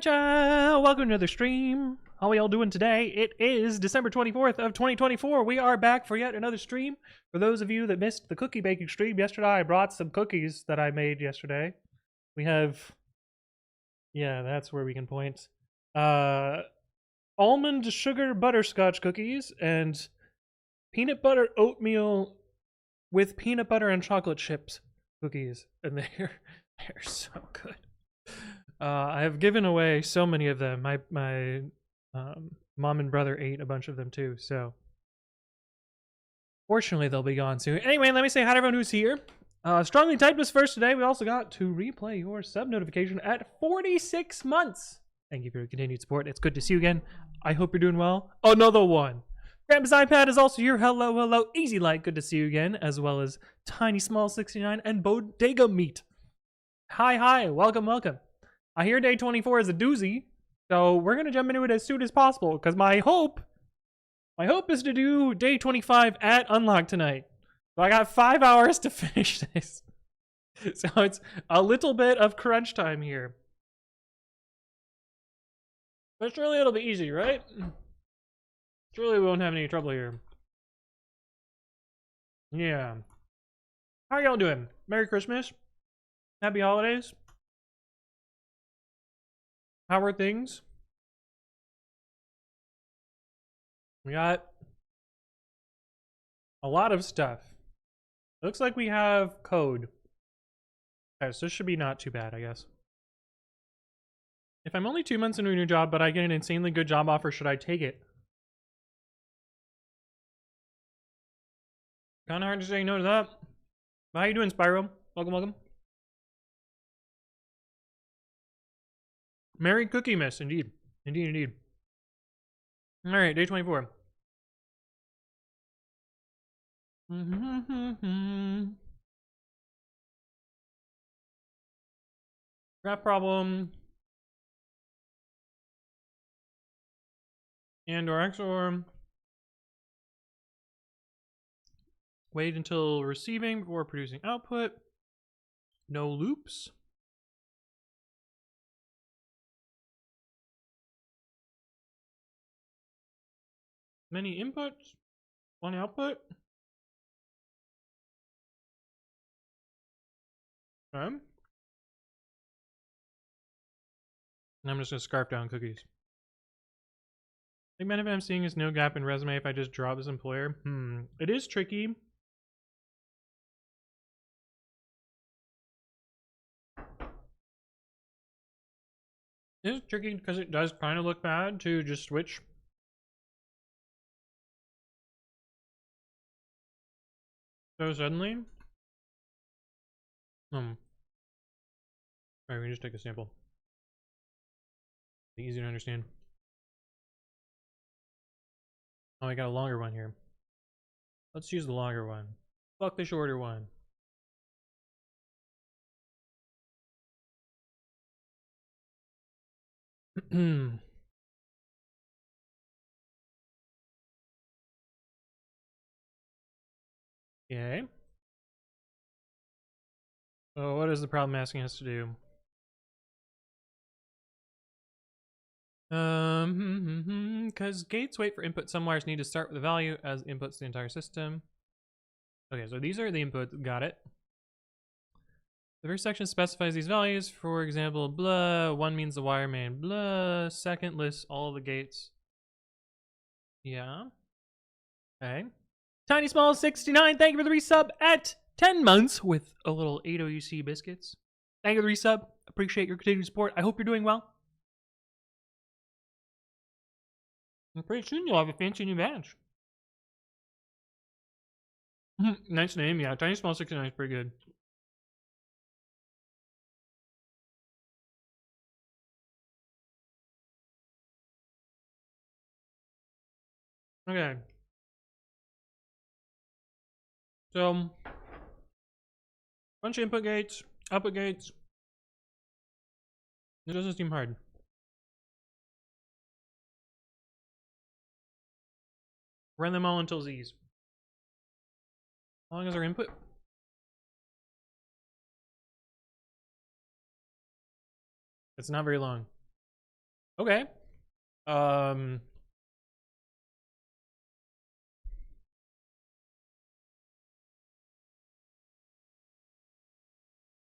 Hi, welcome to another stream. How are y'all doing today? It is December 24th of 2024. We are back for yet another stream. For those of you that missed the cookie baking stream yesterday, I brought some cookies that I made yesterday. We have, yeah, that's where we can point. Almond sugar butterscotch cookies and peanut butter oatmeal with peanut butter and chocolate chips cookies. And they're so good. I have given away so many of them. My mom and brother ate a bunch of them too, so fortunately they'll be gone soon. Anyway, let me say hi to everyone who's here. Strongly typed was first today. We also got to replay your sub notification at 46 months. Thank you for your continued support. It's good to see you again. I hope you're doing well. Another one. Grandpa's iPad is also here. Hello. Easy Light, good to see you again, as well as Tiny Small 69 and Bodega Meat. Hi. Welcome. I hear day 24 is a doozy, so we're gonna jump into it as soon as possible. Because my hope is to do day 25 at Unlock tonight. So I got 5 hours to finish this, so it's a little bit of crunch time here. But surely it'll be easy, right? Surely we won't have any trouble here. Yeah. How are y'all doing? Merry Christmas. Happy holidays. How are things? We got a lot of stuff. Looks like we have code. Okay, so this should be not too bad, I guess. If I'm only 2 months into a new job, but I get an insanely good job offer, should I take it? Kind of hard to say no to that. But how you doing, Spyro? Welcome. Merry Cookie Miss, indeed. Alright, day 24. Graph problem. And or XOR. Wait until receiving before producing output. No loops. Many inputs, one output. Okay. And I'm just gonna scarf down cookies. Big benefit I'm seeing is no gap in resume if I just drop this employer. It is tricky. It is tricky because it does kind of look bad to just switch. So suddenly. Alright, we can just take a sample. Easy to understand. Oh, I got a longer one here. Let's use the longer one. Fuck the shorter one. Okay. So what is the problem asking us to do? Because gates wait for input, some wires need to start with a value as inputs to the entire system. Okay, so these are the inputs, got it. The first section specifies these values. For example, blah, 1 means the wire main, blah. Second lists all the gates. Yeah. Okay. Tiny Small 69, thank you for the resub at 10 months with a little 8OUC biscuits. Thank you for the resub. Appreciate your continued support. I hope you're doing well. And pretty soon you'll have a fancy new badge. Nice name, yeah. Tiny Small 69 is pretty good. Okay. So, bunch of input gates, output gates. It doesn't seem hard. Run them all until Z's. How long is our input? It's not very long. Okay.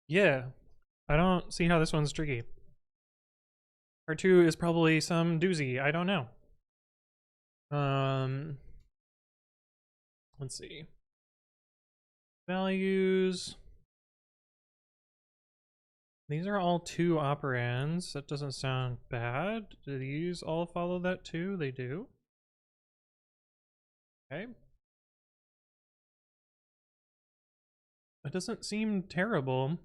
Yeah. I don't see how this one's tricky. Part 2 is probably some doozy. I don't know. Let's see. Values. These are all 2 operands. That doesn't sound bad. Do these all follow that too? They do. Okay. It doesn't seem terrible.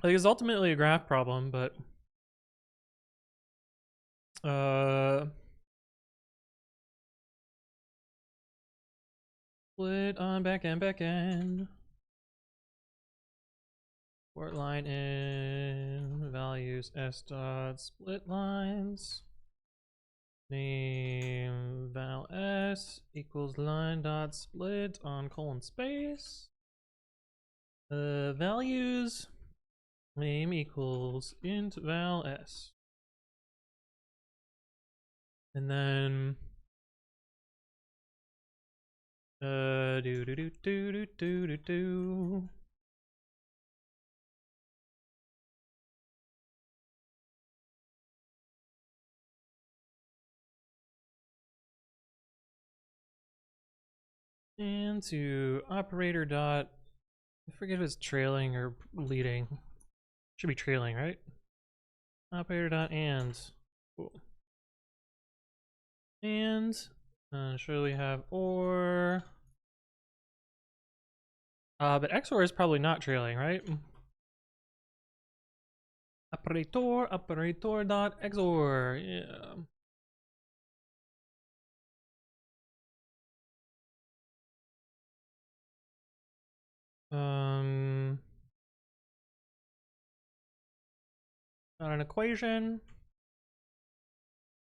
Like, it's ultimately a graph problem, but split on back end. Port line in values s dot split lines. Name val s equals line dot split on colon space. Values name equals int val s. And then do. And to operator dot, I forget if it's trailing or leading. Should be trailing, right? Operator dot and. Cool. And surely we have or. But XOR is probably not trailing, right? Operator dot XOR, yeah. Got an equation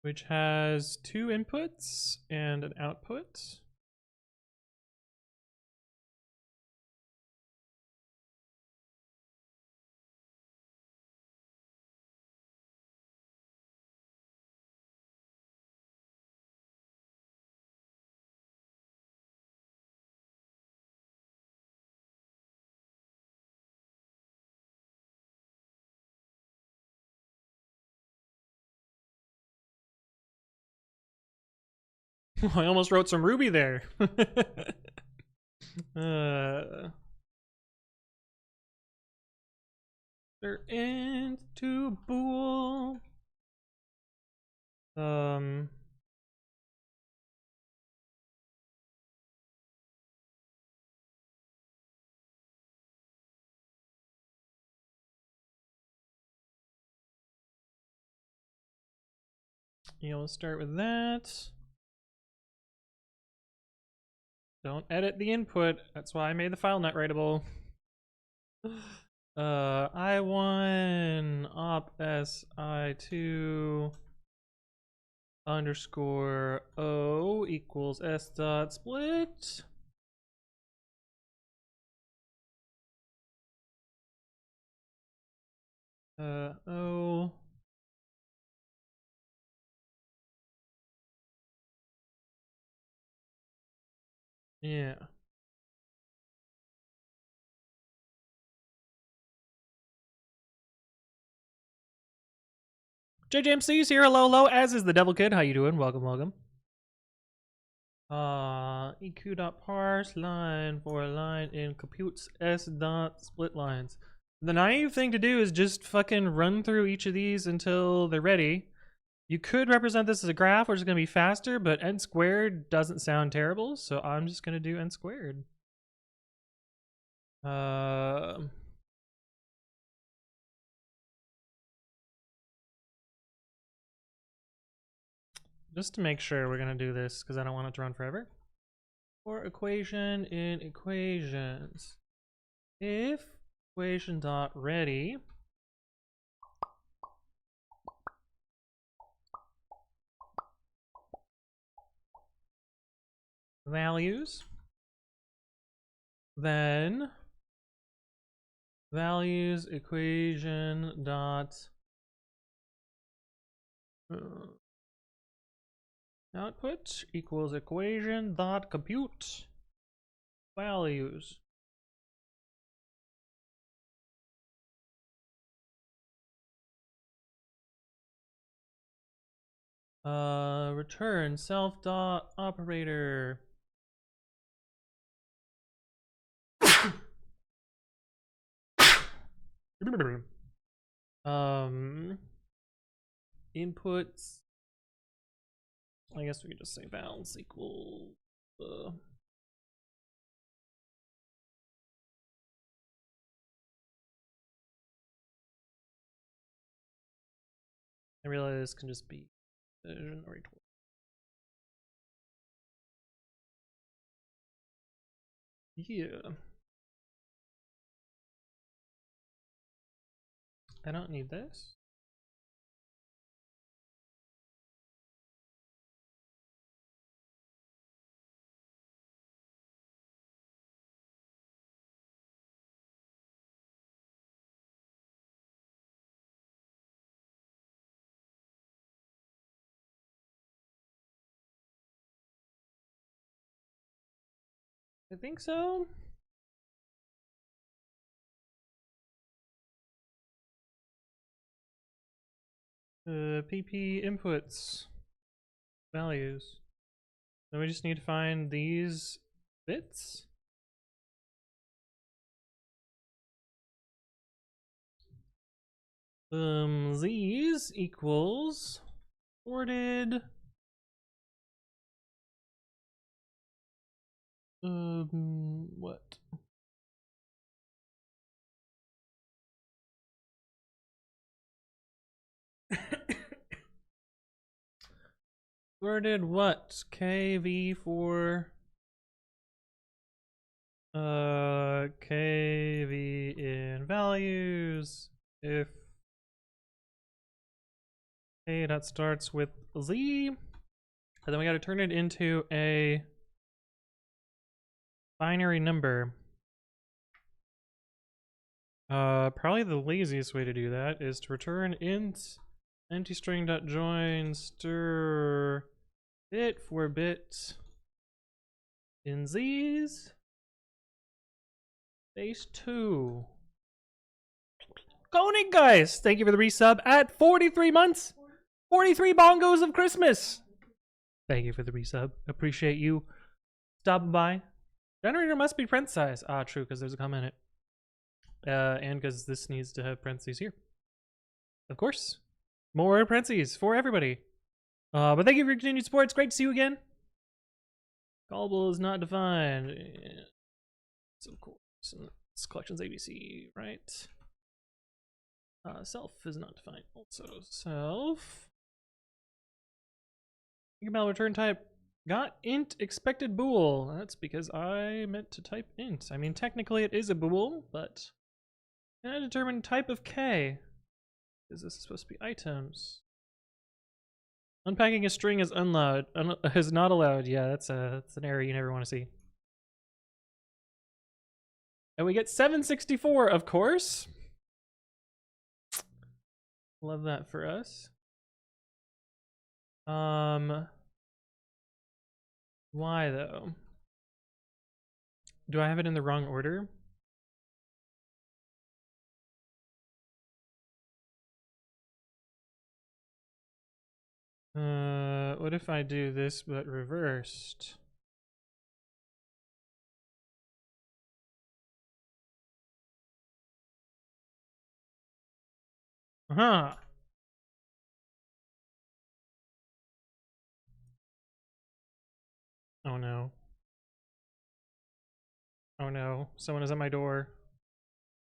which has 2 inputs and an output. I almost wrote some Ruby there. They're into bool. Yeah, we'll start with that. Don't edit the input. That's why I made the file not writable. I1 op si2 underscore o equals s dot split. O. Yeah. JJMC's here. Hello, as is the Devil Kid. How you doing? Welcome, welcome. EQ.parse line for a line in computes s dot split lines. The naive thing to do is just fucking run through each of these until they're ready. You could represent this as a graph, which is going to be faster, but n squared doesn't sound terrible, so I'm just going to do n squared. Just to make sure we're going to do this, because I don't want it to run forever. For equation in equations. If equation dot ready values, then values equation dot Output equals equation dot compute values. Return self dot operator. Inputs. I guess we could just say vals equals I realize this can just be division or equal. Yeah. I don't need this. I think so. PP inputs values. Then we just need to find these bits. These equals sorted. What? Sorted what? KV for KV in values. If K that starts with Z, and then we got to turn it into a binary number. Probably the laziest way to do that is to return int empty string.join stir bit for bit in Z's base 2. Koenig, guys, thank you for the resub at 43 months, 43 bongos of Christmas. Thank you for the resub. Appreciate you stopping by. Generator must be print size. Ah, true, because there's a comma in it. And because this needs to have parentheses here. Of course. More parentheses for everybody. But thank you for your continued support. It's great to see you again. Callable is not defined. So of course. This collection's ABC, right? Self is not defined. Also, self. Think about return type. Got int expected bool. That's because I meant to type int. I mean, technically it is a bool, but can I determine type of K? Is this supposed to be items? Unpacking a string is is not allowed. Yeah, that's an error you never want to see. And we get 764, of course. Love that for us. Why though? Do I have it in the wrong order? What if I do this but reversed? Uh-huh. Oh no. Oh no. Someone is at my door.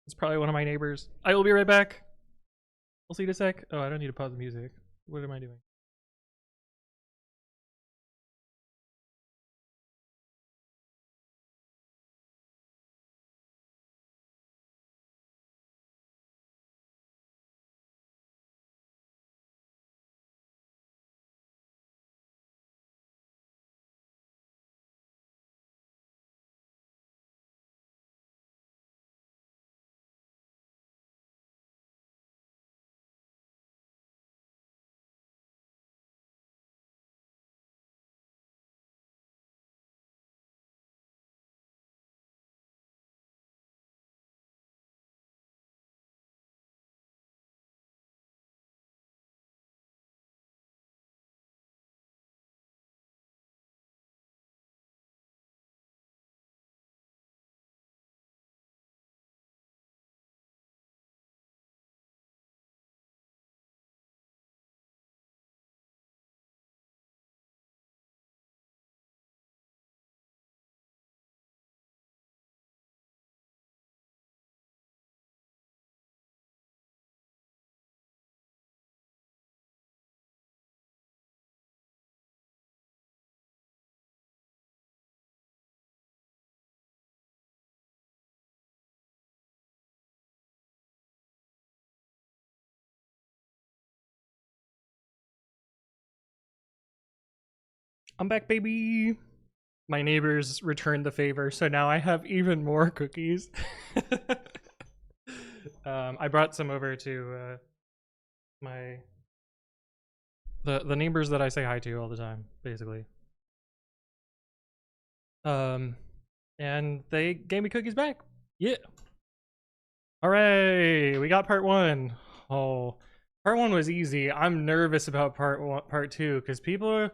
It's probably one of my neighbors. I will be right back. We'll see you in a sec. Oh, I don't need to pause the music. What am I doing? I'm back, baby. My neighbors returned the favor, so now I have even more cookies. I brought some over to the neighbors that I say hi to all the time, basically. And they gave me cookies back. Yeah. Hooray! We got part 1. Oh, part 1 was easy. I'm nervous about part 2 because people are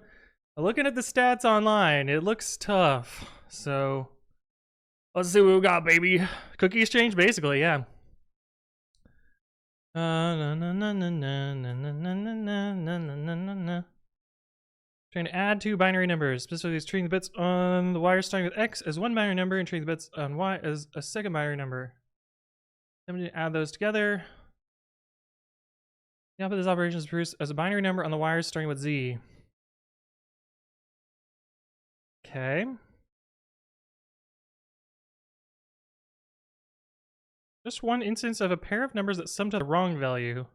looking at the stats online. It looks tough. So let's see what we got, baby. Cookie exchange, basically, yeah. Trying to add 2 binary numbers, specifically treating the bits on the wire starting with X as one binary number and treating the bits on Y as a second binary number. Then we need to add those together. The output of this operation is produced as a binary number on the wires starting with Z. Okay. Just one instance of a pair of numbers that sum to the wrong value.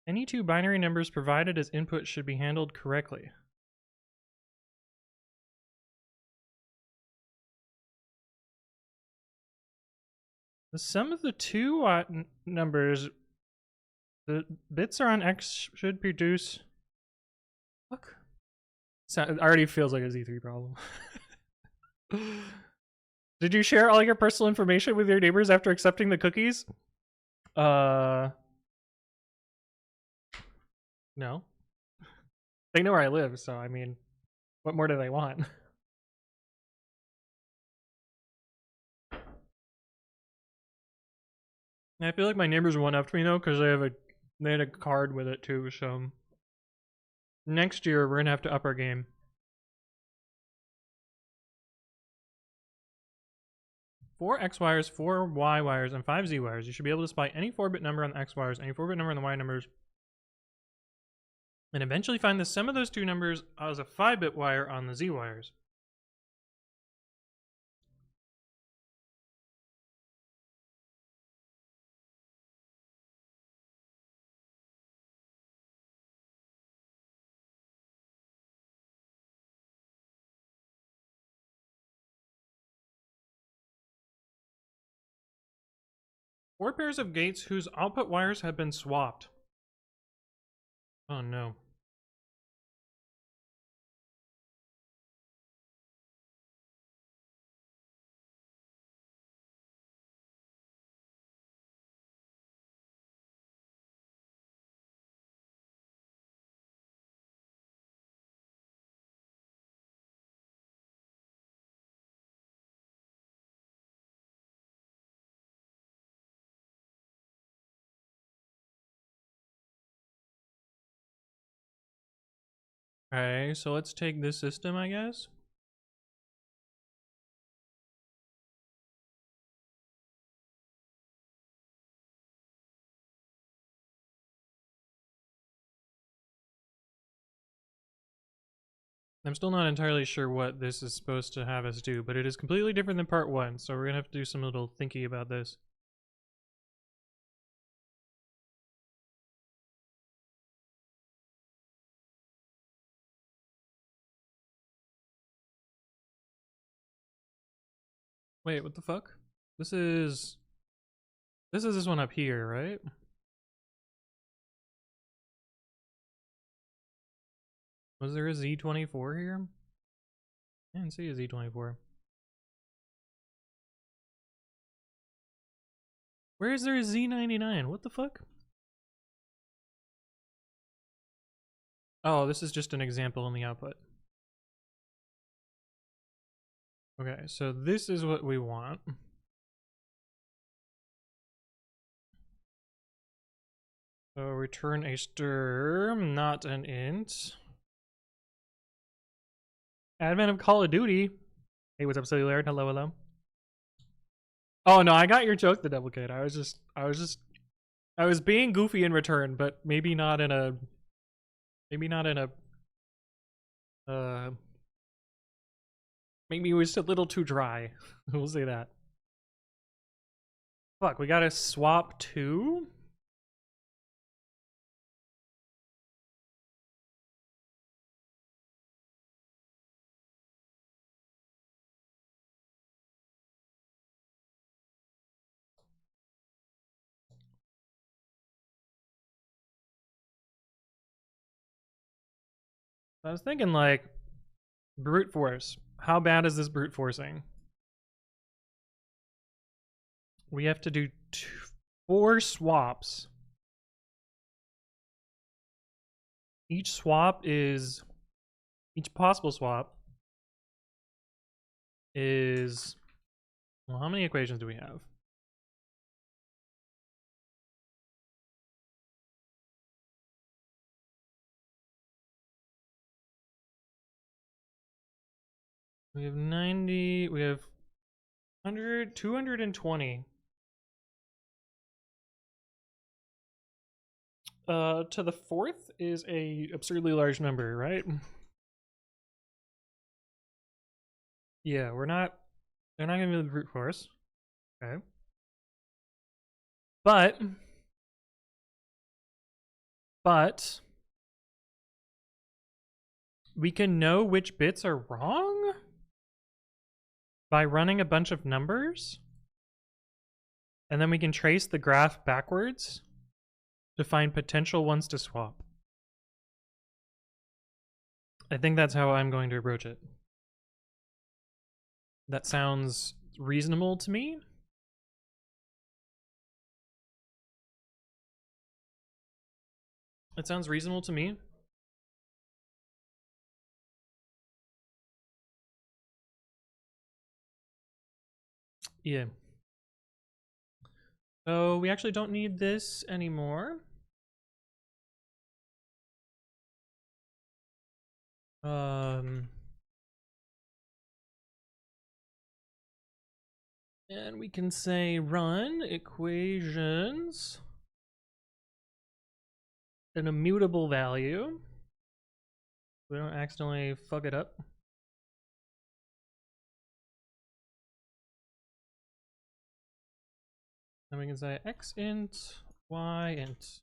Any 2 binary numbers provided as input should be handled correctly. The sum of the 2 numbers, the bits are on X should produce. Fuck. It already feels like a Z3 problem. Did you share all your personal information with your neighbors after accepting the cookies? No. They know where I live, so I mean, what more do they want? I feel like my neighbors went up to me though, because they had a card with it too, so next year we're gonna have to up our game. Four X wires, 4 Y wires, and 5 Z wires. You should be able to supply any 4-bit number on the X wires, any 4-bit number on the Y numbers, and eventually find the sum of those 2 numbers as a 5-bit wire on the Z wires. Four pairs of gates whose output wires have been swapped. Oh no. Okay, so let's take this system, I guess. I'm still not entirely sure what this is supposed to have us do, but it is completely different than part 1, so we're gonna have to do some little thinking about this. Wait, what the fuck? This is this one up here, right? Was there a Z24 here? I didn't see a Z24. Where is there a Z99? What the fuck? Oh, this is just an example in the output. Okay, so this is what we want. So return a str, not an int. Advent of Call of Duty. Hey, what's up, Cellular? Hello, hello. Oh no, I got your joke, the Duplicate. I was being goofy in return, but maybe not in a maybe it was a little too dry. We'll say that. Fuck, we gotta swap 2? I was thinking, like, brute force. How bad is this brute forcing? We have to do 4 swaps. Each possible swap is, well, how many equations do we have? We have 90, we have 100, 220. To the 4th is a absurdly large number, right? Yeah, they're not gonna be the brute force. Okay. But we can know which bits are wrong by running a bunch of numbers. And then we can trace the graph backwards to find potential ones to swap. I think that's how I'm going to approach it. That sounds reasonable to me. It sounds reasonable to me. Yeah. So we actually don't need this anymore. And we can say run equations an immutable value. We don't accidentally fuck it up. And we can say x int, y int,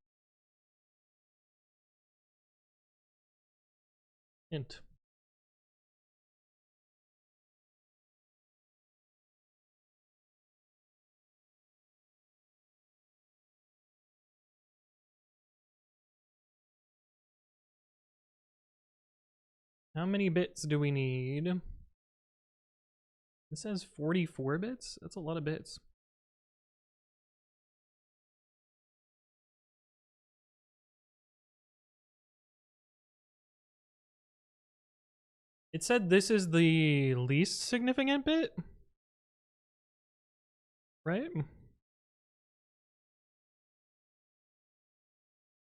int. How many bits do we need? It says 44 bits? That's a lot of bits. It said this is the least significant bit, right?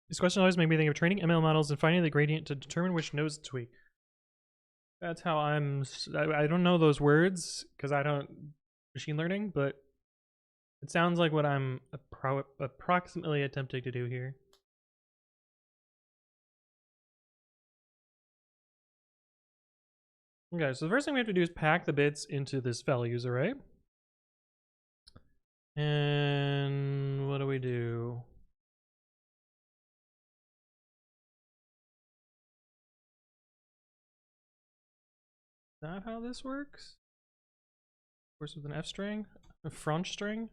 This question always made me think of training ML models and finding the gradient to determine which nodes to tweak. That's how I don't know those words because I don't machine learning, but it sounds like what I'm approximately attempting to do here. Okay, so the first thing we have to do is pack the bits into this values array. And what do we do? Is that how this works? Of course, with an F string, a French string.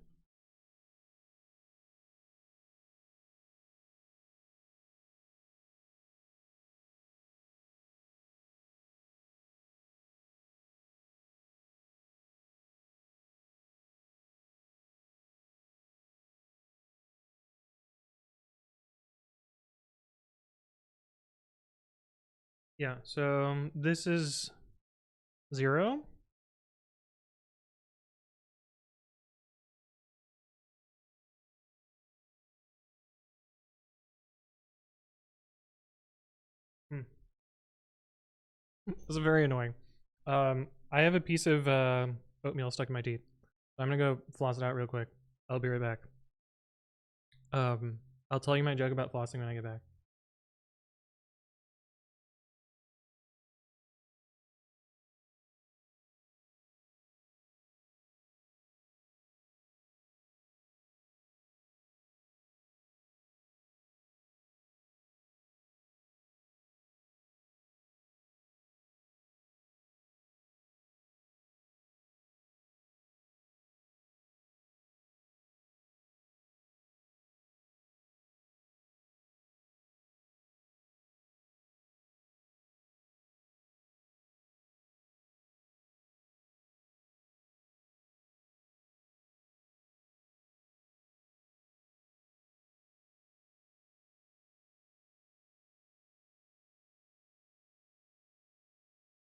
Yeah, so this is 0. This is very annoying. I have a piece of oatmeal stuck in my teeth. So I'm gonna go floss it out real quick. I'll be right back. I'll tell you my joke about flossing when I get back.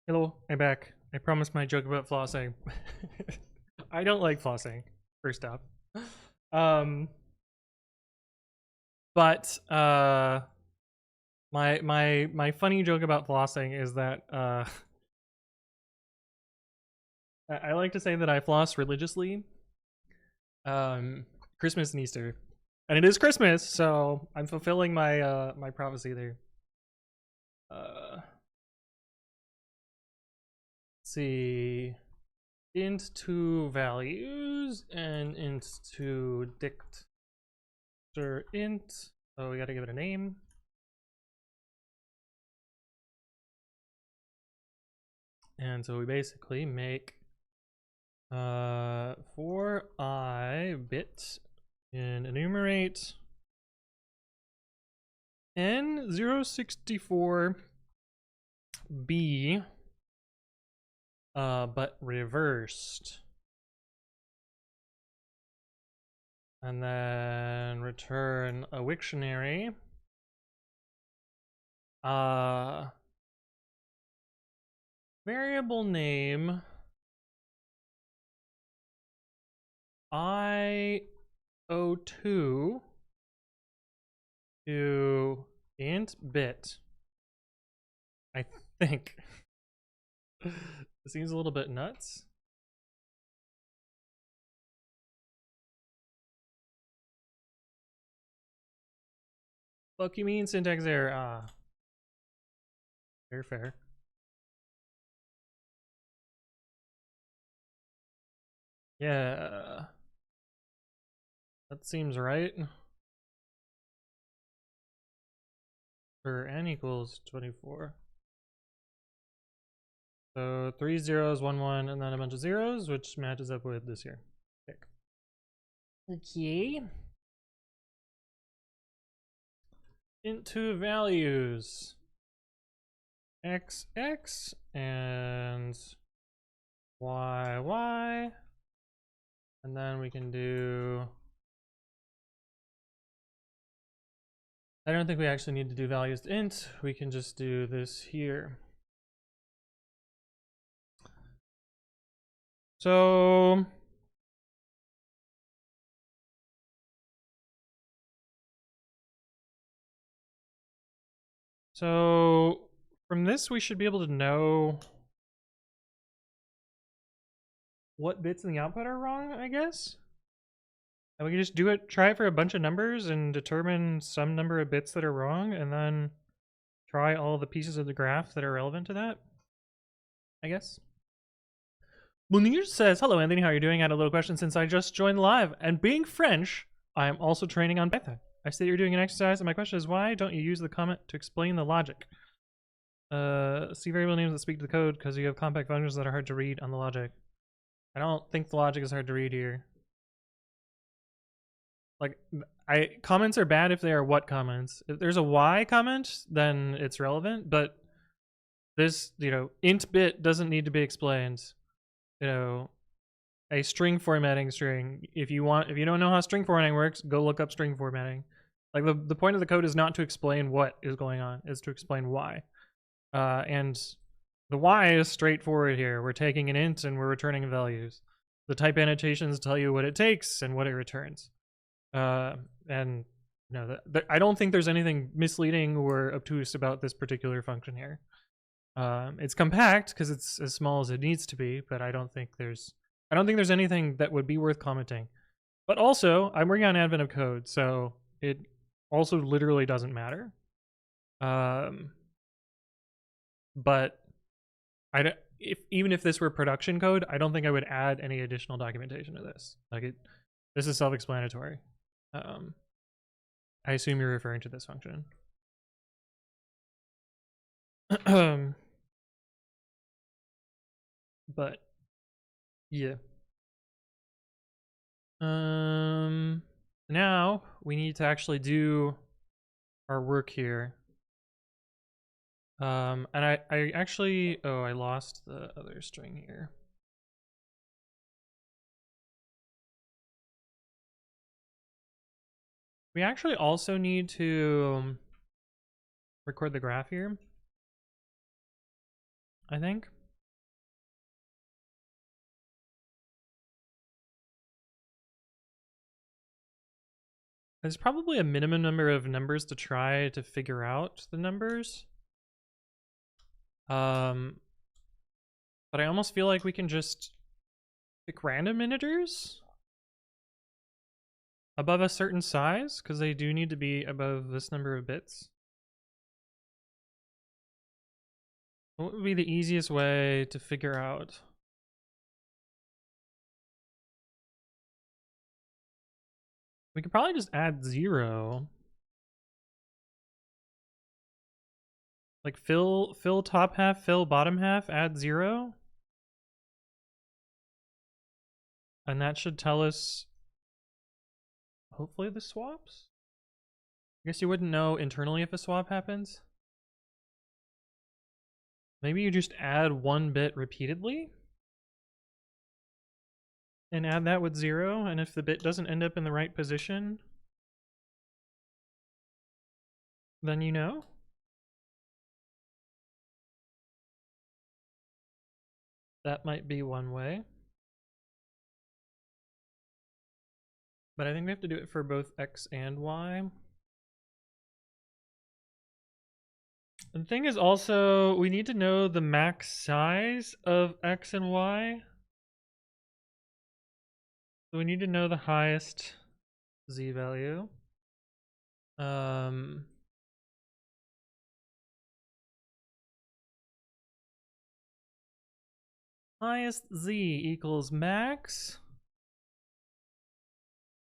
Hello, I'm back. I promised my joke about flossing. I don't like flossing, first off. But my funny joke about flossing is that I like to say that I floss religiously. Christmas and Easter. And it is Christmas, so I'm fulfilling my my prophecy there. Let's see. Int to values and int to dictor int. Oh, we gotta give it a name. And so we basically make for I bit in enumerate n064b but reversed, and then return a Wiktionary variable name I02 to int bit. I think it seems a little bit nuts. Fuck you mean syntax error? Ah, fair. Yeah, that seems right. For n equals 24. So 3 zeros, 1 1, and then a bunch of zeros, which matches up with this here. Okay. Into values. XX and YY. And then we can do... I don't think we actually need to do values to int. We can just do this here. So from this, we should be able to know what bits in the output are wrong, I guess. And we can just do it, try it for a bunch of numbers and determine some number of bits that are wrong, and then try all the pieces of the graph that are relevant to that, I guess. Munir says, hello Anthony, how are you doing? I had a little question since I just joined live. And being French, I am also training on Python. I see that you're doing an exercise, and my question is, why don't you use the comment to explain the logic? See variable names that speak to the code because you have compact functions that are hard to read on the logic. I don't think the logic is hard to read here. Like, comments are bad if they are what comments? If there's a why comment, then it's relevant, but this, int bit doesn't need to be explained. A string formatting string. If you don't know how string formatting works, go look up string formatting. Like, the point of the code is not to explain what is going on, it's to explain why. And the why is straightforward here. We're taking an int and we're returning values. The type annotations tell you what it takes and what it returns. And I don't think there's anything misleading or obtuse about this particular function here. It's compact because it's as small as it needs to be, but I don't think there's anything that would be worth commenting. But also, I'm working on advent of code, so it also literally doesn't matter. But even if this were production code, I don't think I would add any additional documentation to this. This is self-explanatory. I assume you're referring to this function. But yeah. Now we need to actually do our work here. And I actually, I lost the other string here. We actually also need to record the graph here, I think. There's probably a minimum number of numbers to try to figure out the numbers. But I almost feel like we can just pick random integers above a certain size, because they do need to be above this number of bits. What would be the easiest way to figure out? We could probably just add 0. Like fill top half, fill bottom half, add 0. And that should tell us, hopefully, the swaps? I guess you wouldn't know internally if a swap happens. Maybe you just add 1 bit repeatedly and add that with 0, and if the bit doesn't end up in the right position, then you know. That might be one way. But I think we have to do it for both x and y. The thing is also, we need to know the max size of x and y. So we need to know the highest z value. Highest z equals max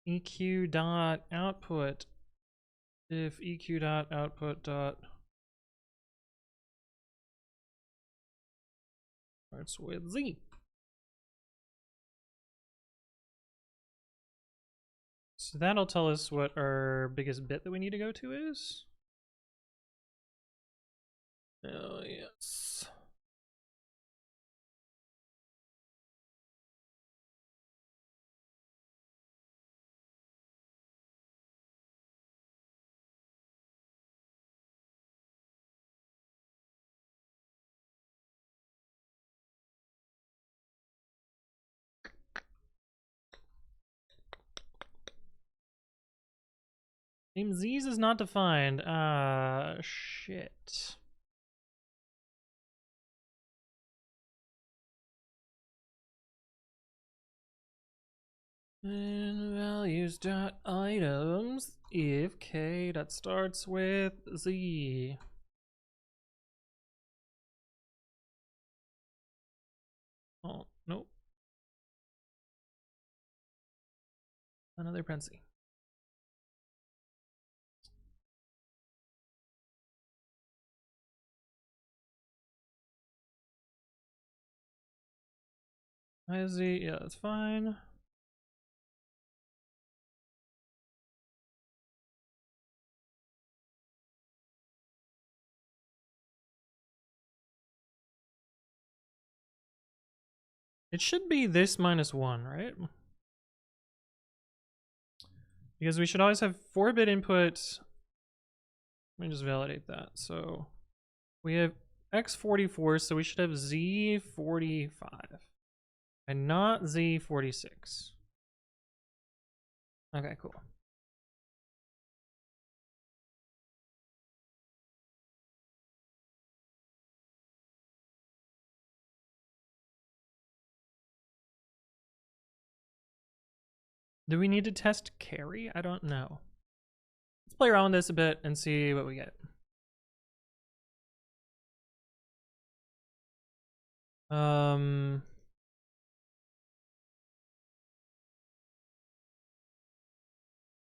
eq dot output if eq dot output dot starts with z. So that'll tell us what our biggest bit that we need to go to is. Oh, yes. Name Z's is not defined. Shit. And values dot items if k dot starts with z. Oh, nope. Another parenthesis. Z, yeah, that's fine. It should be this minus 1, right? Because we should always have 4-bit input. Let me just validate that. So we have x44, so we should have z45 and not z46. Okay, cool. Do we need to test carry? I don't know. Let's play around with this a bit and see what we get.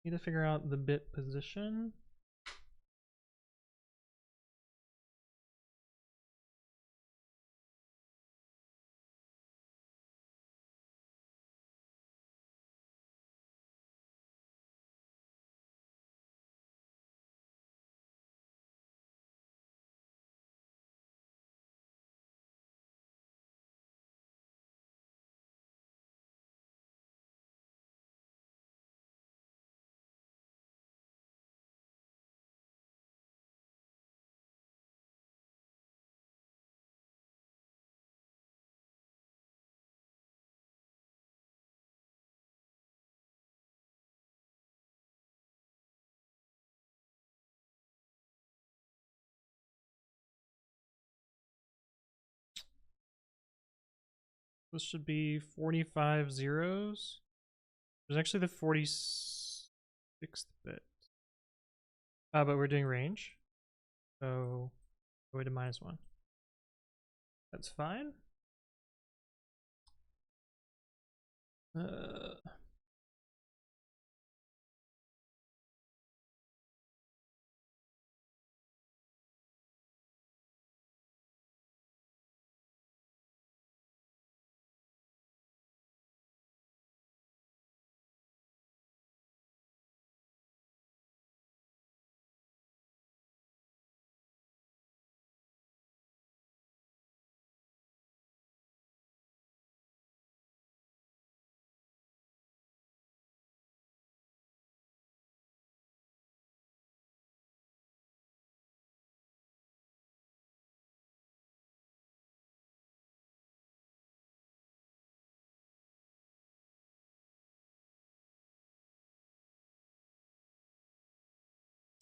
Need to figure out the bit position. This should be 45 zeros. There's actually the 46th bit. But we're doing range. So go away to -1. That's fine.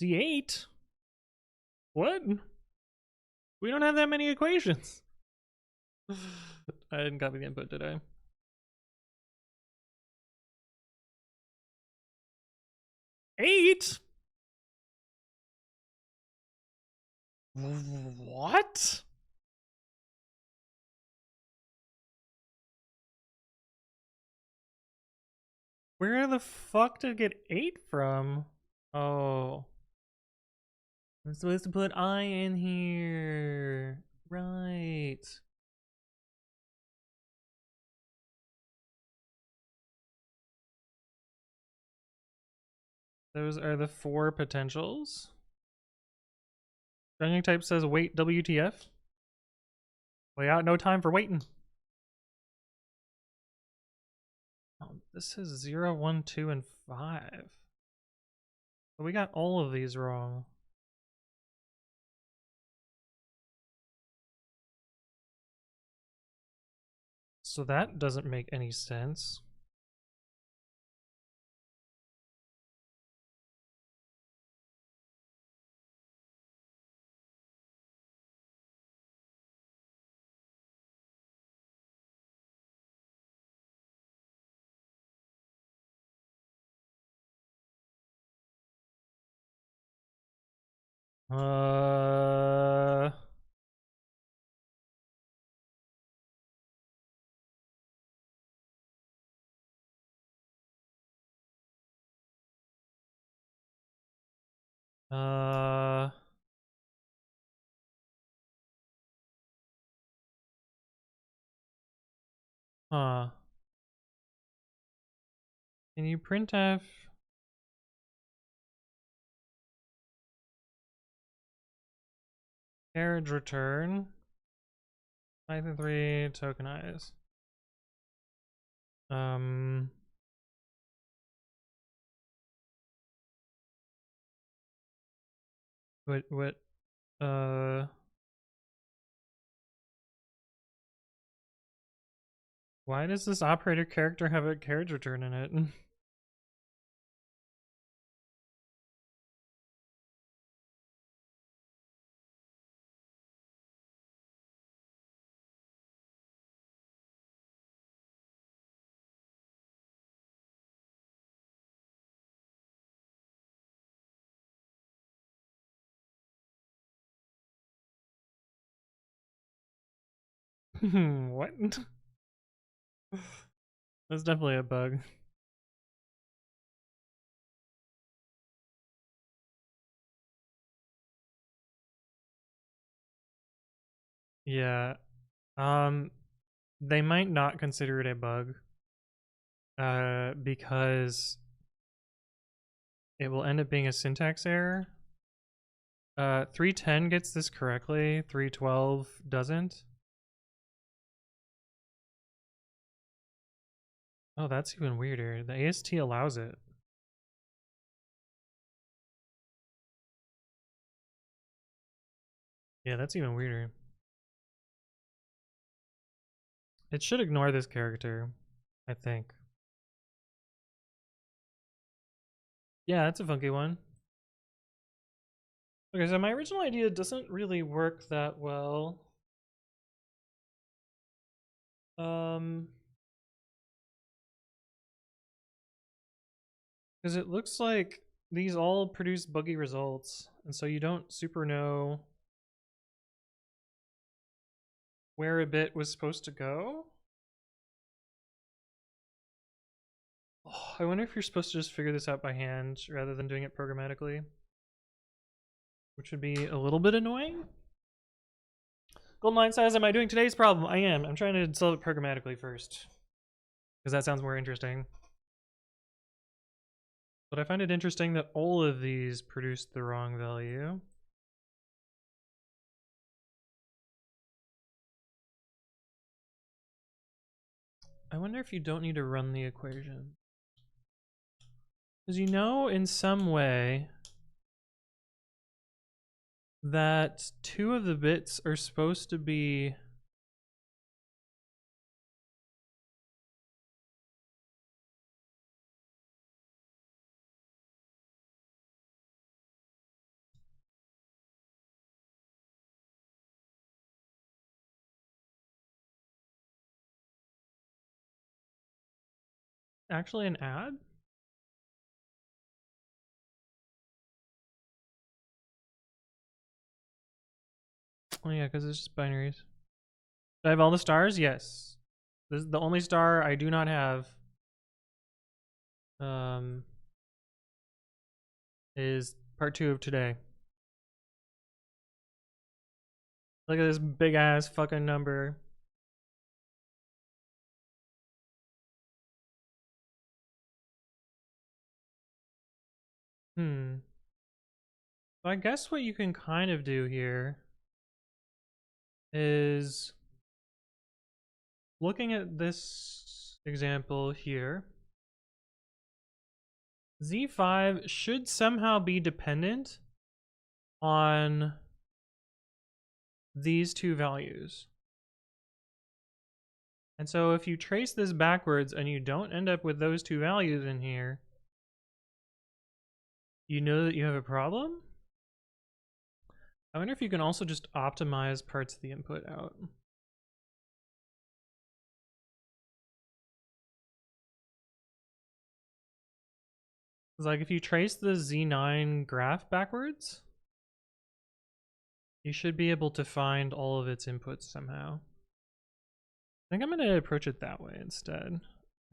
D8? What? We don't have that many equations. I didn't copy the input, did I? Eight? What? Where the fuck did I get 8 from? Oh. I'm supposed to put I in here. Right. Those are the 4 potentials. Dungeon type says wait WTF. We got no time for waiting. Oh, this is 0, 1, 2, and 5. But we got all of these wrong. So that doesn't make any sense. Uh... Huh. Can you printf carriage return? Python 3 tokenize. What, why does this operator character have a carriage return in it? What? That's definitely a bug. Yeah. They might not consider it a bug. Because it will end up being a syntax error. 310 gets this correctly, 312 doesn't. Oh, that's even weirder. The AST allows it. Yeah, that's even weirder. It should ignore this character, I think. Yeah, that's a funky one. Okay, so my original idea doesn't really work that well. Because it looks like these all produce buggy results, and so you don't super know where a bit was supposed to go. Oh, I wonder if you're supposed to just figure this out by hand rather than doing it programmatically, which would be a little bit annoying. Golden Line says, am I doing today's problem? I am. I'm trying to solve it programmatically first, because that sounds more interesting. But I find it interesting that all of these produced the wrong value. I wonder if you don't need to run the equation. Because you know in some way that 2 of the bits are supposed to be actually an add? Oh yeah, because it's just binaries. Do I have all the stars? Yes. This is the only star I do not have. Is part 2 of today. Look at this big ass fucking number. So I guess what you can kind of do here is looking at this example here. Z5 should somehow be dependent on these 2 values. And so if you trace this backwards and you don't end up with those 2 values in here, you know that you have a problem. I wonder if you can also just optimize parts of the input out. It's like if you trace the Z9 graph backwards, you should be able to find all of its inputs somehow. I think I'm going to approach it that way instead.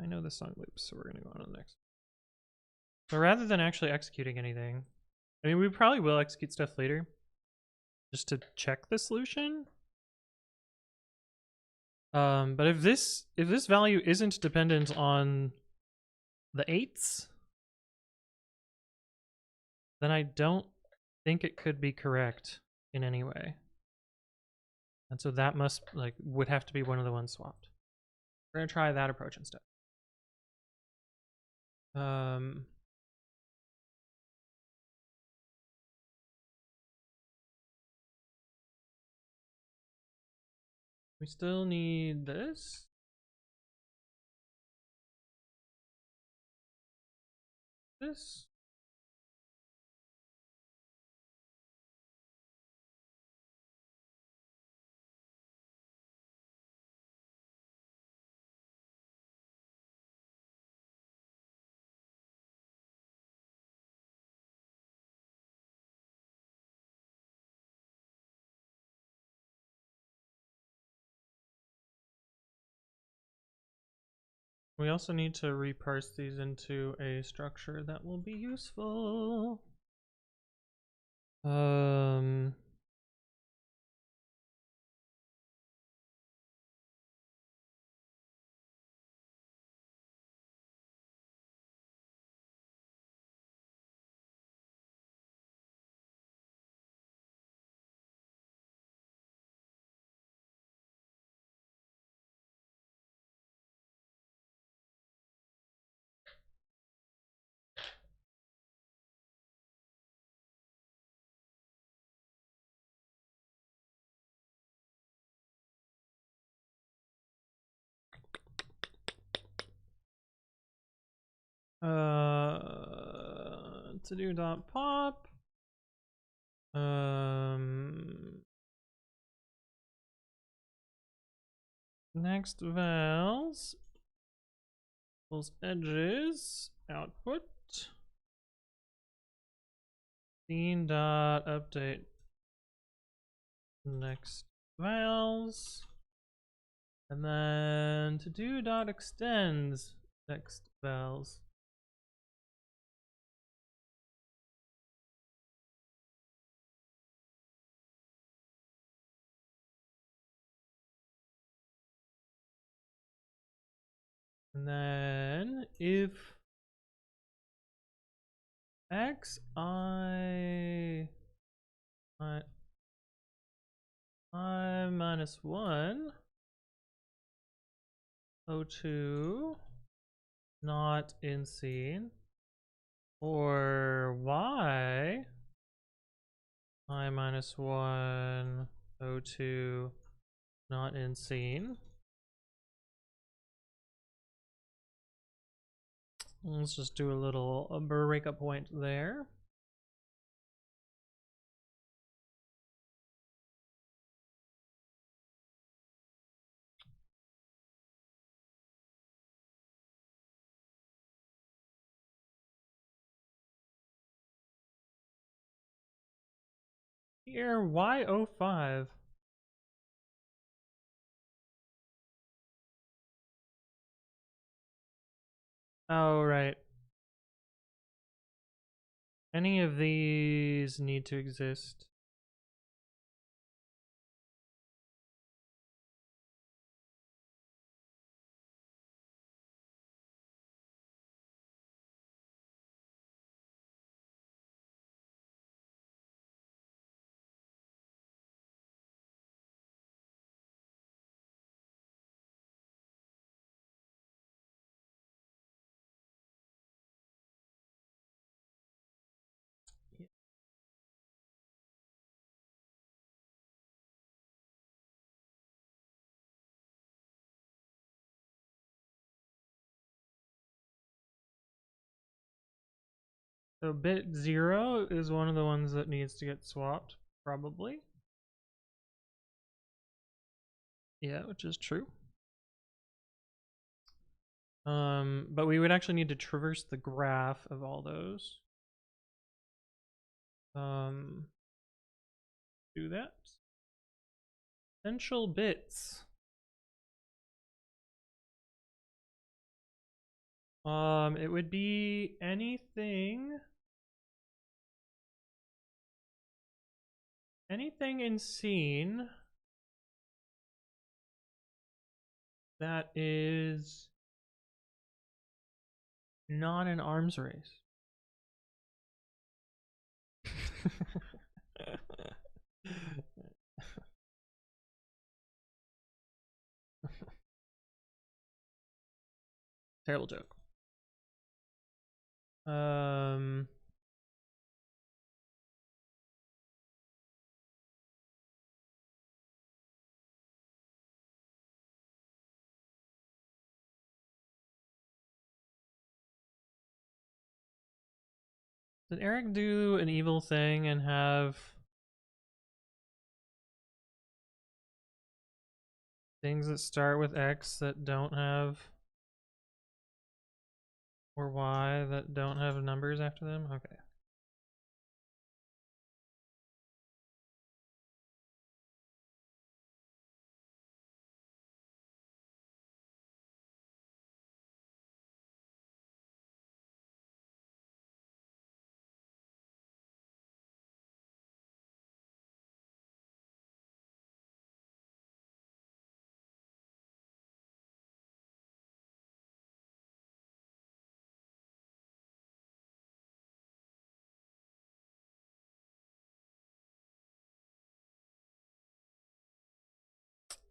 I know this song loops, so we're going to go on to the next. So rather than actually executing anything, I mean, we probably will execute stuff later just to check the solution. But if this value isn't dependent on the 8s, then I don't think it could be correct in any way. And so that would have to be one of the ones swapped. We're gonna try that approach instead. We still need this. This. We also need to reparse these into a structure that will be useful. To do dot pop. Next vowels equals edges output scene dot update next vowels, and then to do dot extends next vowels. And then if I minus 1 O2 not in scene, or y I minus 1 O2 not in scene. Let's just do a little breakup point there. Here, Y05. Oh, right. Any of these need to exist. So bit 0 is one of the ones that needs to get swapped, probably. Yeah, which is true. But we would actually need to traverse the graph of all those. Do that. Essential bits. It would be anything in scene that is not an arms race. Terrible joke. Did Eric do an evil thing and have things that start with X that don't have, or Y that don't have numbers after them? Okay.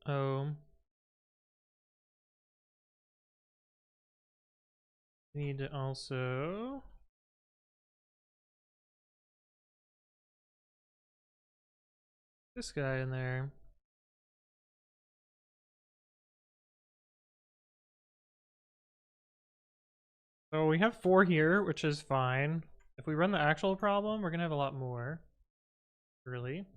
Oh. We need to also this guy in there. So we have 4 here, which is fine. If we run the actual problem, we're gonna have a lot more. Really.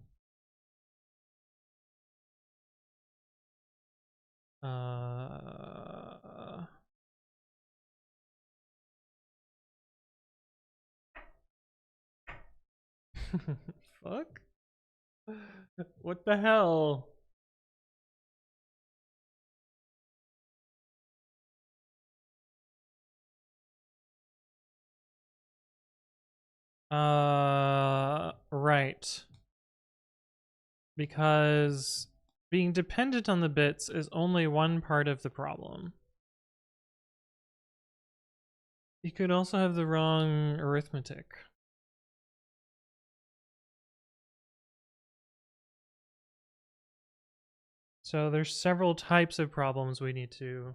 Fuck? What the hell? Right. Because being dependent on the bits is only one part of the problem. You could also have the wrong arithmetic. So there's several types of problems we need to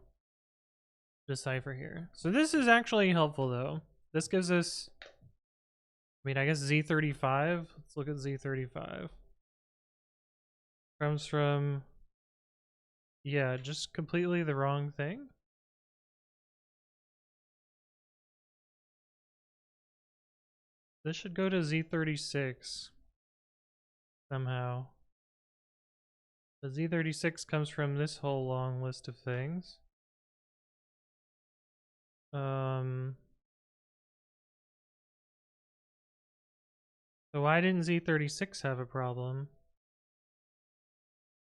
decipher here. So this is actually helpful though. This gives us, I guess Z35. Let's look at Z35. Comes from, yeah, just completely the wrong thing. This should go to Z36 somehow. The Z36 comes from this whole long list of things. So why didn't Z36 have a problem?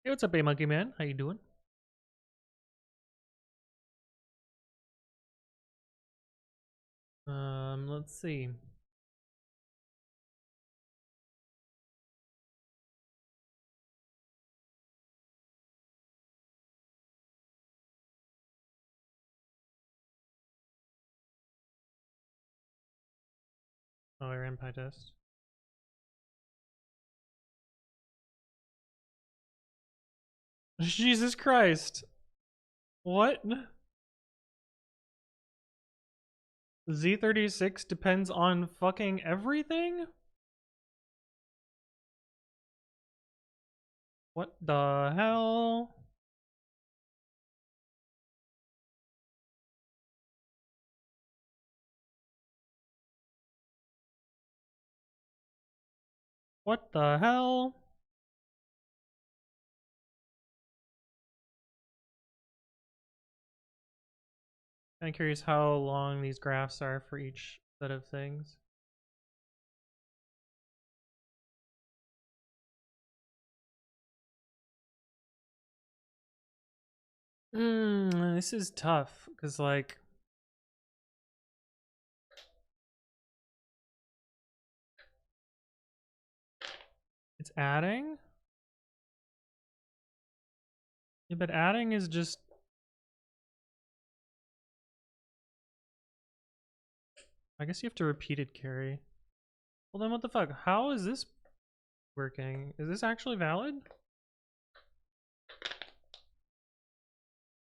Hey, what's up, A Monkey Man? How you doing? Let's see. Oh, I ran PyTest. Jesus Christ. What? Z36 depends on fucking everything? What the hell? What the hell? I'm curious how long these graphs are for each set of things. This is tough because, like, it's adding. Yeah, but adding is just. I guess you have to repeated carry. Well, then what the fuck? How is this working? Is this actually valid?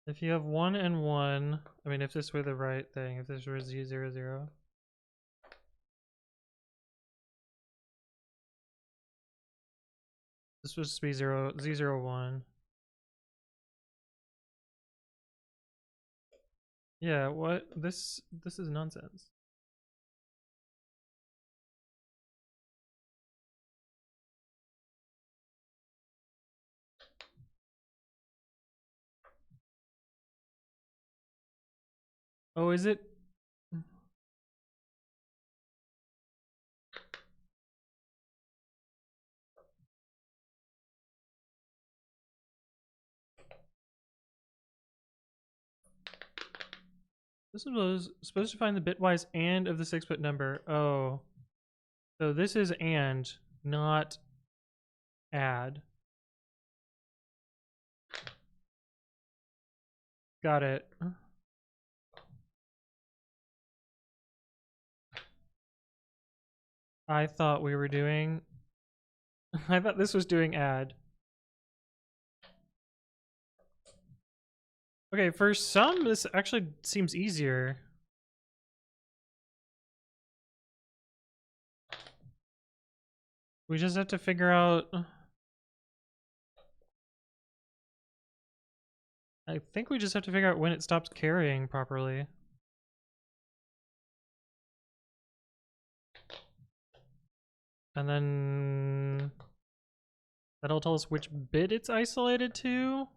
If you have 1 and 1, if this were the right thing, if this were Z00. This was supposed to be Z01. Yeah, what? This is nonsense. Oh, is it? This was supposed to find the bitwise and of the 6-bit number. Oh. So this is and, not add. Got it. I thought we were doing... I thought this was doing add. Okay, for some, this actually seems easier. We just have to figure out... I think we just have to figure out when it stops carrying properly. And then... that'll tell us which bit it's isolated to.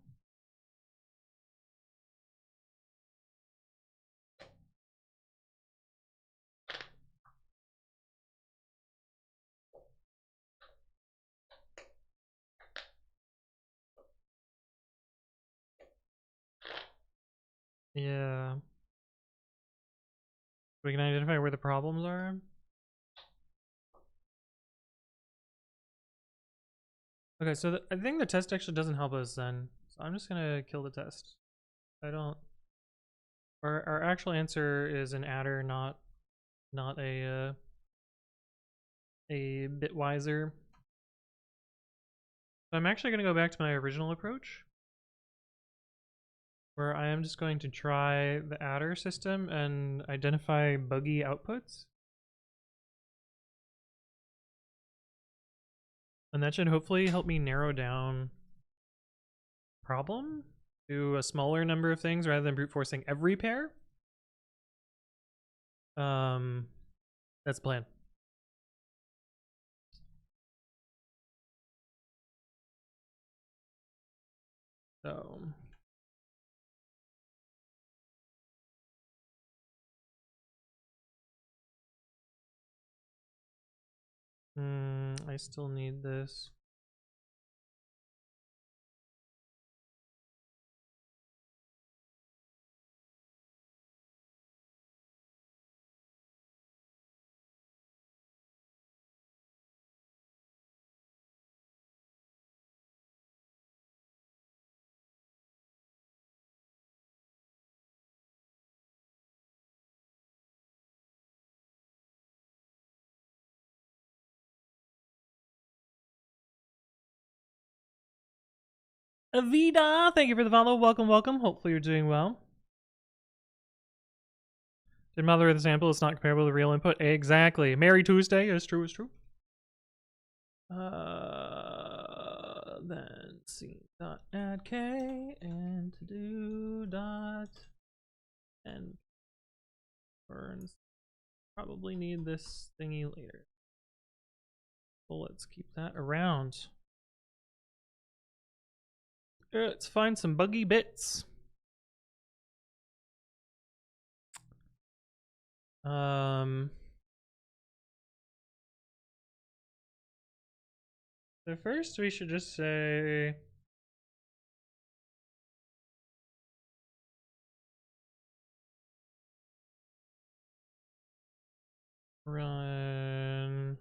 Yeah. We can identify where the problems are. Okay, so I think the test actually doesn't help us then. So I'm just gonna kill the test. I don't. Our actual answer is an adder, not a bitwiser. So I'm actually gonna go back to my original approach, where I am just going to try the adder system and identify buggy outputs. And that should hopefully help me narrow down problem to a smaller number of things rather than brute forcing every pair. That's the plan. So I still need this. Avida, thank you for the follow. Welcome, welcome. Hopefully you're doing well. Did mother of the sample is not comparable to real input? Exactly. Merry Tuesday. It's true, it's true. Then c dot add k and to do dot and burns. Probably need this thingy later. So let's keep that around. Let's find some buggy bits. So first we should just say run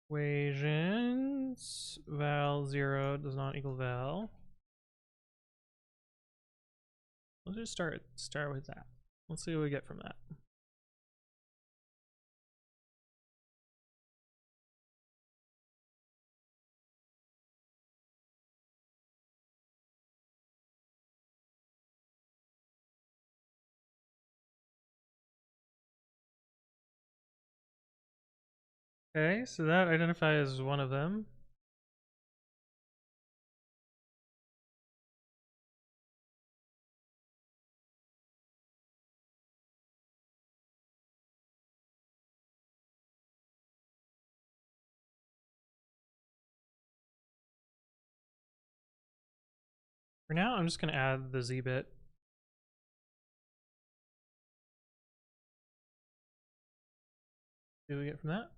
equations val 0 does not equal val. Let's just start with that. Let's see what we get from that. Okay, so that identifies one of them. For now, I'm just going to add the z bit. What do we get from that?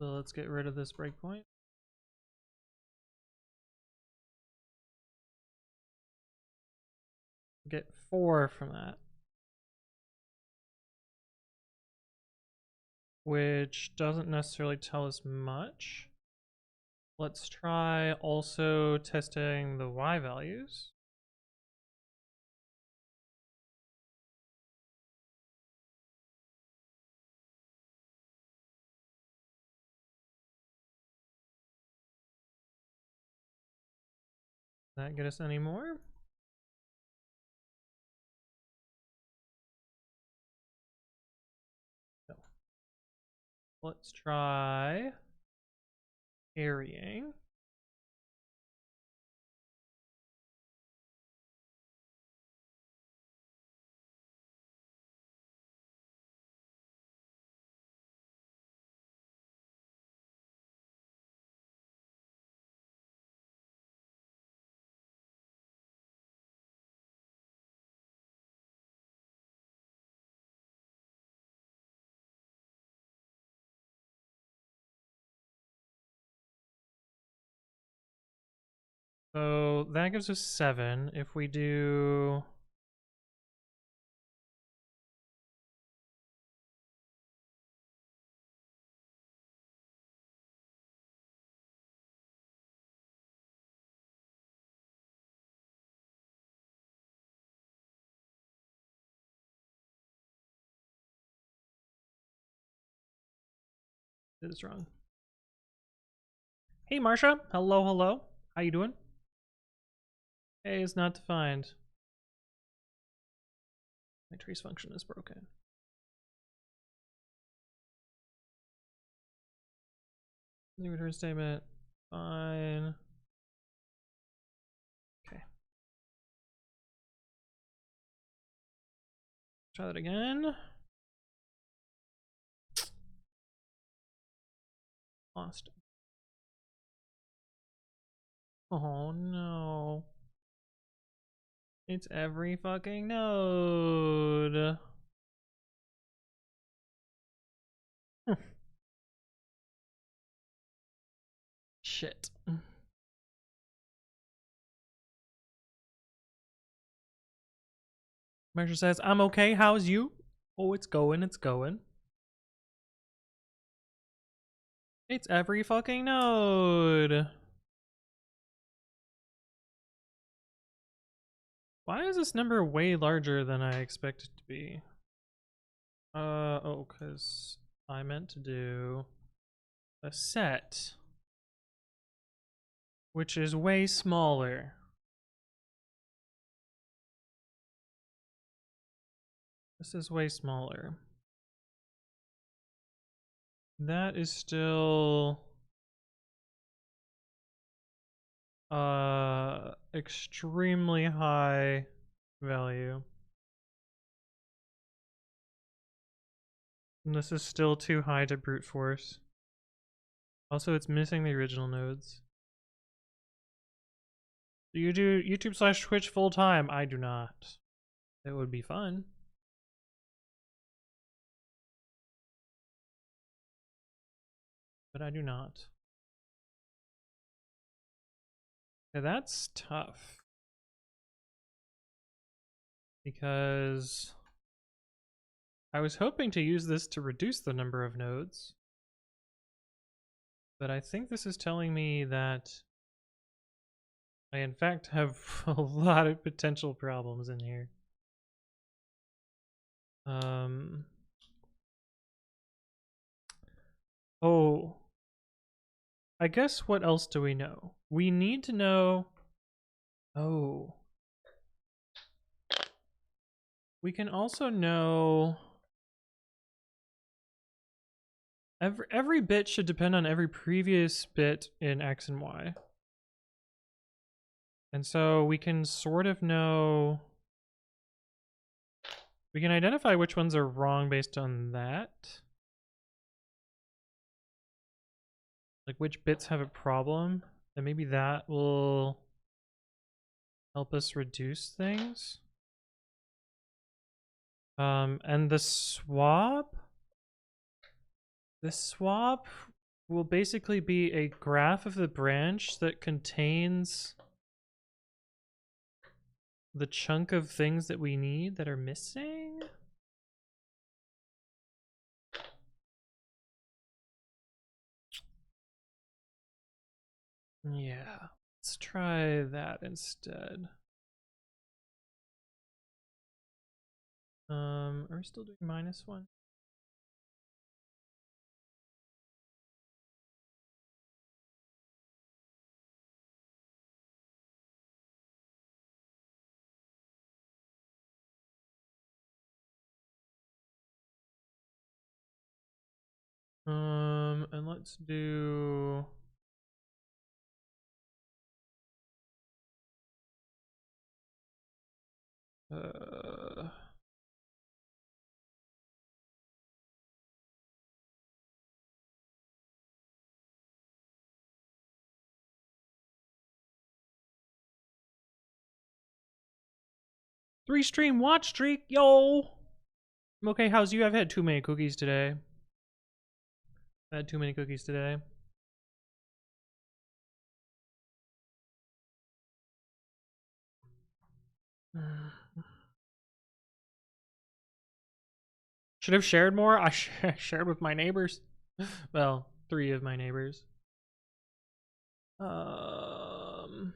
So let's get rid of this breakpoint. Get 4 from that. Which doesn't necessarily tell us much. Let's try also testing the y values. Does that get us any more? No. Let's try carrying. So that gives us 7. If we do... Did this wrong. Hey Marsha, hello, hello. How you doing? A is not defined. My trace function is broken. New return statement. Fine. Okay. Try that again. Lost. Oh no. It's every fucking node. Shit. Measure says, I'm okay, how's you? Oh, it's going, it's going. It's every fucking node. Why is this number way larger than I expect it to be? Oh, because I meant to do a set, which is way smaller. This is way smaller. That is still extremely high value. And this is still too high to brute force. Also, it's missing the original nodes. Do you do YouTube / Twitch full time? I do not. It would be fun. But I do not. Yeah, that's tough. Because I was hoping to use this to reduce the number of nodes. But I think this is telling me that I in fact have a lot of potential problems in here. Oh, I guess what else do we know? We need to know, oh, we can also know every bit should depend on every previous bit in X and Y. And so we can sort of know, we can identify which ones are wrong based on that. Like which bits have a problem, and maybe that will help us reduce things. And the swap will basically be a graph of the branch that contains the chunk of things that we need that are missing. Yeah, let's try that instead. Are we still doing -1? And let's do three stream watch streak, yo. I'm okay, how's you? I've had too many cookies today. I had too many cookies today. Should have shared more. I shared with my neighbors. Well, 3 of my neighbors. Um.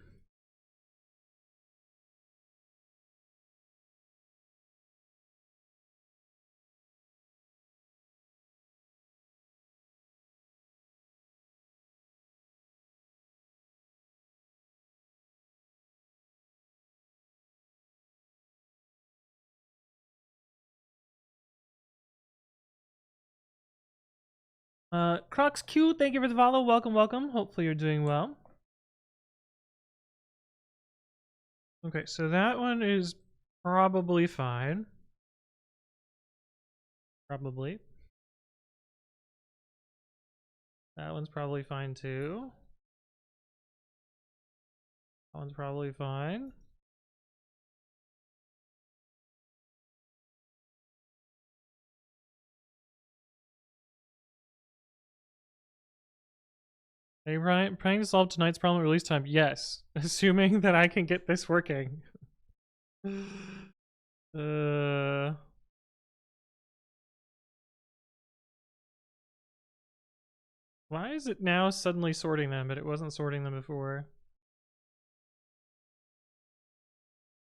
Crocs Q, thank you for the follow. Welcome, welcome. Hopefully you're doing well. Okay, so that one is probably fine. Probably. That one's probably fine too. That one's probably fine. Hey, Ryan, planning to solve tonight's problem at release time? Yes, assuming that I can get this working. Why is it now suddenly sorting them, but it wasn't sorting them before?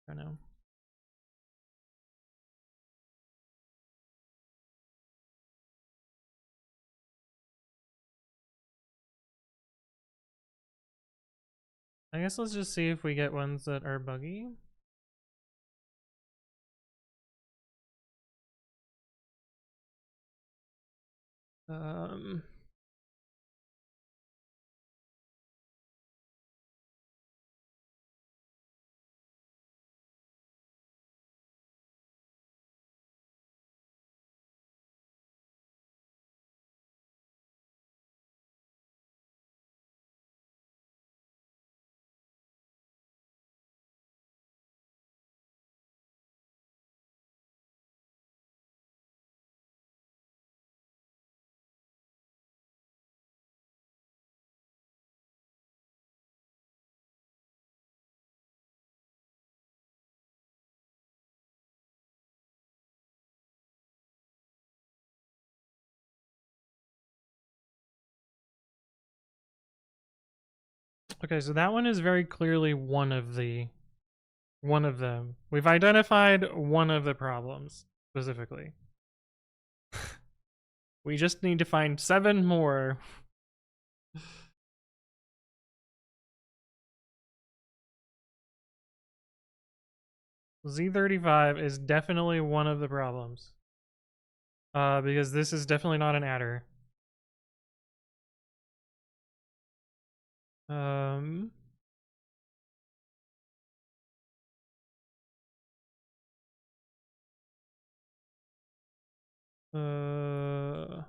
I don't know. I guess let's just see if we get ones that are buggy. Um, okay, so that one is very clearly one of them. We've identified one of the problems specifically. We just need to find 7 more. Z35 is definitely one of the problems. Because this is definitely not an adder. Um, uh,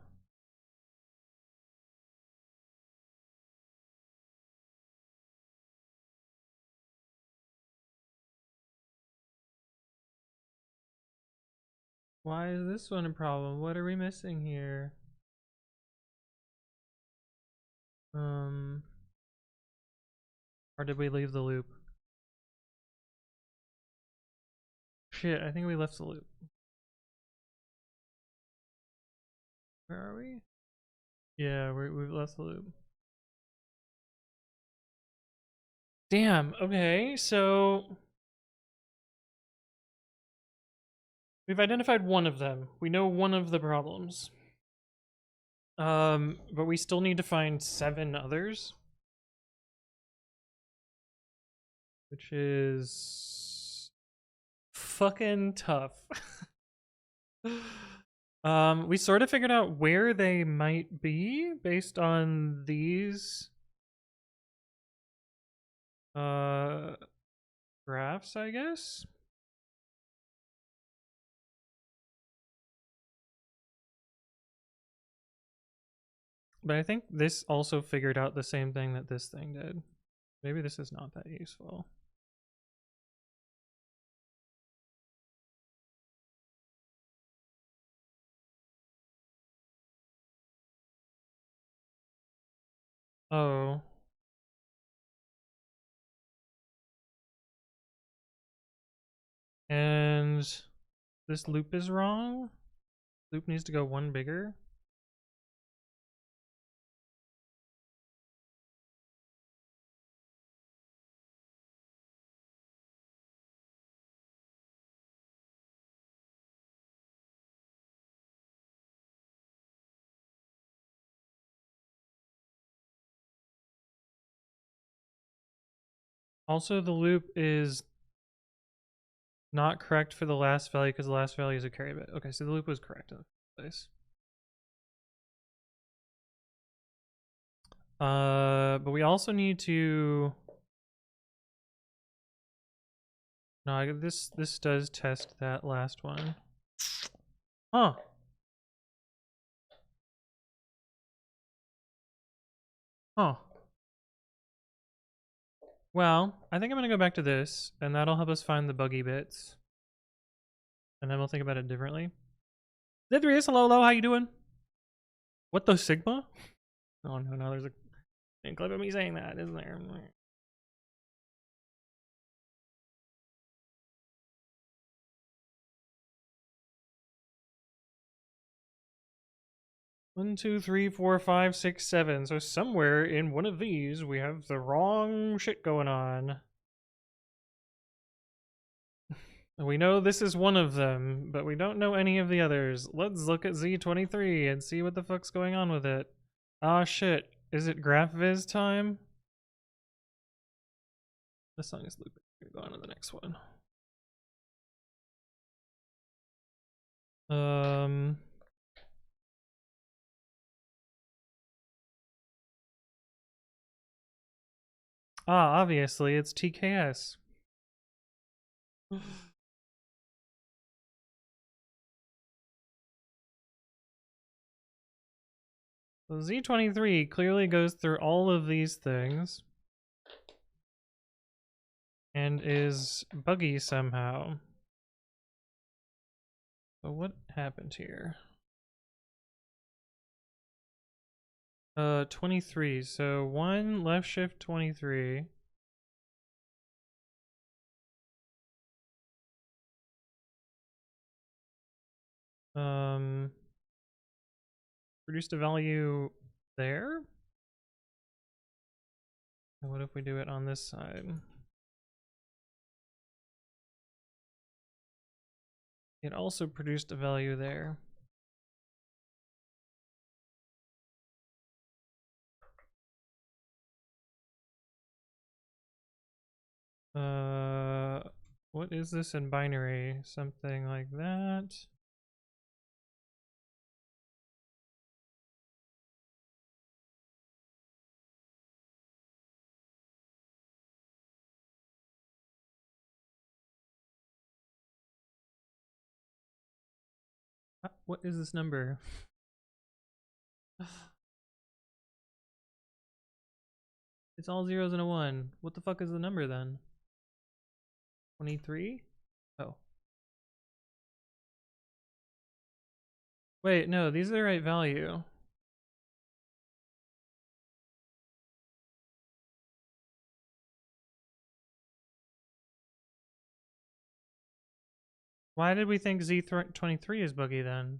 why is this one a problem? What are we missing here? Or did we leave the loop? Shit, I think we left the loop. Where are we? Yeah, we've left the loop. Damn, okay, so we've identified one of them. We know one of the problems. But we still need to find 7 others. Which is fucking tough. We sort of figured out where they might be based on these graphs, I guess. But I think this also figured out the same thing that this thing did. Maybe this is not that useful. Oh. And this loop is wrong. Loop needs to go one bigger. Also, the loop is not correct for the last value because the last value is a carry bit. Okay, so the loop was correct in the first place. But we also need to. No, this does test that last one. Huh. Huh. Well, I think I'm gonna go back to this, and that'll help us find the buggy bits. And then we'll think about it differently. Zithrius, hello, hello, how you doing? What the Sigma? Oh no, there's a clip of me saying that, isn't there? 1, 2, 3, 4, 5, 6, 7. So somewhere in one of these, we have the wrong shit going on. We know this is one of them, but we don't know any of the others. Let's look at Z23 and see what the fuck's going on with it. Ah, shit. Is it GraphViz time? This song is looping. Go on to the next one. Obviously, it's TKS. So Z23 clearly goes through all of these things and is buggy somehow. So what happened here? 23. So 1 left shift 23. Produced a value there. And what if we do it on this side? It also produced a value there. What is this in binary? Something like that. What is this number? It's all zeros and a 1. What the fuck is the number then? 23? Oh. Wait, no, these are the right value. Why did we think Z23 is buggy then?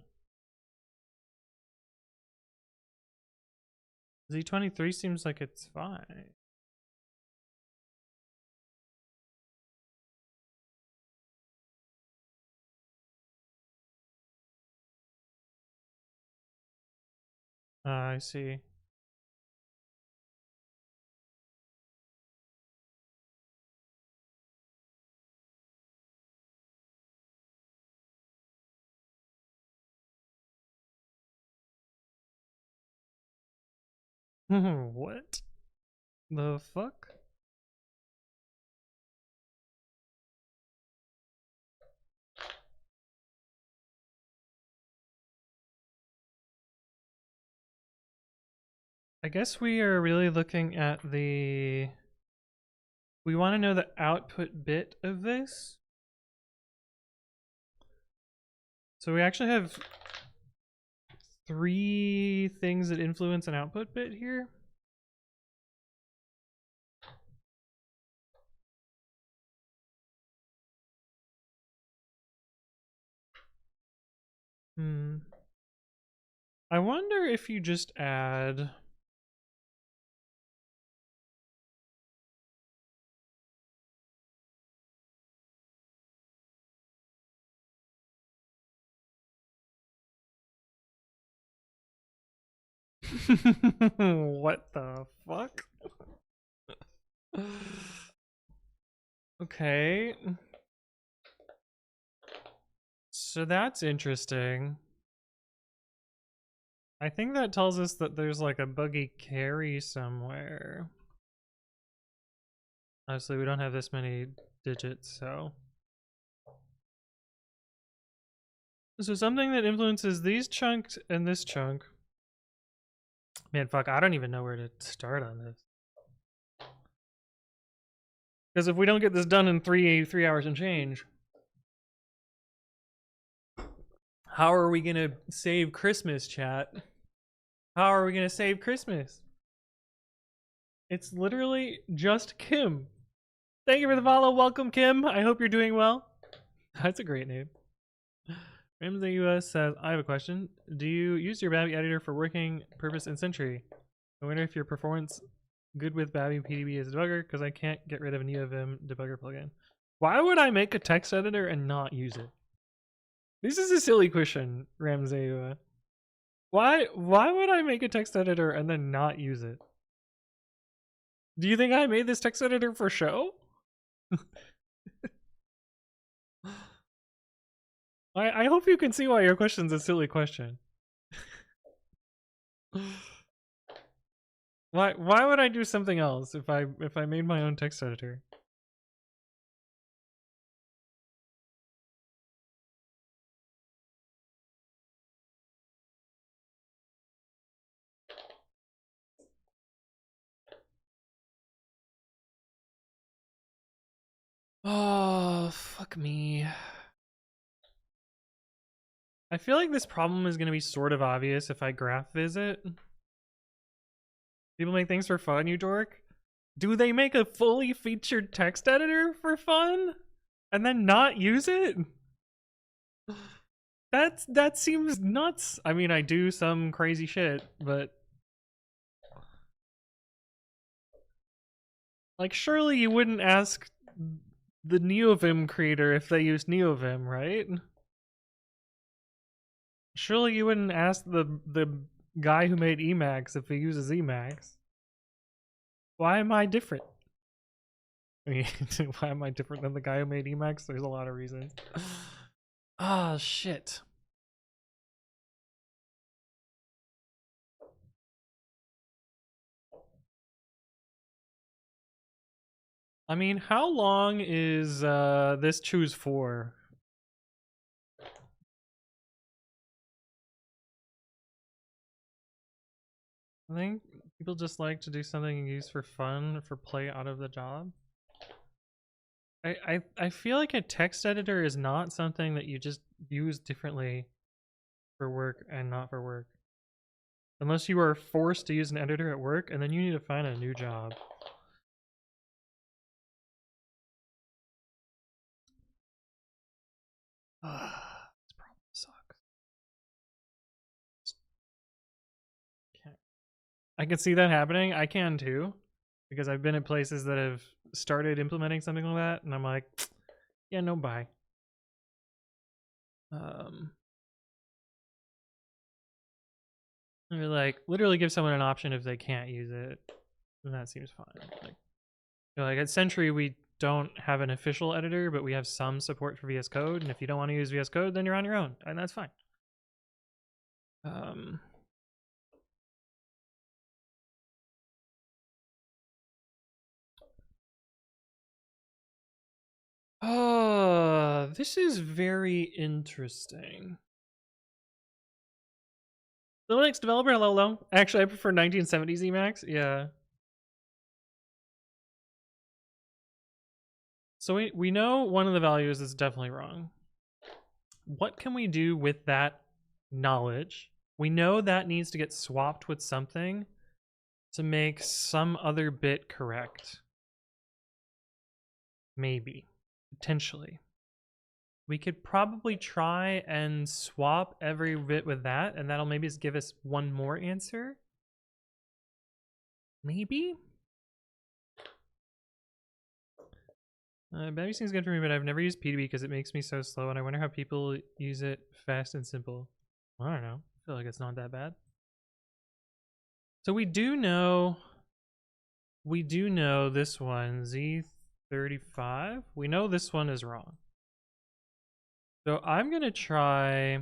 Z23 seems like it's fine. I see. What the fuck? I guess we are really looking at the... We want to know the output bit of this. So we actually have 3 things that influence an output bit here. I wonder if you just add... What the fuck? Okay. So that's interesting. I think that tells us that there's like a buggy carry somewhere. Obviously, we don't have this many digits, so... So something that influences these chunks and this chunk. Man, fuck, I don't even know where to start on this. Because if we don't get this done in three hours and change, how are we gonna save Christmas, chat? How are we gonna save Christmas? It's literally just Kim. Thank you for the follow. Welcome, Kim. I hope you're doing well. That's a great name. Ramsey US says, I have a question. Do you use your Babby editor for working purpose in Sentry? I wonder if your performance good with Babby PDB as a debugger, because I can't get rid of a NeoVim debugger plugin. Why would I make a text editor and not use it? This is a silly question, Ramsey. Why would I make a text editor and then not use it? Do you think I made this text editor for show? I hope you can see why your question's a silly question. Why would I do something else if I made my own text editor? Oh, fuck me. I feel like this problem is going to be sort of obvious if I graph visit. People make things for fun, you dork. Do they make a fully featured text editor for fun? And then not use it? That seems nuts. I mean, I do some crazy shit, but... like, surely you wouldn't ask the NeoVim creator if they use NeoVim, right? Surely you wouldn't ask the guy who made Emacs if he uses Emacs. Why am I different? I mean, why am I different than the guy who made Emacs? There's a lot of reasons. Ah, shit. I mean, how long is this choose for? I think people just like to do something and use for fun, for play out of the job. I feel like a text editor is not something that you just use differently for work and not for work. Unless you are forced to use an editor at work, and then you need to find a new job. This problem sucks. I can see that happening. I can too, because I've been at places that have started implementing something like that, and I'm like, yeah, no, bye. Or like literally give someone an option if they can't use it, and that seems fine. Like at Sentry, we don't have an official editor, but we have some support for VS Code, and if you don't want to use VS Code, then you're on your own, and that's fine. This is very interesting. Linux developer, hello. Actually, I prefer 1970s Emacs. Yeah. So we know one of the values is definitely wrong. What can we do with that knowledge? We know that needs to get swapped with something to make some other bit correct. Maybe. Potentially. We could probably try and swap every bit with that, and that'll maybe just give us one more answer. Maybe? Battery seems good for me, but I've never used P2B because it makes me so slow, and I wonder how people use it fast and simple. I don't know. I feel like it's not that bad. So we do know this one, Z35. We know this one is wrong. So I'm going to try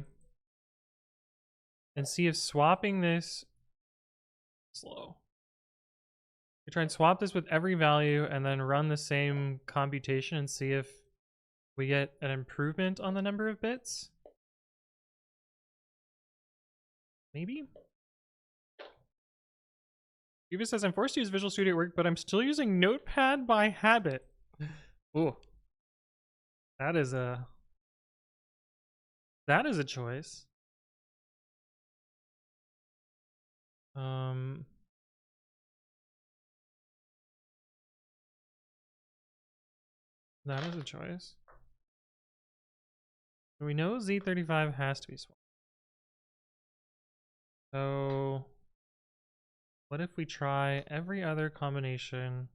and see if swapping this slow. We try and swap this with every value and then run the same computation and see if we get an improvement on the number of bits. Maybe? Eva says, I'm forced to use Visual Studio at work, but I'm still using Notepad by habit. Ooh. That is a choice. That is a choice. We know Z35 has to be swapped. So what if we try every other combination?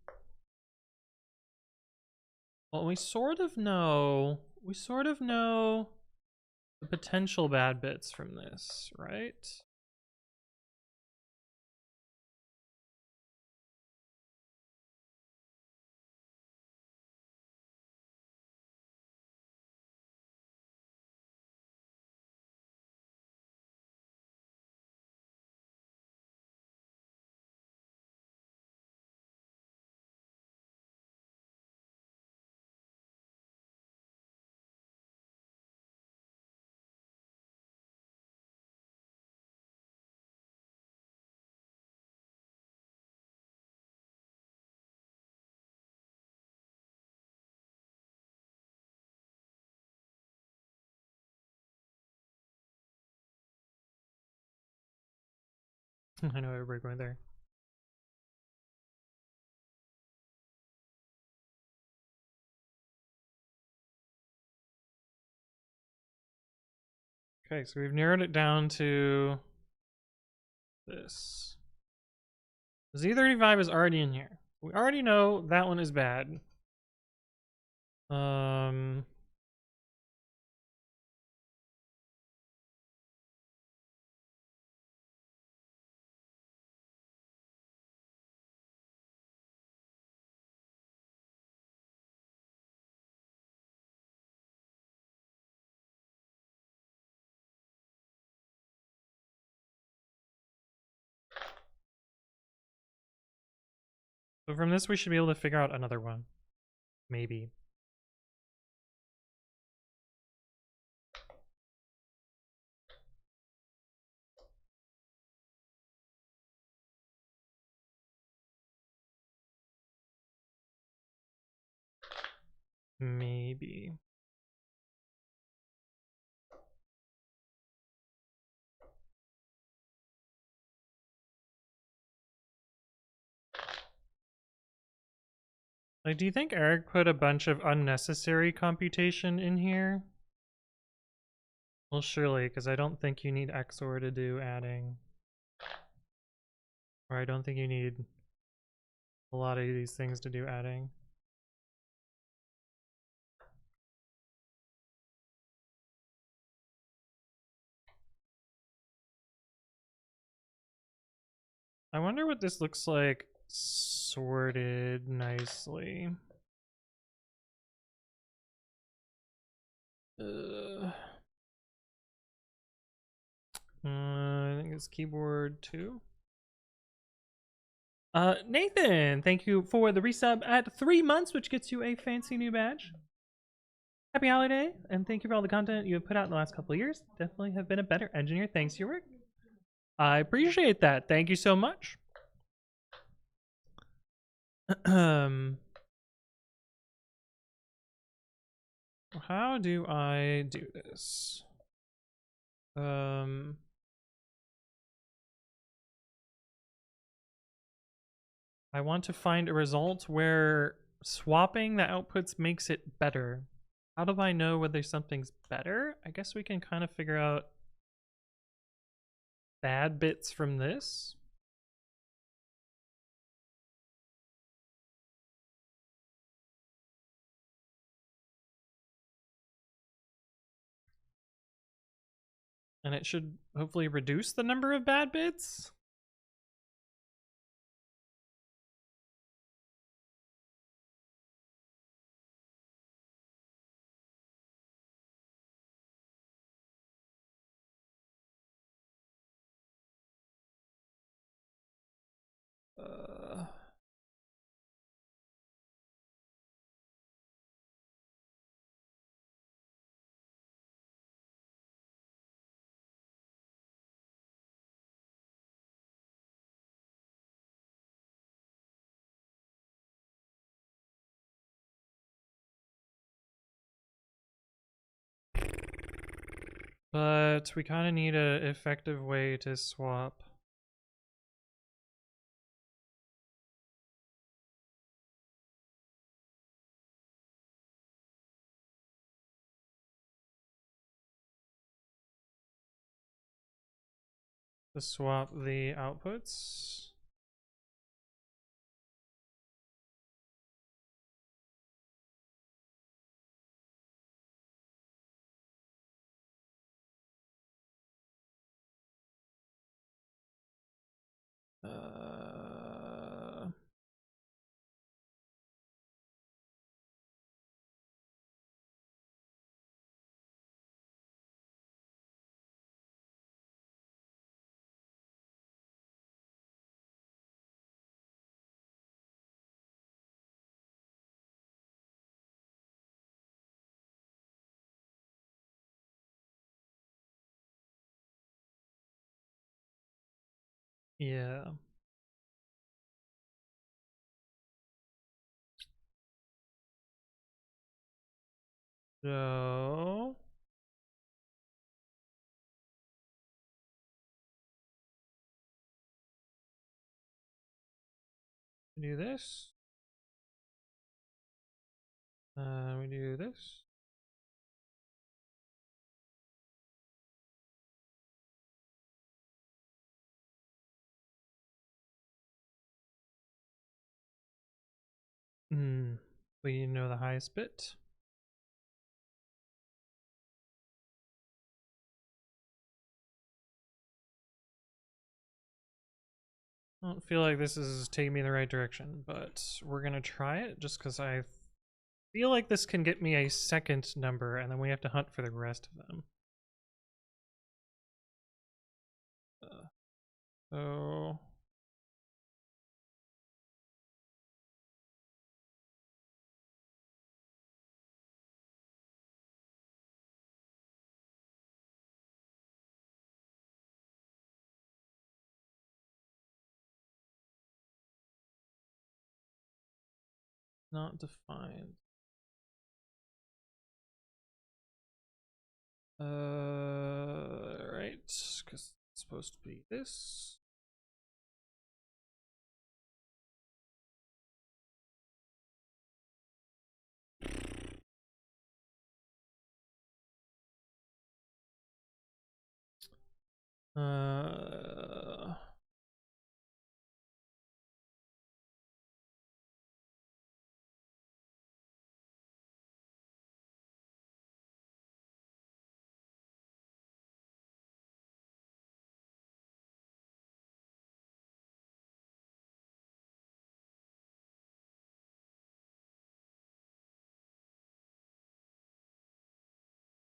Well, we sort of know the potential bad bits from this, right? I know everybody going there. Okay, so we've narrowed it down to this. Z35 is already in here. We already know that one is bad. So from this, we should be able to figure out another one. Maybe. Maybe. Like, do you think Eric put a bunch of unnecessary computation in here? Well, surely, because I don't think you need XOR to do adding. Or I don't think you need a lot of these things to do adding. I wonder what this looks like sorted nicely. I think it's keyboard 2. Nathan, thank you for the resub at 3 months, which gets you a fancy new badge. Happy holiday, and thank you for all the content you have put out in the last couple of years. Definitely have been a better engineer thanks to your work. I appreciate that. Thank you so much. How do I do this? I want to find a result where swapping the outputs makes it better. How do I know whether something's better? I guess we can kind of figure out bad bits from this. And it should hopefully reduce the number of bad bits. Uh, but we kind of need an effective way to swap. To swap the outputs. Uh, yeah. So we do this. We do this. We know the highest bit. I don't feel like this is taking me in the right direction, but we're gonna try it just because I feel like this can get me a second number, and then we have to hunt for the rest of them. So not defined. Right, because it's supposed to be this. Uh,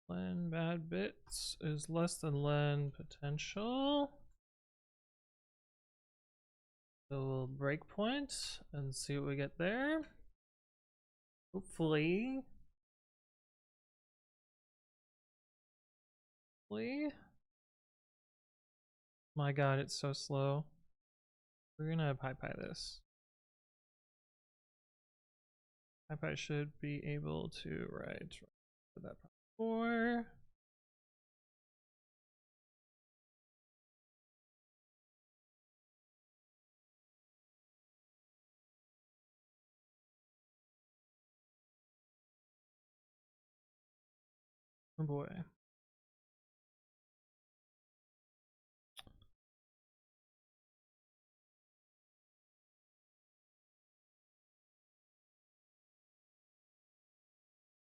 len bad bits is less than len potential. So we'll breakpoint and see what we get there. Hopefully. My god, it's so slow. We're gonna PyPy this. PyPy should be able to write for that before. Oh boy.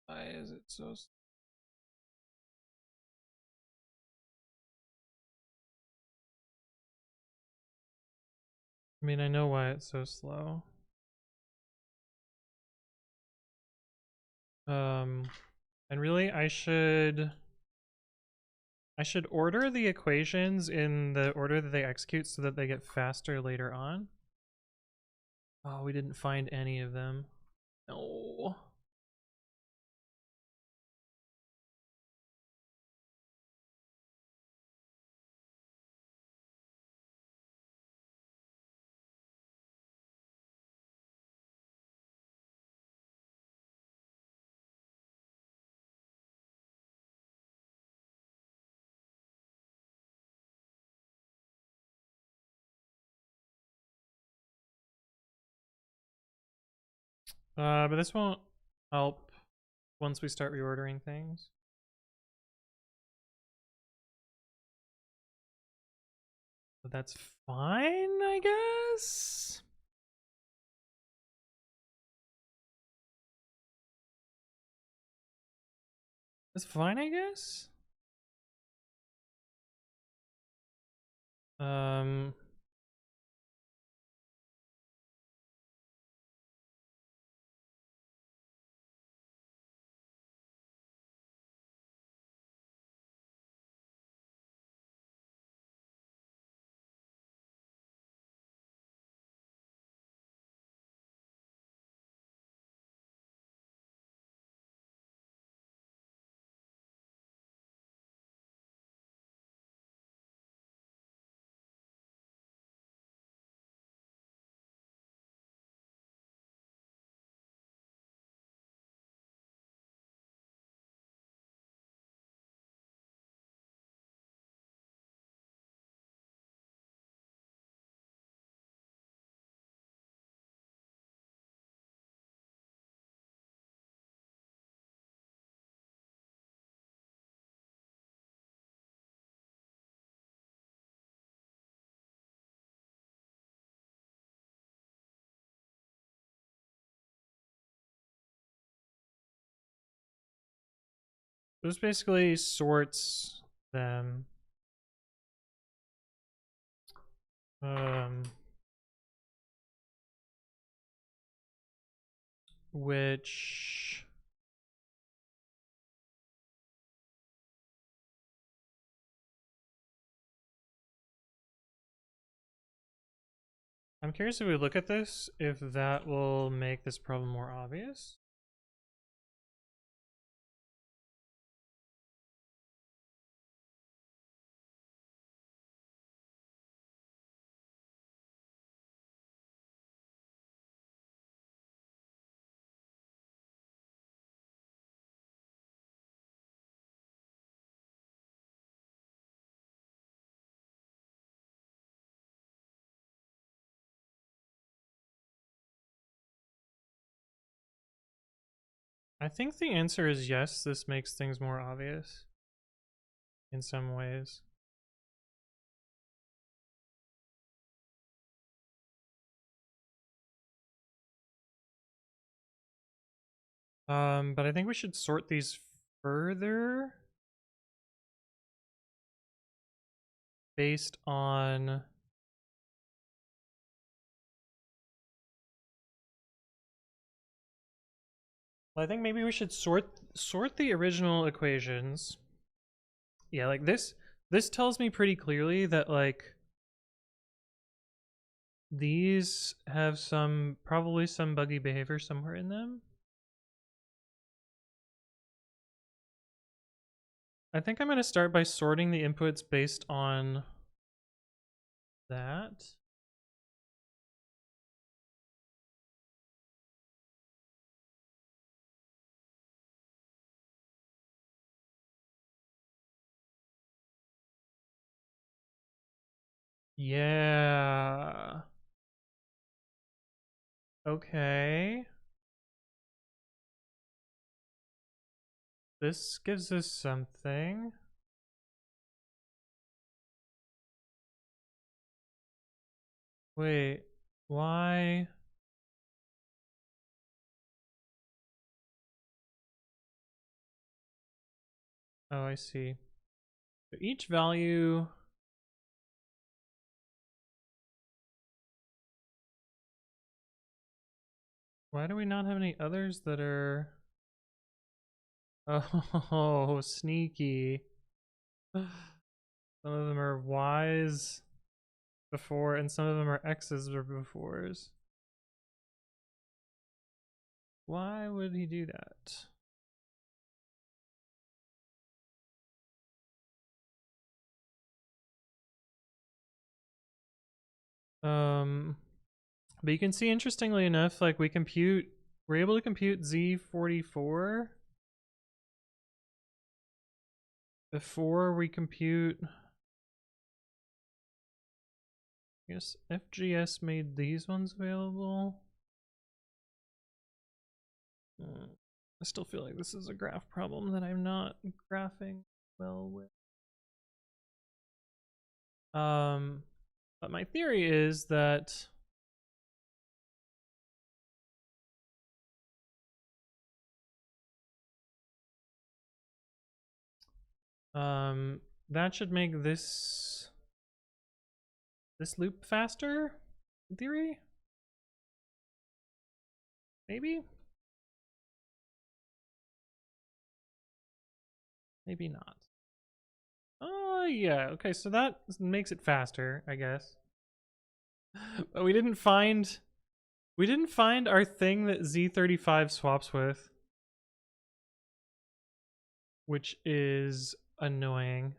Why is it so slow? I mean, I know why it's so slow. And really I should order the equations in the order that they execute so that they get faster later on. Oh, we didn't find any of them. No. But this won't help once we start reordering things. But that's fine, I guess? That's fine, I guess? Um... This basically sorts them. Which I'm curious if we look at this, if that will make this problem more obvious. I think the answer is yes, this makes things more obvious in some ways. But I think we should sort these further based on I think maybe we should sort the original equations. Yeah, like this tells me pretty clearly that like these have probably some buggy behavior somewhere in them. I think I'm going to start by sorting the inputs based on that. Yeah. Okay. This gives us something. Wait, why? Oh, I see. So each value. Why do we not have any others that are... Oh, sneaky. Some of them are Y's before, and some of them are X's or befores. Why would he do that? But you can see, interestingly enough, like we're able to compute Z44 before we compute, I guess FGS made these ones available. I still feel like this is a graph problem that I'm not graphing well with. But my theory is that that should make this loop faster, in theory? Maybe? Maybe not. Oh, yeah. Okay, so that makes it faster, I guess. But we didn't find our thing that Z35 swaps with, which is annoying.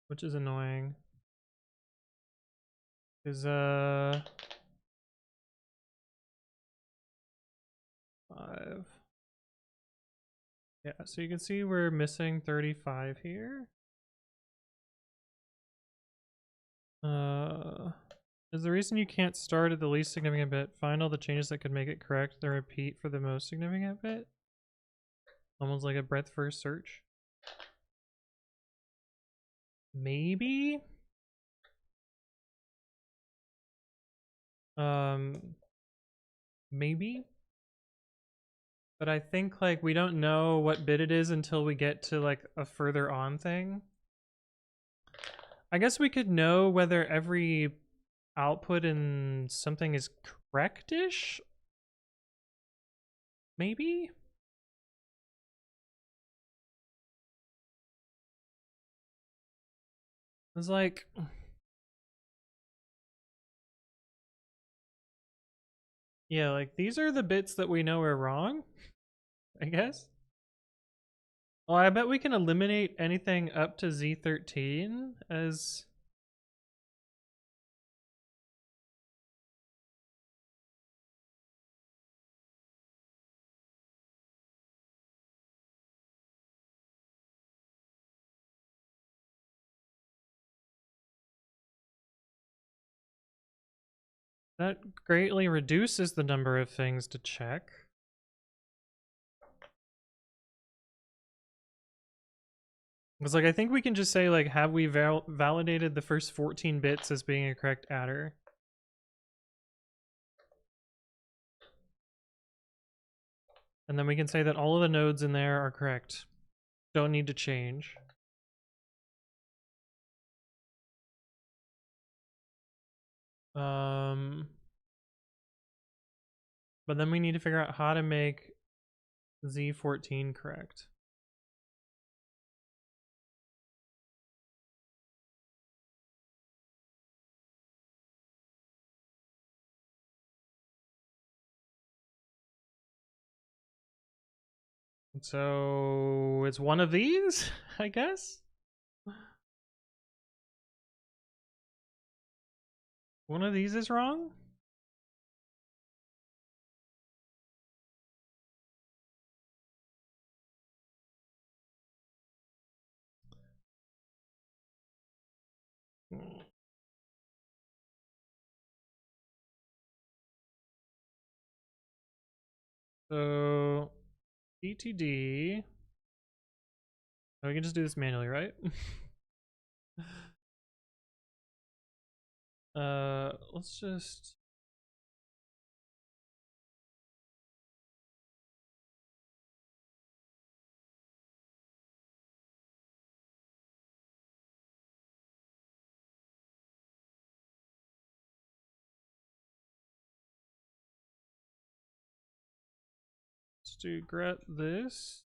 Which is annoying. Is 5. Yeah, so you can see we're missing 35 here. Is the reason you can't start at the least significant bit, find all the changes that could make it correct, then repeat for the most significant bit? Almost like a breadth first search. Maybe? Maybe? But I think like we don't know what bit it is until we get to like a further on thing. I guess we could know whether every output in something is correct-ish? Maybe? It's like... Yeah, like these are the bits that we know are wrong, I guess. Well, I bet we can eliminate anything up to Z13 as... That greatly reduces the number of things to check. It's like, I think we can just say, like, have we validated the first 14 bits as being a correct adder? And then we can say that all of the nodes in there are correct. Don't need to change. But then we need to figure out how to make Z14 correct. So it's one of these, I guess? One of these is wrong? So BTD. Oh, we can just do this manually, right? Let's just. Let's do get this.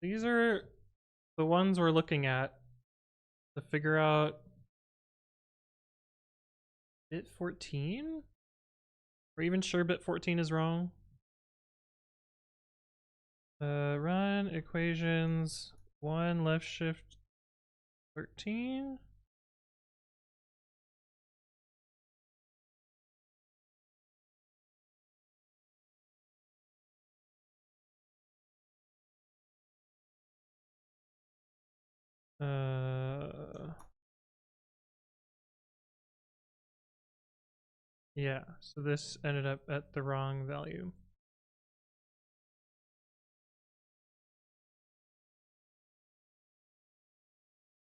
These are the ones we're looking at to figure out bit 14? We're even sure bit 14 is wrong. Run equations 1 left shift 13. Yeah, so this ended up at the wrong value.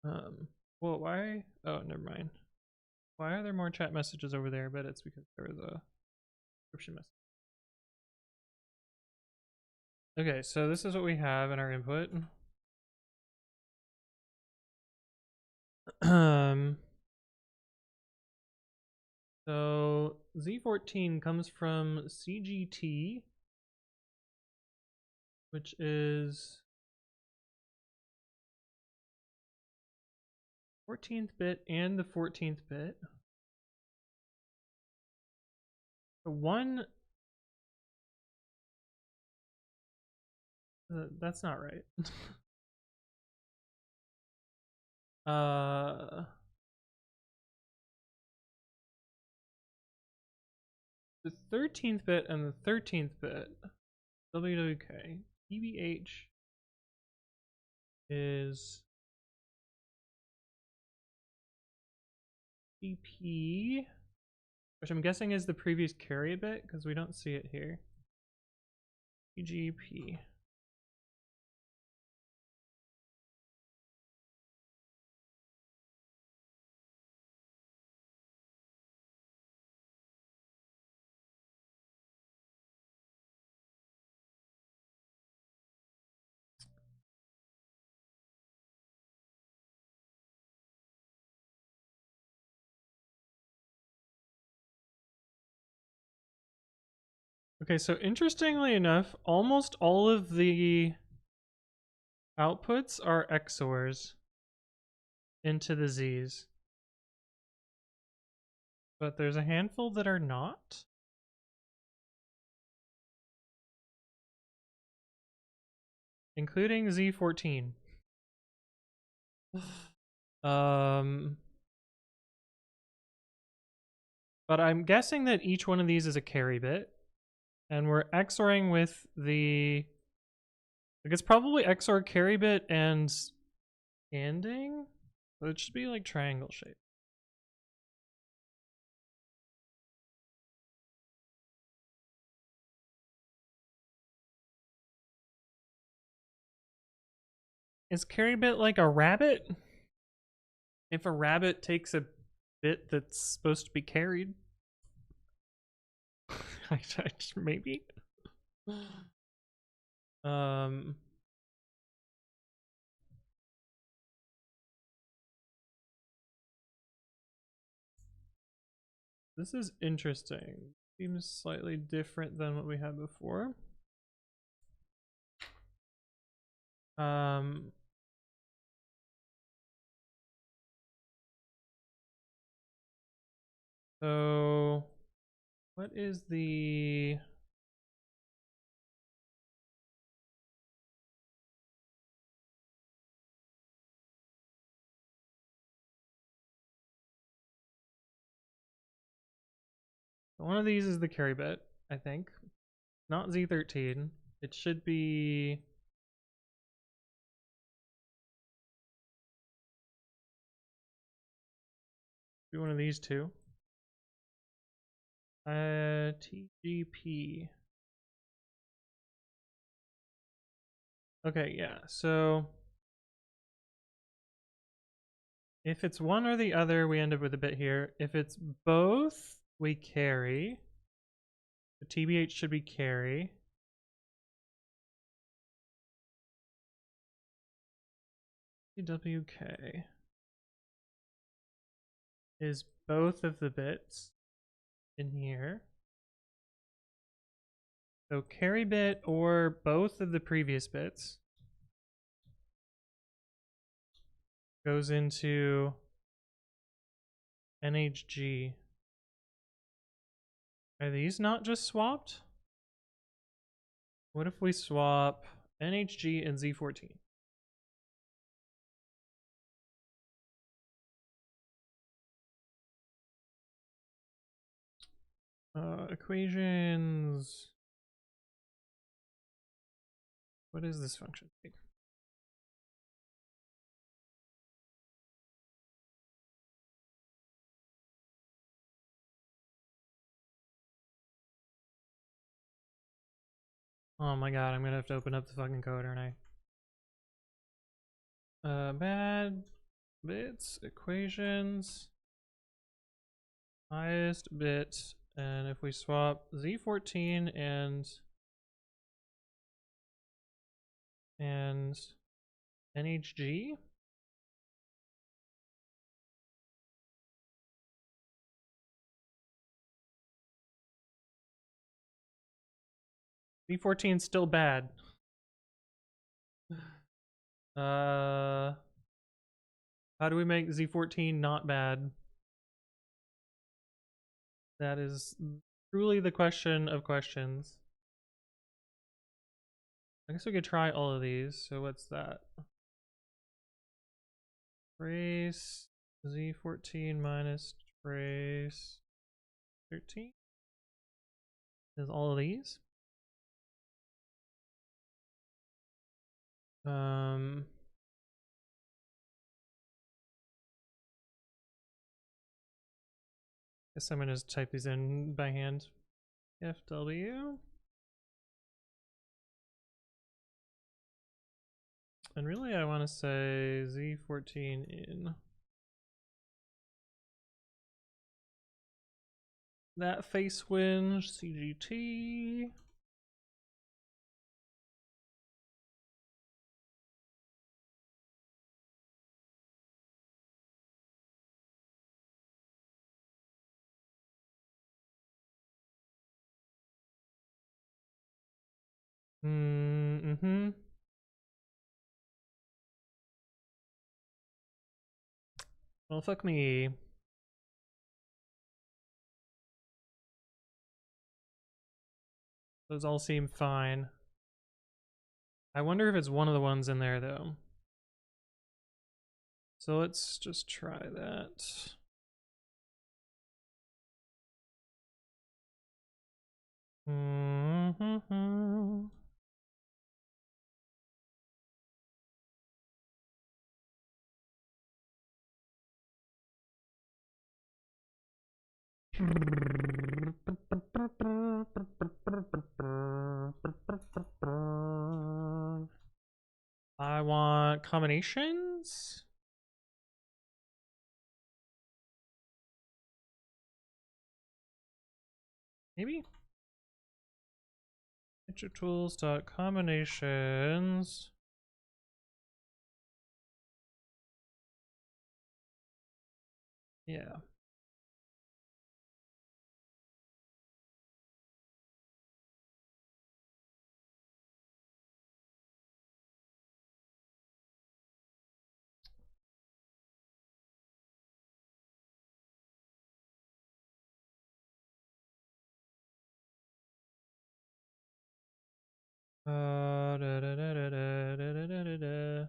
Well, why? Oh, never mind. Why are there more chat messages over there? But it's because there was a description message. Okay, so this is what we have in our input. So Z14 comes from CGT, which is 14th bit and the 14th bit. The one that's not right. The 13th bit and the 13th bit, WWK, EBH is BP, which I'm guessing is the previous carry bit because we don't see it here. EGP. Okay, so interestingly enough, almost all of the outputs are XORs into the Z's. But there's a handful that are not. Including Z14. But I'm guessing that each one of these is a carry bit. And we're XORing with the... Like, it's probably XOR carry bit and ANDing? So it should be like triangle shape. Is carry bit like a rabbit? If a rabbit takes a bit that's supposed to be carried? Maybe? This is interesting. Seems slightly different than what we had before. So what is the... One of these is the carry bit, I think. Not Z13. It should be Do one of these two. TGP. Okay, yeah, so if it's one or the other, we end up with a bit here. If it's both, we carry. The TBH should be carry. TWK is both of the bits in here. So carry bit or both of the previous bits goes into NHG. Are these not just swapped? What if we swap NHG and Z14? Equations. What is this function? Oh my god, I'm gonna have to open up the fucking code, aren't I? Bad bits, equations, highest bit, and if we swap Z14 and NHG, Z14 is still bad. How do we make Z14 not bad? That is truly the question of questions. I guess we could try all of these. So what's that? Trace Z14 minus trace 13 is all of these. Guess I'm gonna just type these in by hand. FW. And really I want to say Z14 in. That face winch, CGT. Well, fuck me. Those all seem fine. I wonder if it's one of the ones in there, though. So let's just try that. I want combinations. Maybe? Tools.combinations. Yeah. Da, da, da, da, da, da, da, da, da.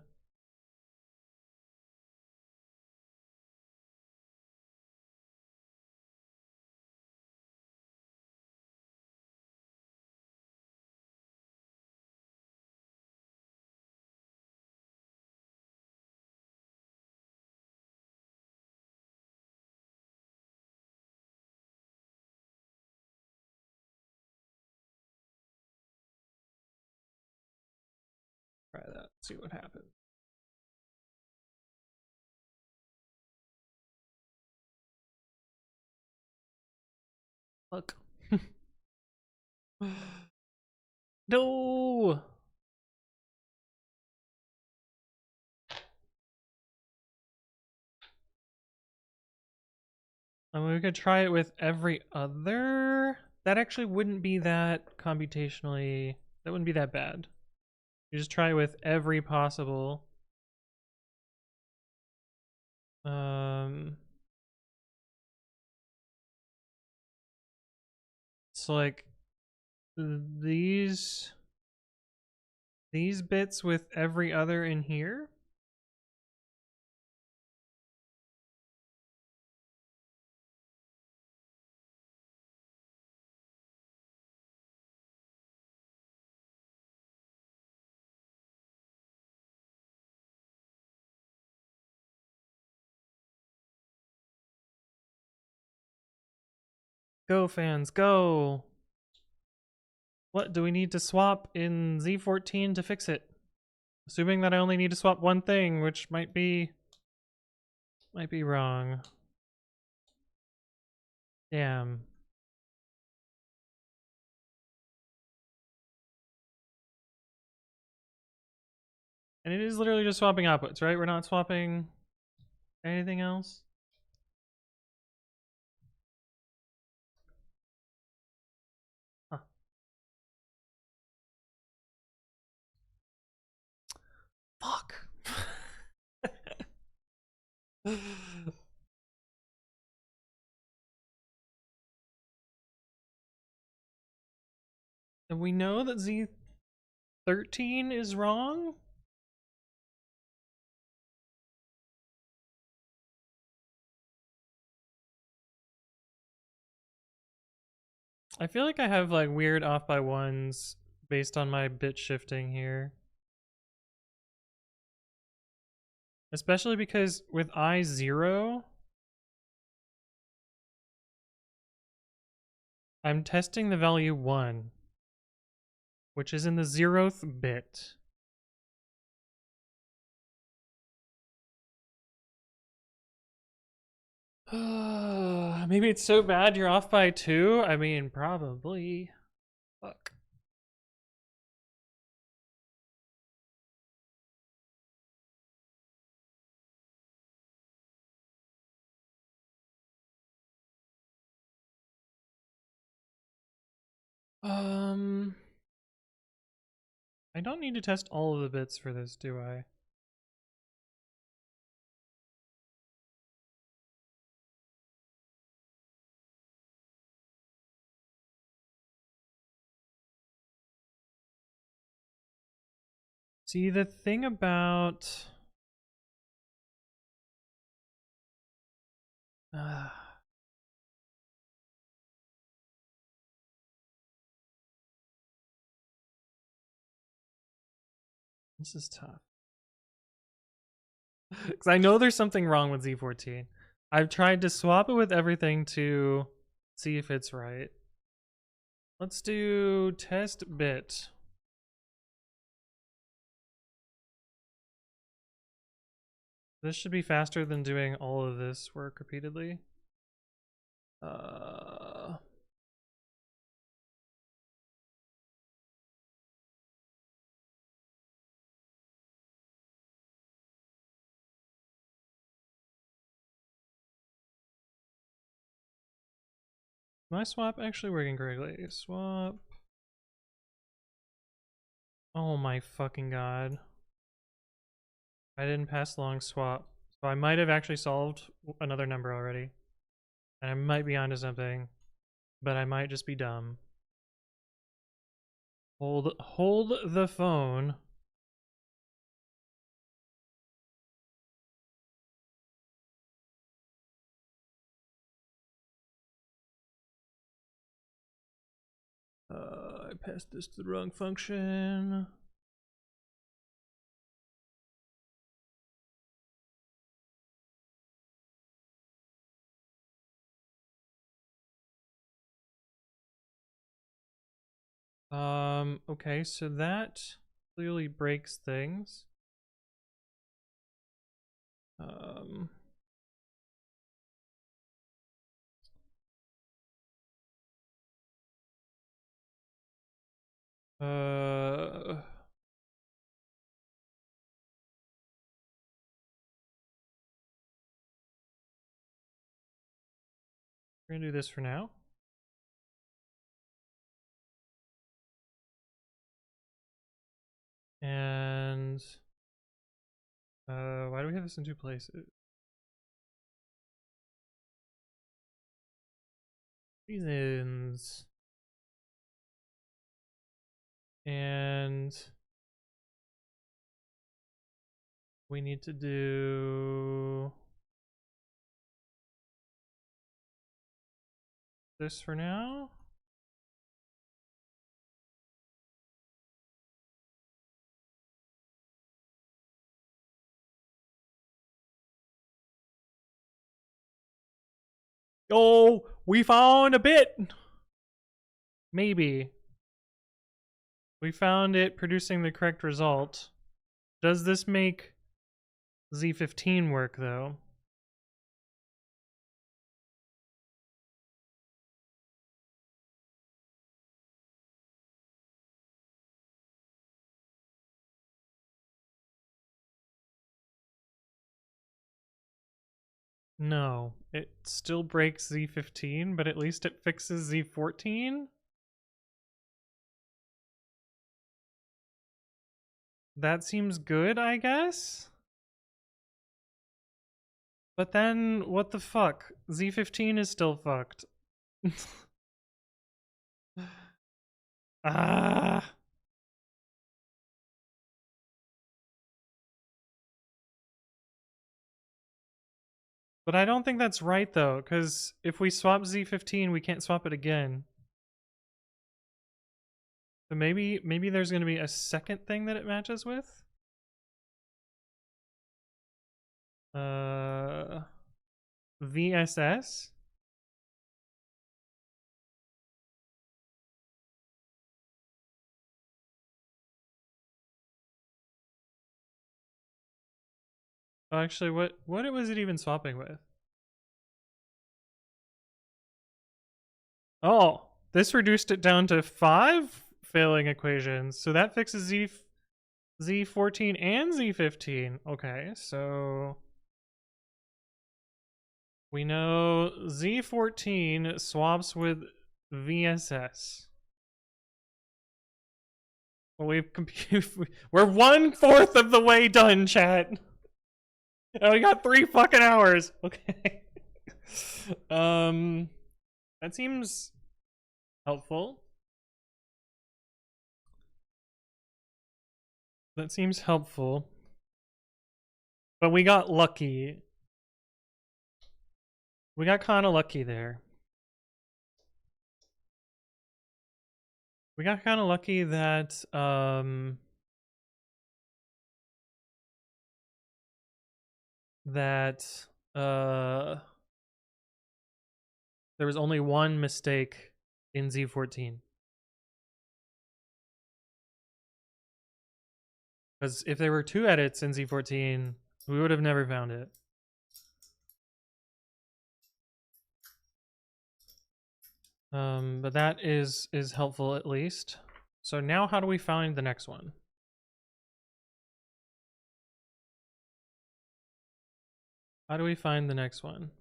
see what happens. Look. No. And we could try it with every other. That actually wouldn't be that computationally. That wouldn't be that bad. You just try it with every possible. So like these bits with every other in here. Go fans, go! What do we need to swap in Z14 to fix it? Assuming that I only need to swap one thing, which might be wrong. Damn. And it is literally just swapping outputs, right? We're not swapping anything else? Huh. Fuck. And we know that Z13 is wrong? I feel like I have like weird off by ones based on my bit shifting here. Especially because with I0, I'm testing the value 1, which is in the 0th bit. Maybe it's so bad you're off by 2? I mean, probably. Fuck. I don't need to test all of the bits for this, do I? See, the thing about... This is tough. Because I know there's something wrong with Z14. I've tried to swap it with everything to see if it's right. Let's do test bit. This should be faster than doing all of this work repeatedly. My swap actually working correctly. Swap. Oh my fucking god. I didn't pass along swap. So I might have actually solved another number already. And I might be onto something. But I might just be dumb. Hold the phone. I passed this to the wrong function. Okay, so that clearly breaks things. Um, uh, we're gonna do this for now. And why do we have this in two places? Reasons. And we need to do this for now. Oh, we found a bit. Maybe. We found it producing the correct result. Does this make Z15 work though? No, it still breaks Z15, but at least it fixes Z14. That seems good, I guess? But then, what the fuck? Z15 is still fucked. Ah. But I don't think that's right though, because if we swap Z15, we can't swap it again. So maybe there's going to be a second thing that it matches with? VSS? Oh, actually, what was it even swapping with? Oh, this reduced it down to 5 failing equations. So that fixes Z14 and Z15. Okay, so we know Z14 swaps with VSS. Well, we're 1/4 of the way done, chat. And we got 3 fucking hours. Okay. That seems helpful. That seems helpful. But we got lucky. We got kind of lucky there. We got kind of lucky that there was only one mistake in Z14. Because if there were 2 edits in Z14, we would have never found it. But that is helpful at least. So now how do we find the next one? How do we find the next one?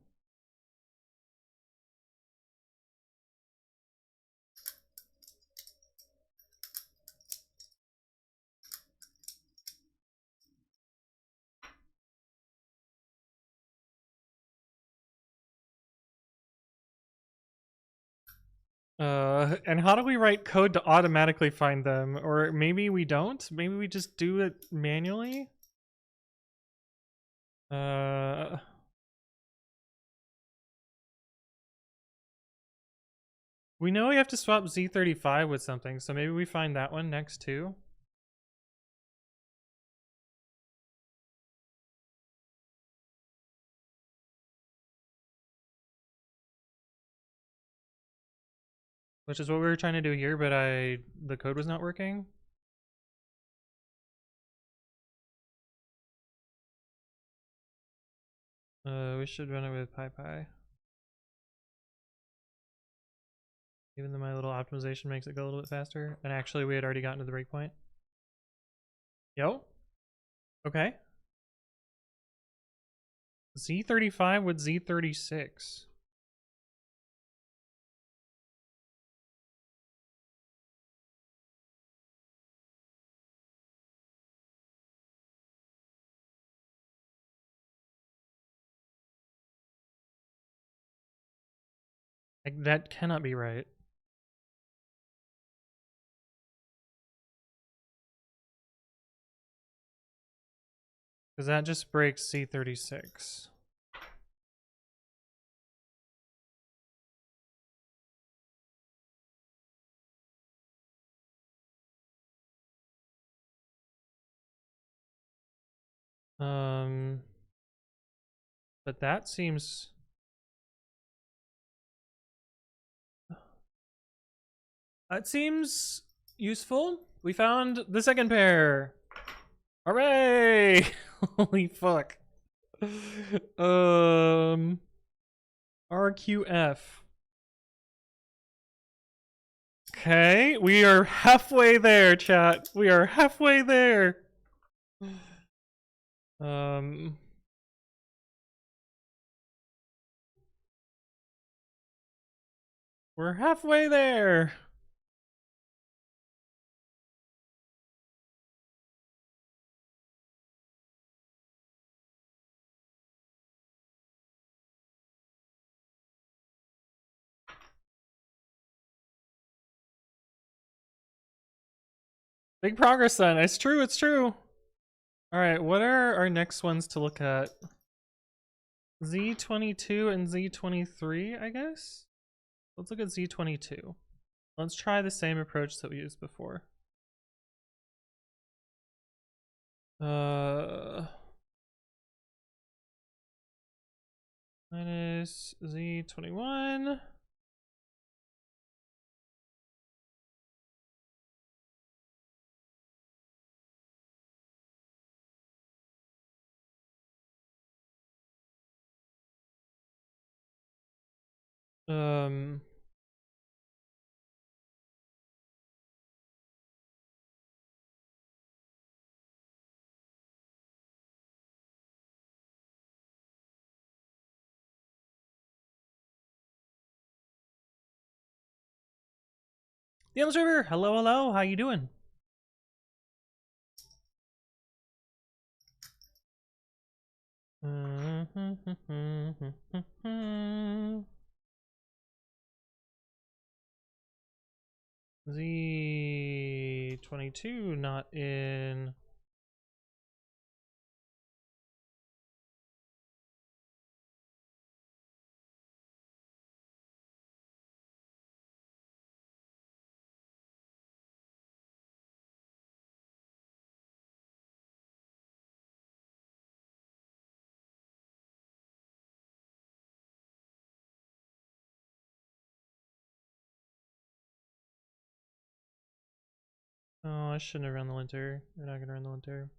And how do we write code to automatically find them? Or maybe we don't? Maybe we just do it manually? We know we have to swap Z35 with something, so maybe we find that one next too. Which is what we were trying to do here, but the code was not working. We should run it with PyPy. Even though my little optimization makes it go a little bit faster. And actually, we had already gotten to the breakpoint. Yo. Okay. Z35 with Z36. Like, that cannot be right. Because that just breaks C36. But that seems... That seems useful. We found the second pair. Hooray! Holy fuck. RQF. Okay, we are halfway there, chat. We are halfway there. We're halfway there. Big progress then. It's true, it's true. Alright, what are our next ones to look at? Z22 and Z23, I guess? Let's look at Z22. Let's try the same approach that we used before. Minus Z21. The Elms River, hello, hello, how you doing? Z22 not in. Oh, I shouldn't have run the linter. We're not gonna run the linter.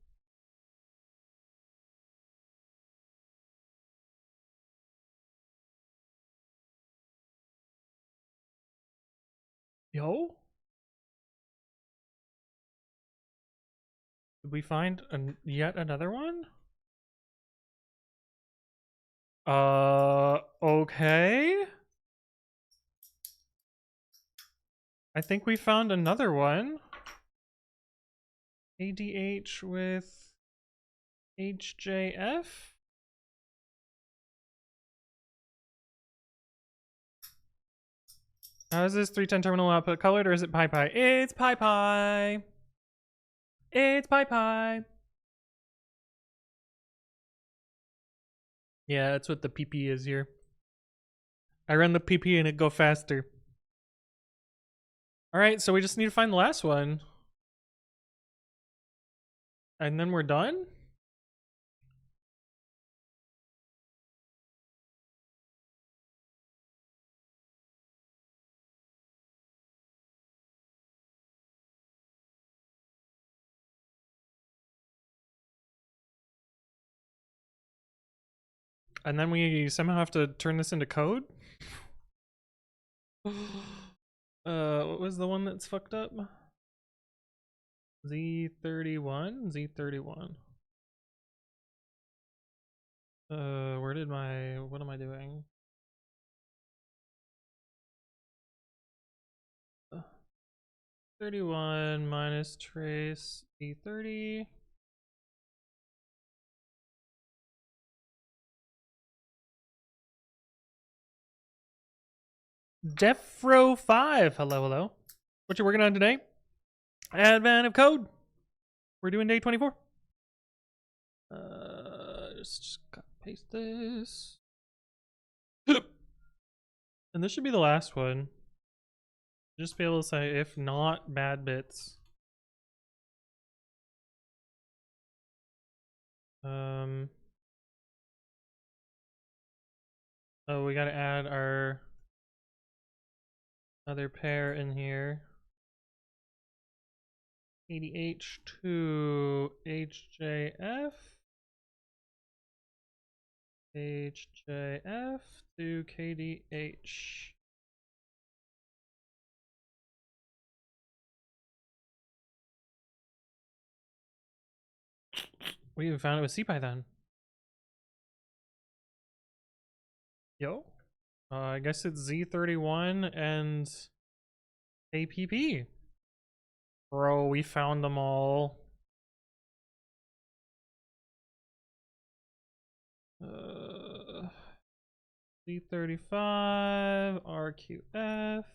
Yo? Did we find yet another one? Okay. I think we found another one. ADH with HJF? How is this 310 terminal output colored or is it PyPy? It's PyPy! It's PyPy! Yeah, that's what the PP is here. I run the PP and it go faster. Alright, so we just need to find the last one. And then we're done? And then we somehow have to turn this into code? What was the one that's fucked up? Z31? Z31. Where did what am I doing? 31 minus trace Z30. Defro 5. Hello, hello. What you working on today? Advent of code. We're doing day 24. Just paste this. And this should be the last one. Just be able to say, if not, bad bits. Oh, we gotta add our other pair in here. ADH to HJF. HJF to KDH. We even found it with CPython. Yo. I guess it's Z31 and APP. Bro, we found them all. Z35, RQF,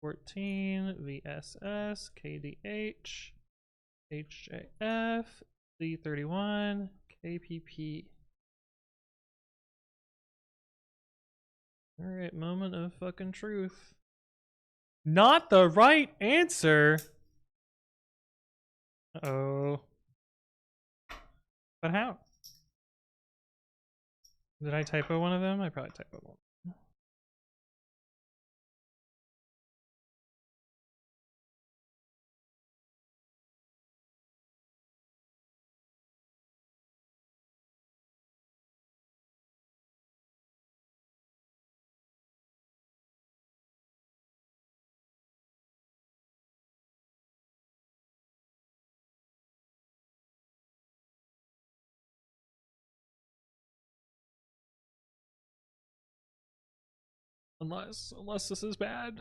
14, VSS, KDH, HJF, Z31, KPP. Alright, moment of fucking truth. Not the right answer! Uh-oh. But how? Did I typo one of them? I probably typoed one. Unless this is bad.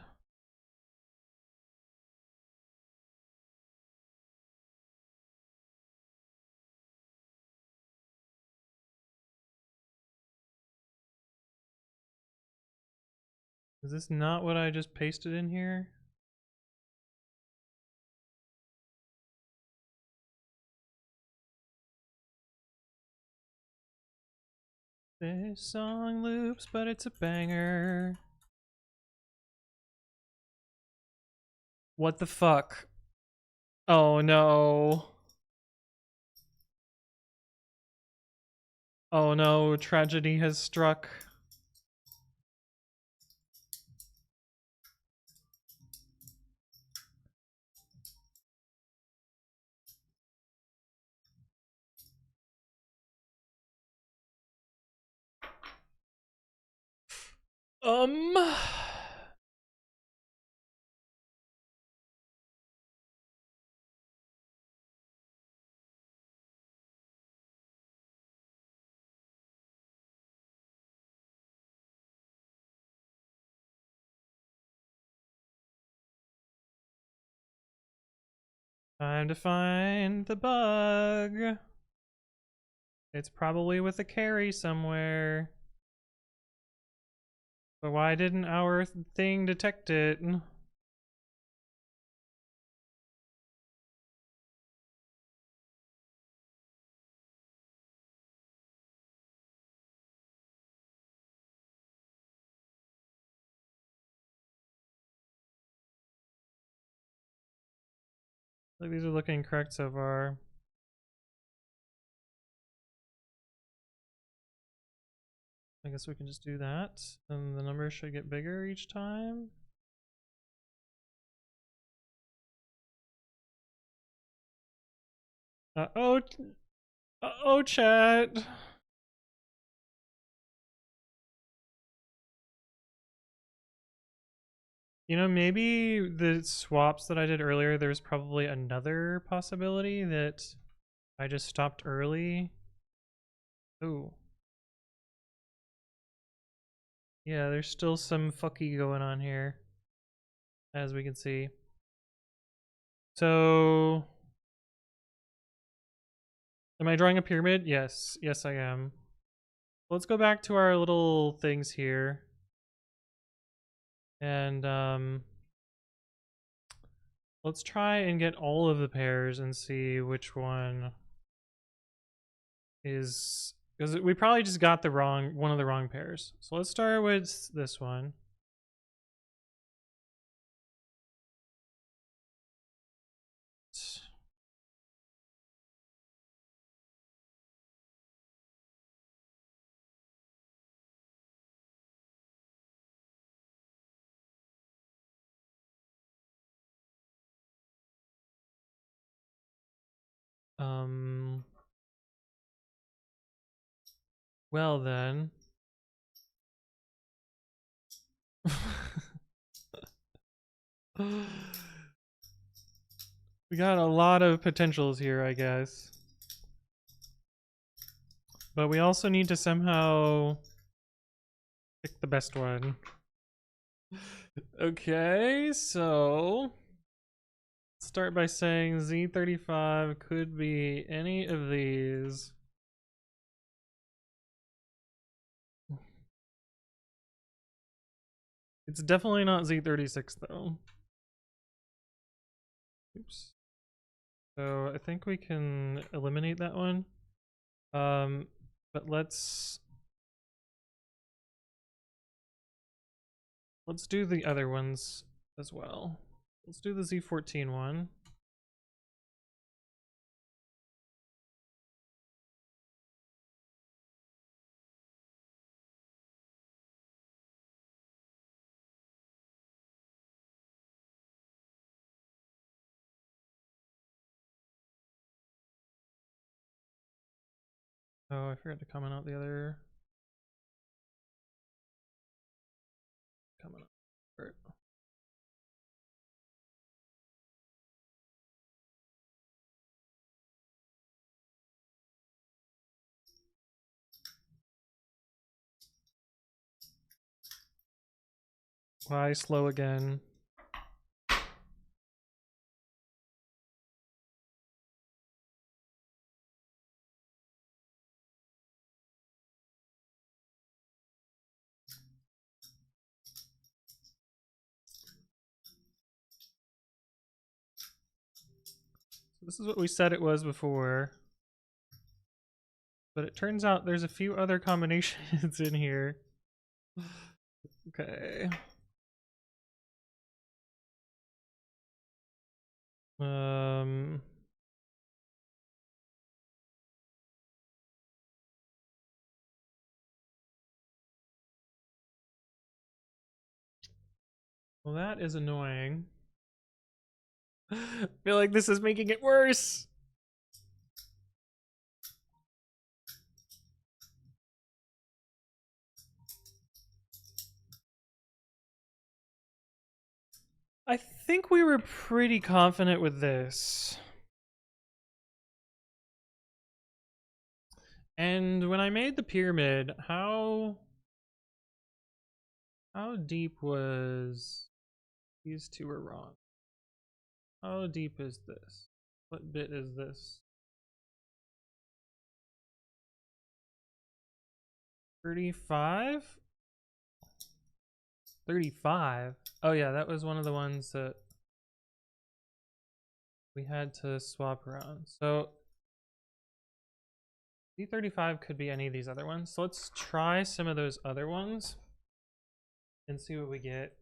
Is this not what I just pasted in here? This song loops, but it's a banger. What the fuck? Oh no. Oh no, tragedy has struck. Time to find the bug. It's probably with a carry somewhere. But why didn't our thing detect it? Like, these are looking correct so far. I guess we can just do that, and the numbers should get bigger each time. Uh-oh, chat. You know, maybe the swaps that I did earlier, there's probably another possibility that I just stopped early. Oh. Yeah, there's still some fucky going on here, as we can see. So, am I drawing a pyramid? Yes. Yes, I am. Let's go back to our little things here. And, let's try and get all of the pairs and see which one is... Because we probably just got the wrong... one of the wrong pairs. So let's start with this one. Well then. We got a lot of potentials here, I guess. But we also need to somehow pick the best one. Okay, so start by saying Z35 could be any of these. It's definitely not Z36 though. Oops. So I think we can eliminate that one. But let's do the other ones as well. Let's do the Z14 one. Oh, I forgot to comment out the other. Comment out. Right. Why slow again? So this is what we said it was before. But it turns out there's a few other combinations in here. Okay. Well, that is annoying. I feel like this is making it worse. I think we were pretty confident with this. And when I made the pyramid, how deep was... These two were wrong. How deep is this? What bit is this? 35? 35? Oh yeah, that was one of the ones that we had to swap around. So D35 could be any of these other ones. So let's try some of those other ones and see what we get.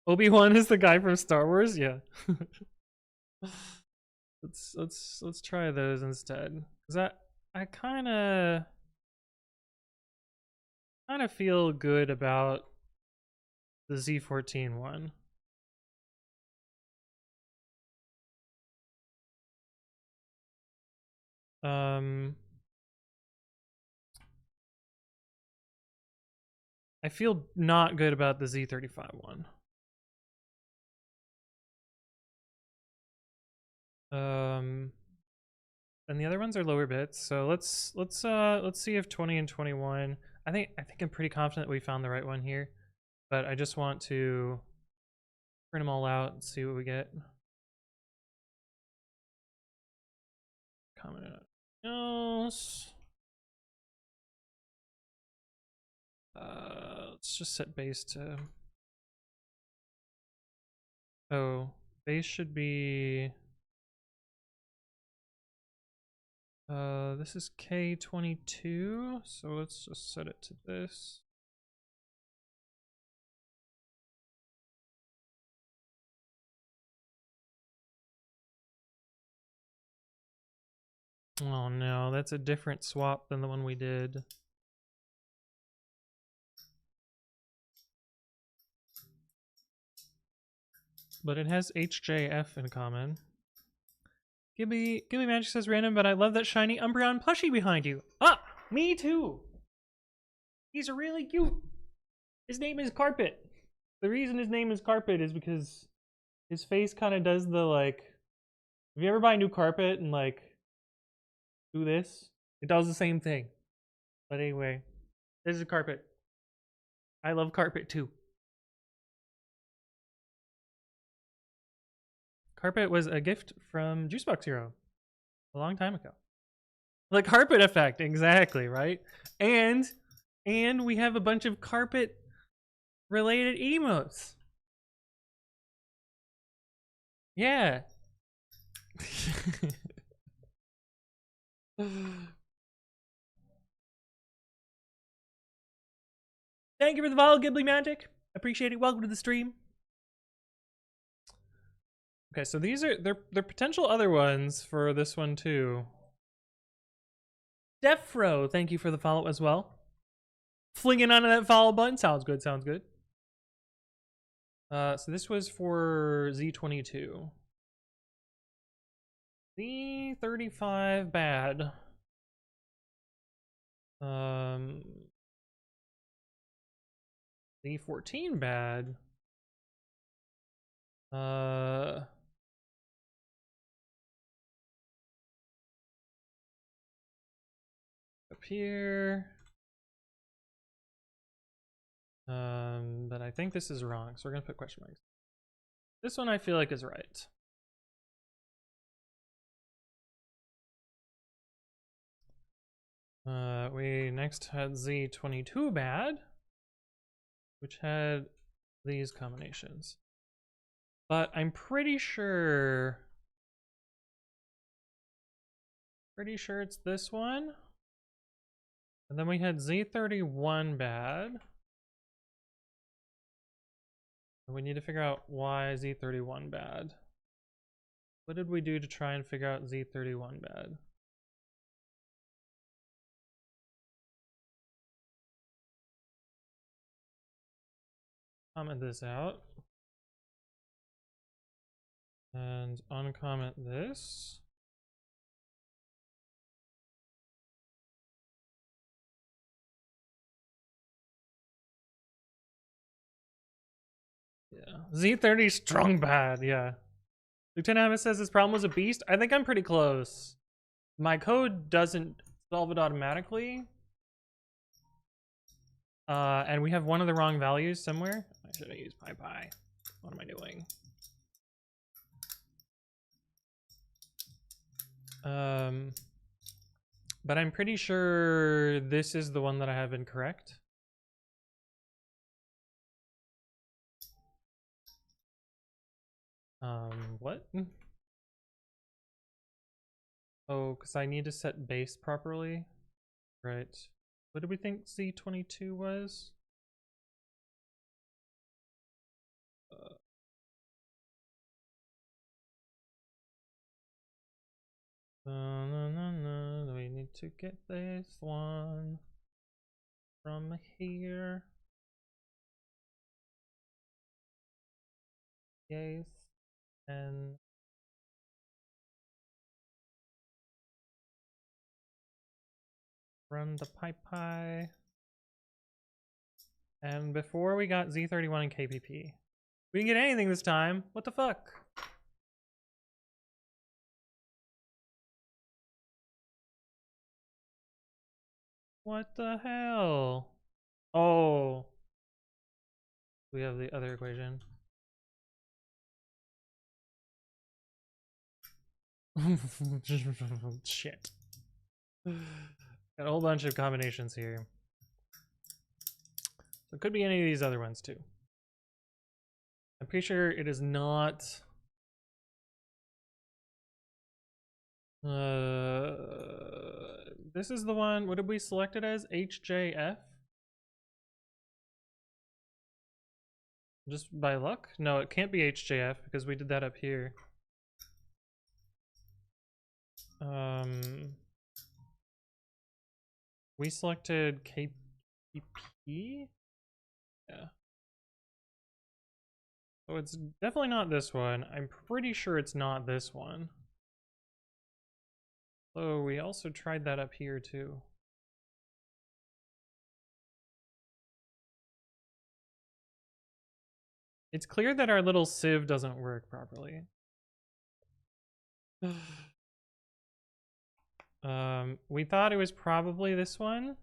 Obi-Wan is the guy from Star Wars? Yeah. let's try those instead. Cause I kinda feel good about the Z14 one. I feel not good about the Z35 one. And the other ones are lower bits. So let's see if 20 and 21. I think I'm pretty confident we found the right one here, but I just want to print them all out and see what we get. Comment on else. Let's just set base to. Oh, base should be. This is K22, so let's just set it to this. Oh no, that's a different swap than the one we did. But it has HJF in common. Gibby Magic says random, but I love that shiny Umbreon plushie behind you. Ah, me too. He's really cute. His name is Carpet. The reason his name is Carpet is because his face kind of does the like. If you ever buy a new carpet and like do this, it does the same thing. But anyway, this is a Carpet. I love Carpet too. Carpet was a gift from Juicebox Hero a long time ago. The carpet effect, exactly, right? And we have a bunch of carpet related emotes. Yeah. Thank you for the follow, Ghibli Magic. Appreciate it. Welcome to the stream. Okay, so these are they're potential other ones for this one too. Defro, thank you for the follow as well. Flinging onto that follow button. Sounds good, sounds good. So this was for Z22. Z35 bad. Z14 bad. Up here. But I think this is wrong, so we're gonna put question marks. This one I feel like is right. We next had Z22 bad, which had these combinations. But I'm pretty sure it's this one. And then we had Z31 bad. And we need to figure out why Z31 bad. What did we do to try and figure out Z31 bad? Comment this out. And uncomment this. Yeah. Z30 strong bad, yeah. Lieutenant Hammond says this problem was a beast. I think I'm pretty close. My code doesn't solve it automatically. And we have one of the wrong values somewhere. I should have used PyPy. What am I doing? But I'm pretty sure this is the one that I have incorrect. What? Oh, because I need to set base properly. Right. What did we think Z22 was? We need to get this one from here. Yes. And run the PyPy. And before we got Z31 and KPP. We didn't get anything this time. What the fuck? What the hell? Oh. We have the other equation. Shit. Got a whole bunch of combinations here. So it could be any of these other ones too. I'm pretty sure it is not... this is the one, what did we select it as? HJF? Just by luck? No, it can't be HJF because we did that up here. We selected KPP? Yeah. So it's definitely not this one. I'm pretty sure it's not this one. So we also tried that up here too. It's clear that our little sieve doesn't work properly. We thought it was probably this one,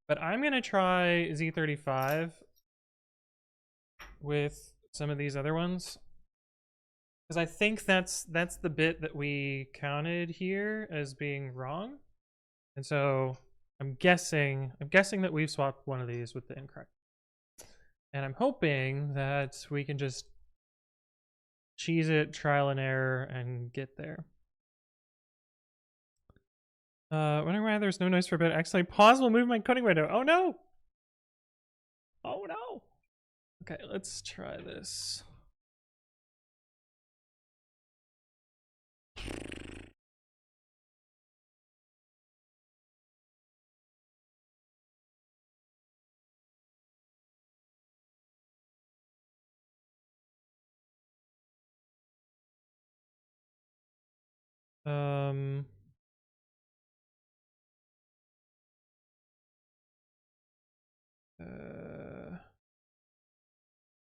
but I'm gonna try Z35 with some of these other ones because I think that's the bit that we counted here as being wrong, and so I'm guessing that we've swapped one of these with the incorrect, and I'm hoping that we can just cheese it, trial and error, and get there. Wondering why there's no noise for a bit. Accidentally pause will move my coding window. Oh no! Oh no! Okay, let's try this.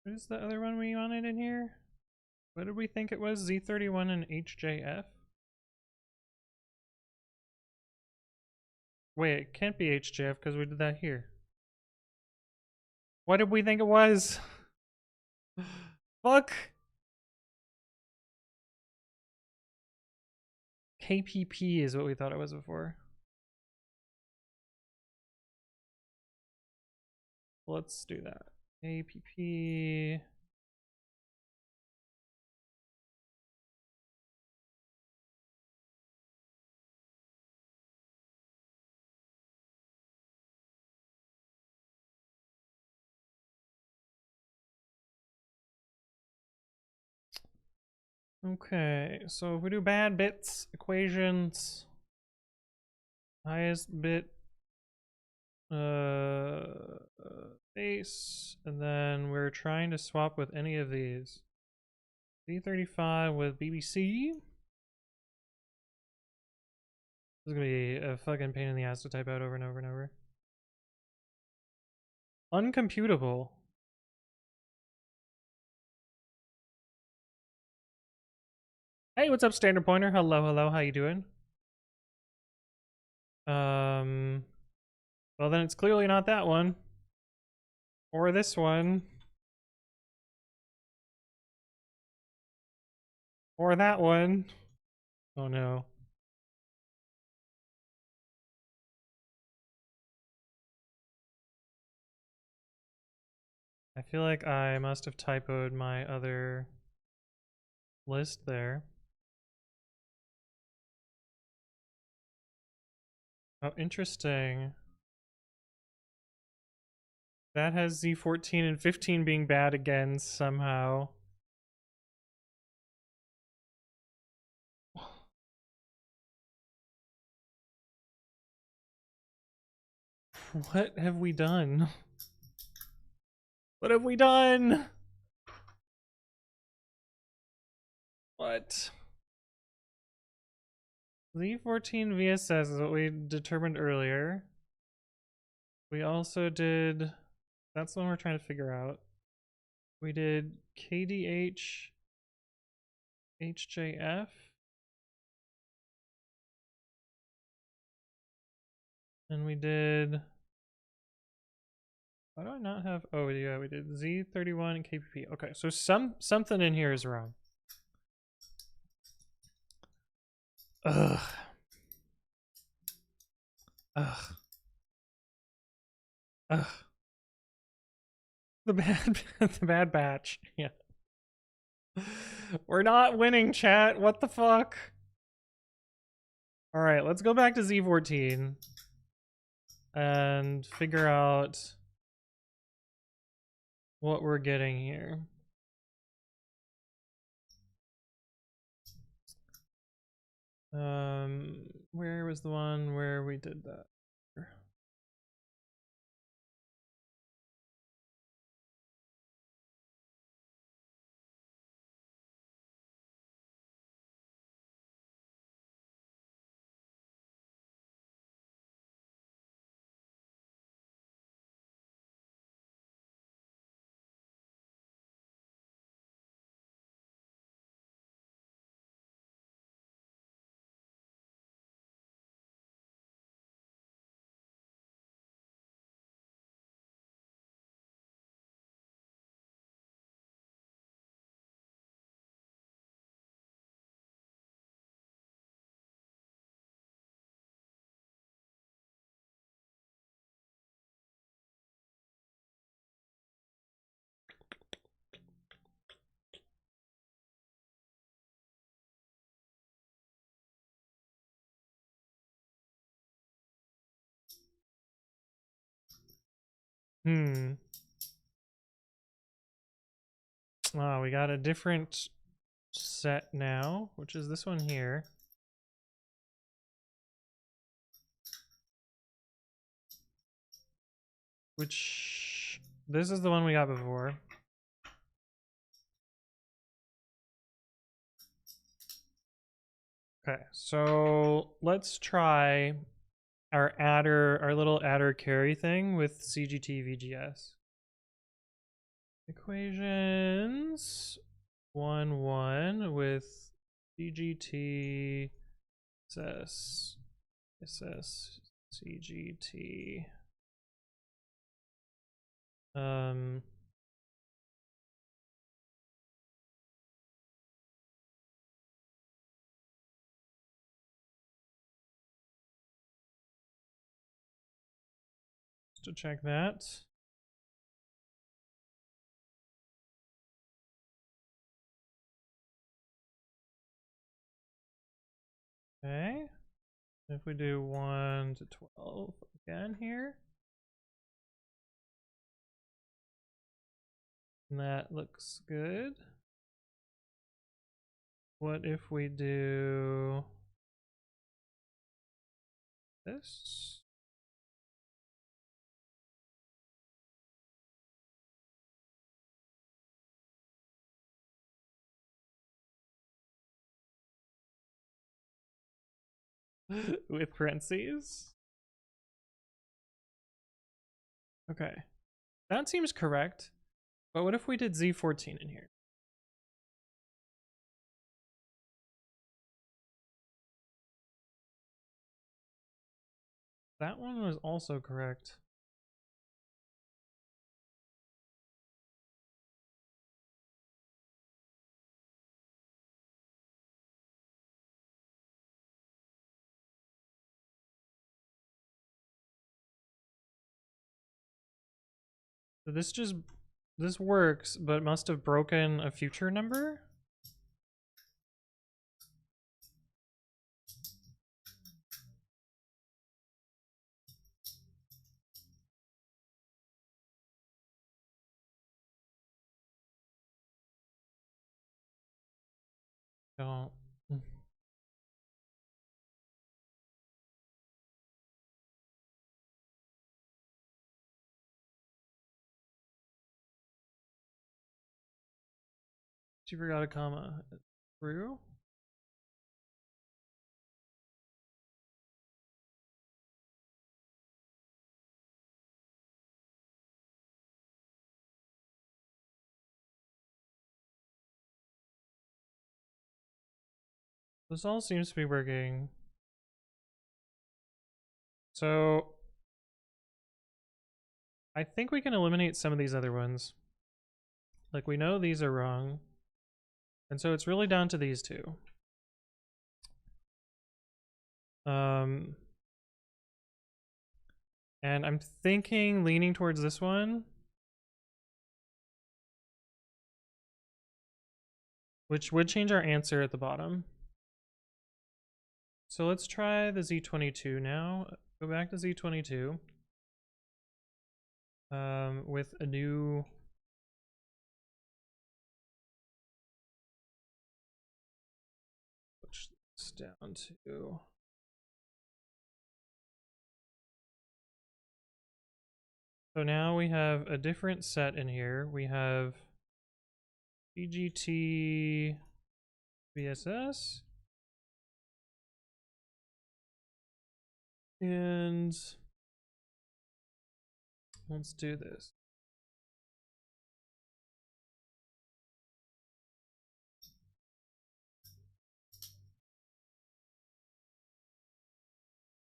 What is the other one we wanted in here? What did we think it was? Z31 and HJF? Wait, it can't be HJF because we did that here. What did we think it was? Fuck! KPP is what we thought it was before. Let's do that. KPP. Okay, so if we do bad bits, equations, highest bit, base, and then we're trying to swap with any of these. B35 with BBC. This is gonna be a fucking pain in the ass to type out over and over and over. Uncomputable. Hey, what's up, Standard Pointer? Hello, hello, how you doing? Well then it's clearly not that one. Or this one. Or that one. Oh no. I feel like I must have typoed my other list there. Oh, interesting. That has Z14 and 15 being bad again somehow. What have we done? What have we done? What? Z14 VSS is what we determined earlier. We also did... That's the one we're trying to figure out. We did KDH, HJF, And we did. Why do I not have? Oh yeah, we did Z31 and KPP. Okay, so something in here is wrong. Ugh. Ugh. Ugh. The bad batch. Yeah. We're not winning, chat. What the fuck? All right, let's go back to Z14 and figure out what we're getting here. Where was the one where we did that? Oh, we got a different set now, which is this one here. Which, this is the one we got before. Okay, so let's try our adder, our little adder carry thing with CGT VGS. Equations 1 with CGT SS CGT. To check that. Okay. If we do 1 to 12 again here. And that looks good. What if we do this? With parentheses? Okay. That seems correct. But what if we did Z14 in here? That one was also correct. So this works, but it must have broken a future number? Don't. You forgot a comma. True? This all seems to be working. So I think we can eliminate some of these other ones. Like, we know these are wrong. And so it's really down to these two. And I'm thinking leaning towards this one, which would change our answer at the bottom. So let's try the Z22 now. Go back to Z22 with a new push this down to so now we have a different set in here. We have BGT VSS and let's do this.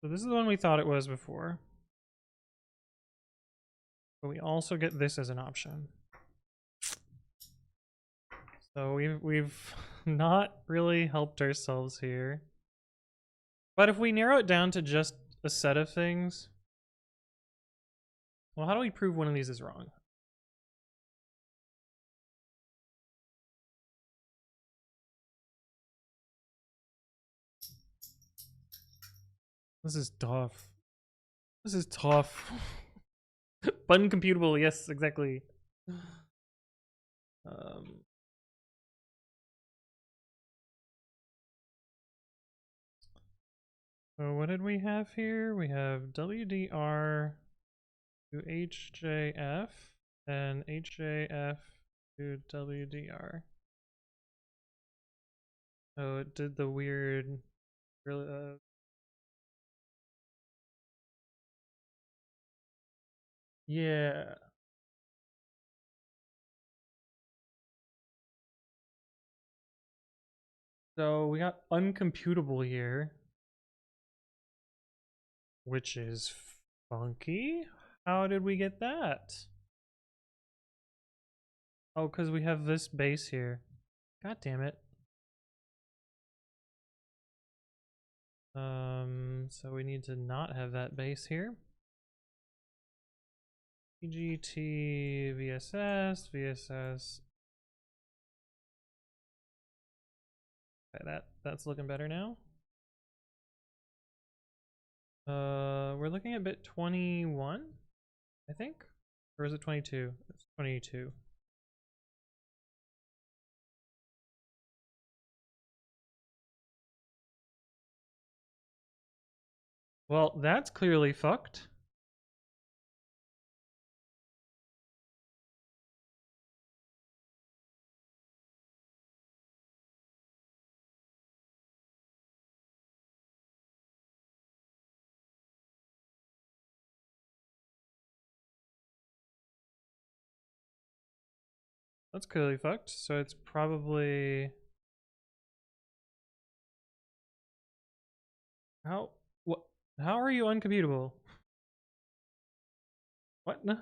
So this is the one we thought it was before. But we also get this as an option. So we've not really helped ourselves here. But if we narrow it down to just a set of things, well, how do we prove one of these is wrong? This is tough. This is tough. Uncomputable, yes, exactly. So what did we have here? We have WDR to HJF and HJF to WDR. Oh, it did the weird yeah. So we got uncomputable here, which is funky. How did we get that? Oh, because we have this base here. God damn it. So we need to not have that base here. EGT, VSS, VSS. Okay, that's looking better now. We're looking at bit 21, I think, or is it 22? It's 22. Well, that's clearly fucked. That's clearly fucked. So it's probably how what? How are you uncomputable? What? No.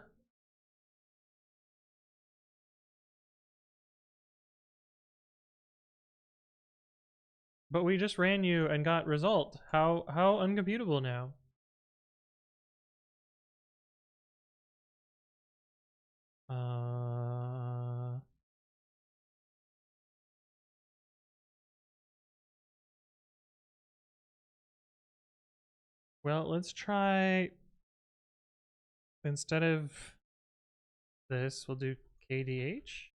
But we just ran you and got result. How uncomputable now? Well, let's try instead of this, we'll do KDH.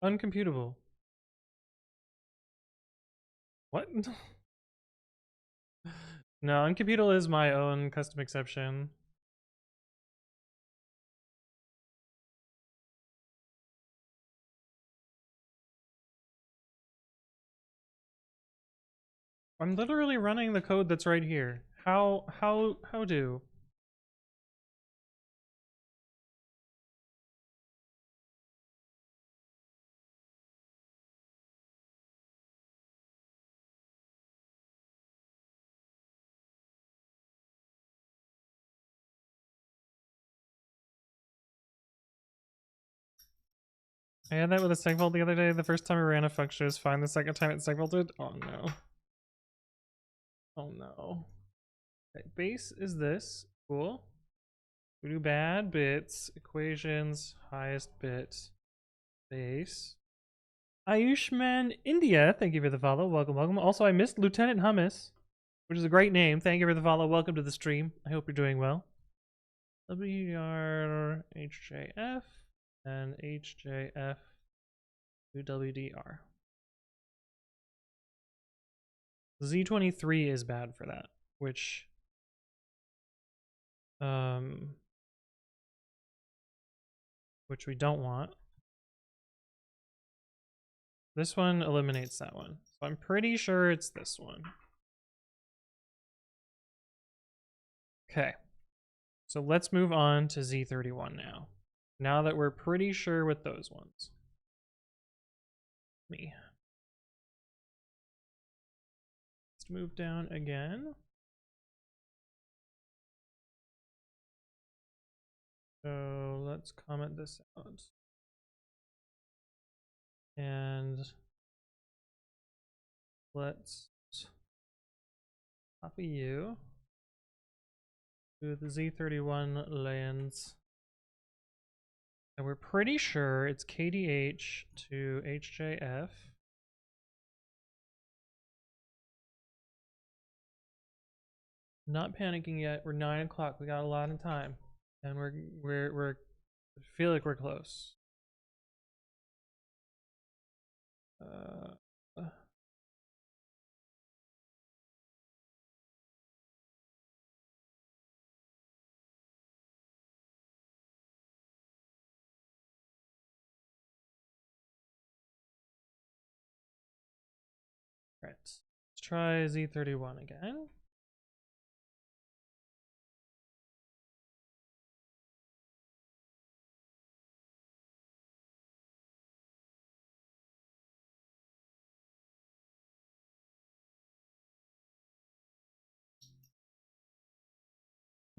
Uncomputable. What? No, uncomputable is my own custom exception. I'm literally running the code that's right here. How do? I had that with a segfault the other day. The first time I ran a function was fine. The second time it segfaulted. Oh no. Oh no. Okay, base is this. Cool. We do bad bits, equations, highest bit, base. Ayushman India, thank you for the follow. Welcome, welcome. Also, I missed Lieutenant Hummus, which is a great name. Thank you for the follow. Welcome to the stream. I hope you're doing well. WRHJF and HJF to WDR. Z23 is bad for that, which we don't want. This one eliminates that one. So I'm pretty sure it's this one. Okay. So let's move on to Z31 now. Now that we're pretty sure with those ones. Let's move down again. So let's comment this out. And let's copy you to the Z31 lands. And we're pretty sure it's KDH to HJF. Not panicking yet. We're 9 o'clock. We got a lot of time. And we're I feel like we're close. Right. Let's try Z31 again.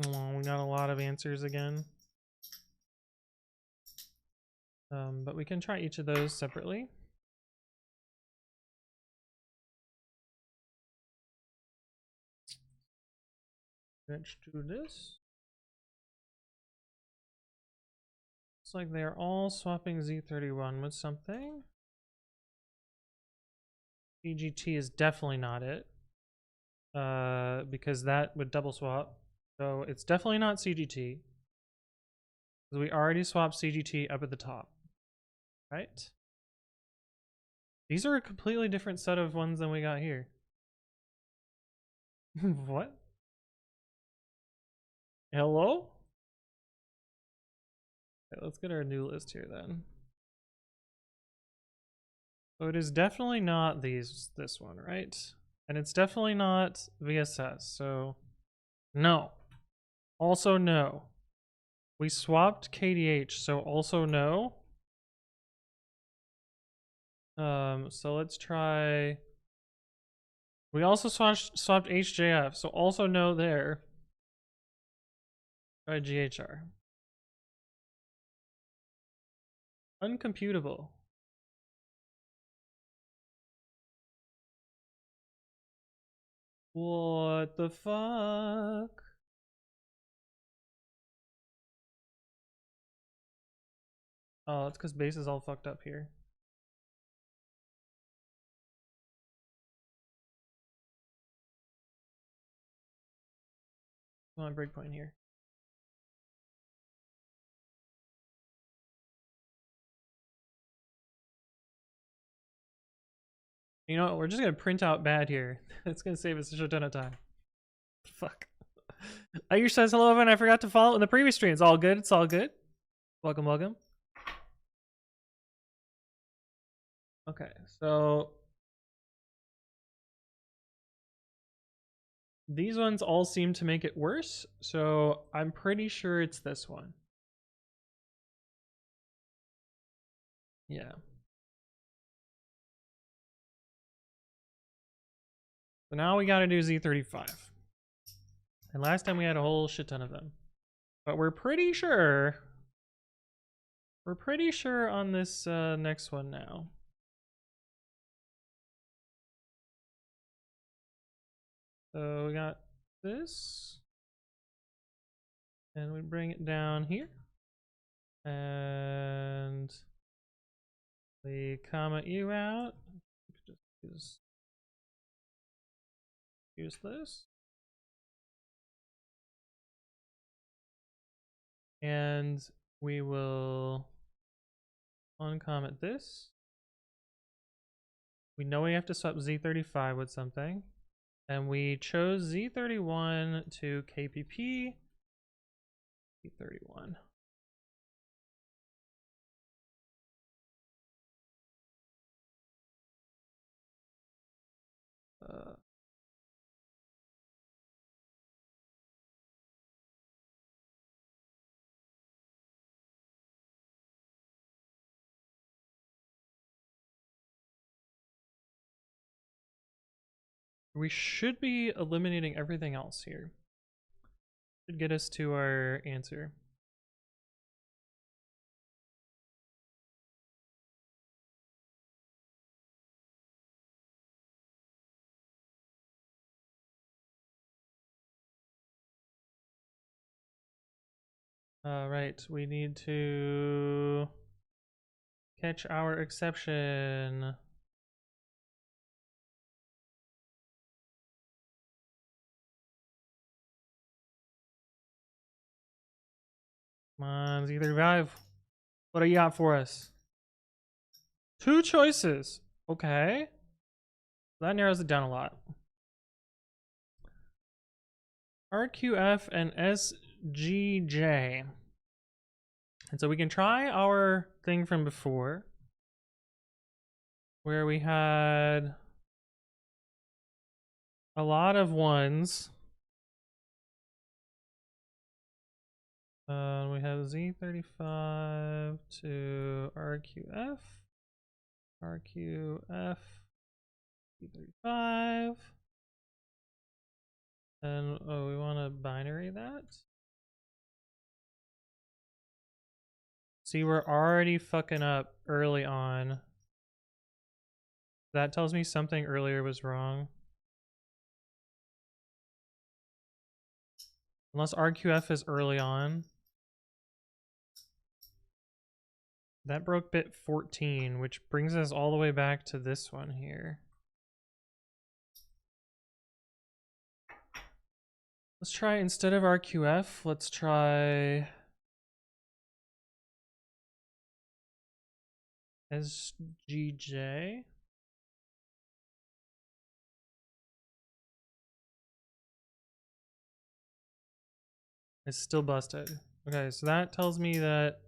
Oh, we got a lot of answers again. But we can try each of those separately. Let's do this. Looks like they're all swapping Z31 with something. CGT is definitely not it. Because that would double swap. So it's definitely not CGT. Because we already swapped CGT up at the top. Right? These are a completely different set of ones than we got here. What? Hello? Okay, let's get our new list here then. So it is definitely not this one, right? And it's definitely not VSS, so no. Also no. We swapped KDH, so also no. So let's try. We also swapped HJF, so also no there. Try GHR. Uncomputable. What the fuck? Oh, it's because base is all fucked up here. Come on, breakpoint here. You know what? We're just gonna print out bad here. It's gonna save us a shit ton of time. Fuck. Ayush says hello, everyone. I forgot to follow in the previous stream. It's all good. It's all good. Welcome, welcome. Okay, so these ones all seem to make it worse, so I'm pretty sure it's this one. Yeah. So now we gotta do Z35. And last time we had a whole shit ton of them. But we're pretty sure We're pretty sure on this next one now. So we got this, and we bring it down here, and we comment you out. Just use this, and we will uncomment this. We know we have to swap Z35 with something, and we chose Z31 to KPP. Z31. We should be eliminating everything else here. Should get us to our answer. Right, we need to catch our exception. Come on, Z35. What do you got for us? 2 choices. Okay. That narrows it down a lot. RQF and SGJ. And so we can try our thing from before, where we had a lot of ones. We have Z35 to RQF, RQF, Z35, and oh, we want to binary that. See, we're already fucking up early on. That tells me something earlier was wrong. Unless RQF is early on. That broke bit 14, which brings us all the way back to this one here. Let's try, instead of RQF, let's try SGJ. It's still busted. Okay, so that tells me that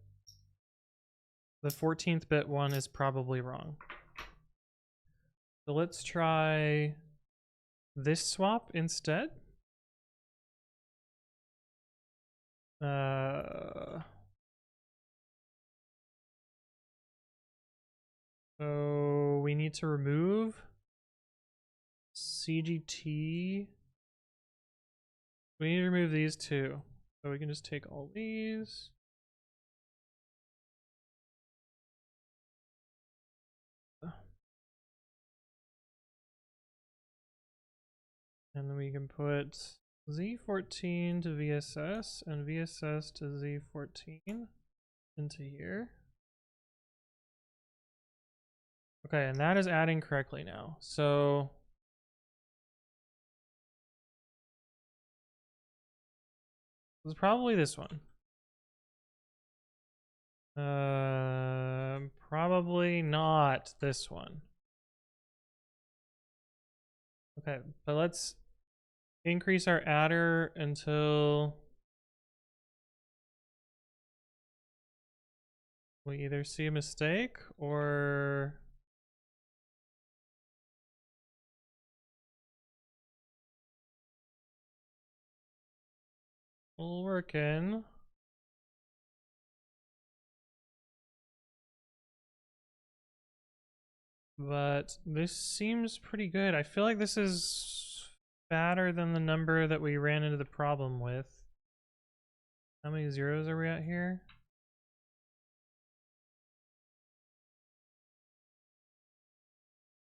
the 14th bit one is probably wrong. So let's try this swap instead. So we need to remove CGT. We need to remove these two. So we can just take all these. And then we can put Z14 to VSS and VSS to Z14 into here. Okay, and that is adding correctly now. So it's probably this one. Probably not this one. Okay, but let's increase our adder until we either see a mistake or we'll work in. But this seems pretty good. I feel like this is fatter than the number that we ran into the problem with. How many zeros are we at here?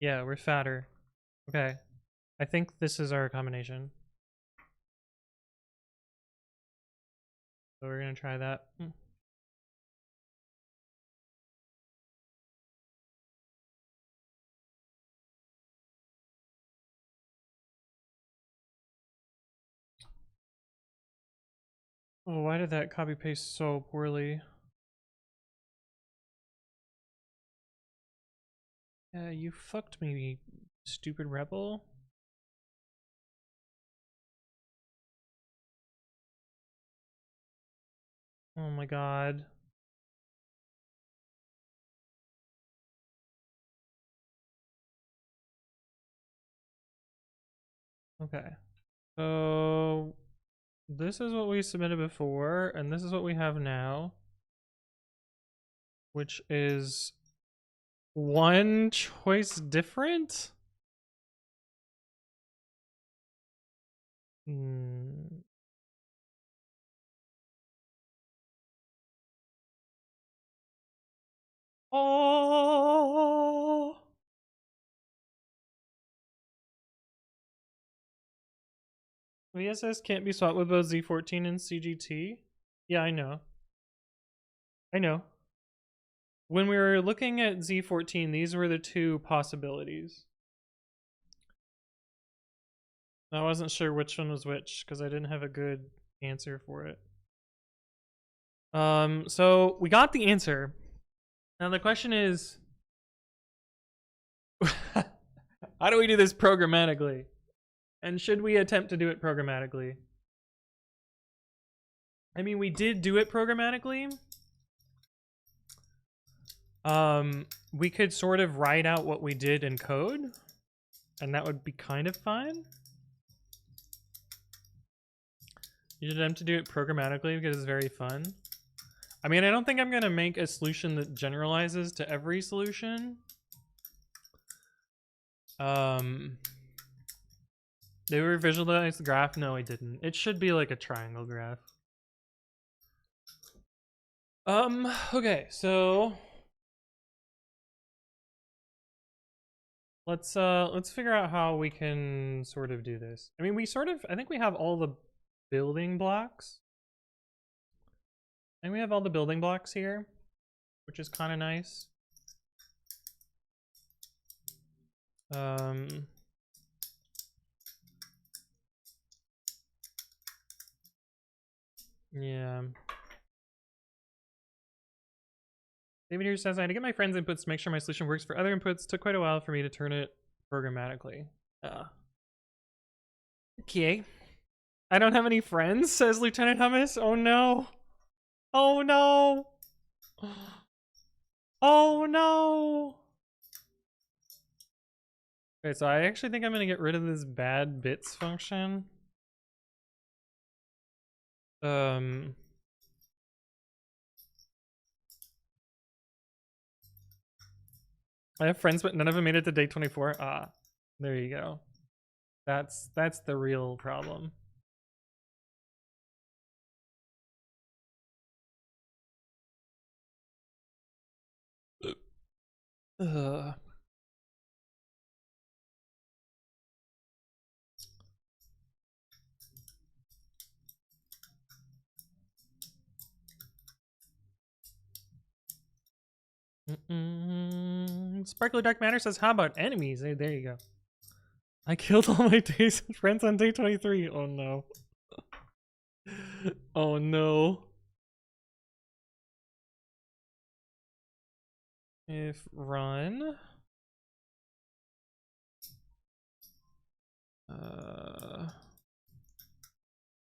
Yeah, we're fatter. Okay. I think this is our combination. So we're gonna try that. Oh, why did that copy paste so poorly? Yeah, you fucked me, stupid rebel. Oh my god. Okay. So this is what we submitted before, and this is what we have now, which is one choice different? Hmm. Oh. VSS can't be swapped with both Z14 and CGT. Yeah, I know. I know. When we were looking at Z14, these were the two possibilities. I wasn't sure which one was which because I didn't have a good answer for it. So we got the answer. Now the question is, how do we do this programmatically? And should we attempt to do it programmatically? I mean, we did do it programmatically. We could sort of write out what we did in code, and that would be kind of fine. You should attempt to do it programmatically because it's very fun. I mean, I don't think I'm going to make a solution that generalizes to every solution. Did we visualize the graph? No, I didn't. It should be like a triangle graph. Okay, so let's figure out how we can sort of do this. I mean, I think we have all the building blocks. And we have all the building blocks here, which is kind of nice. Yeah. David here says, I had to get my friends' inputs to make sure my solution works for other inputs. Took quite a while for me to turn it programmatically. Okay. I don't have any friends, says Lieutenant Hummus. Oh no. Oh no. Oh no. Okay, so I actually think I'm gonna get rid of this bad bits function. I have friends, but none of them made it to day 24. Ah, there you go. That's the real problem. Ugh. Sparkly Dark Matter says, how about enemies? Hey, there you go. I killed all my days friends on day 23. Oh no. Oh no. If run.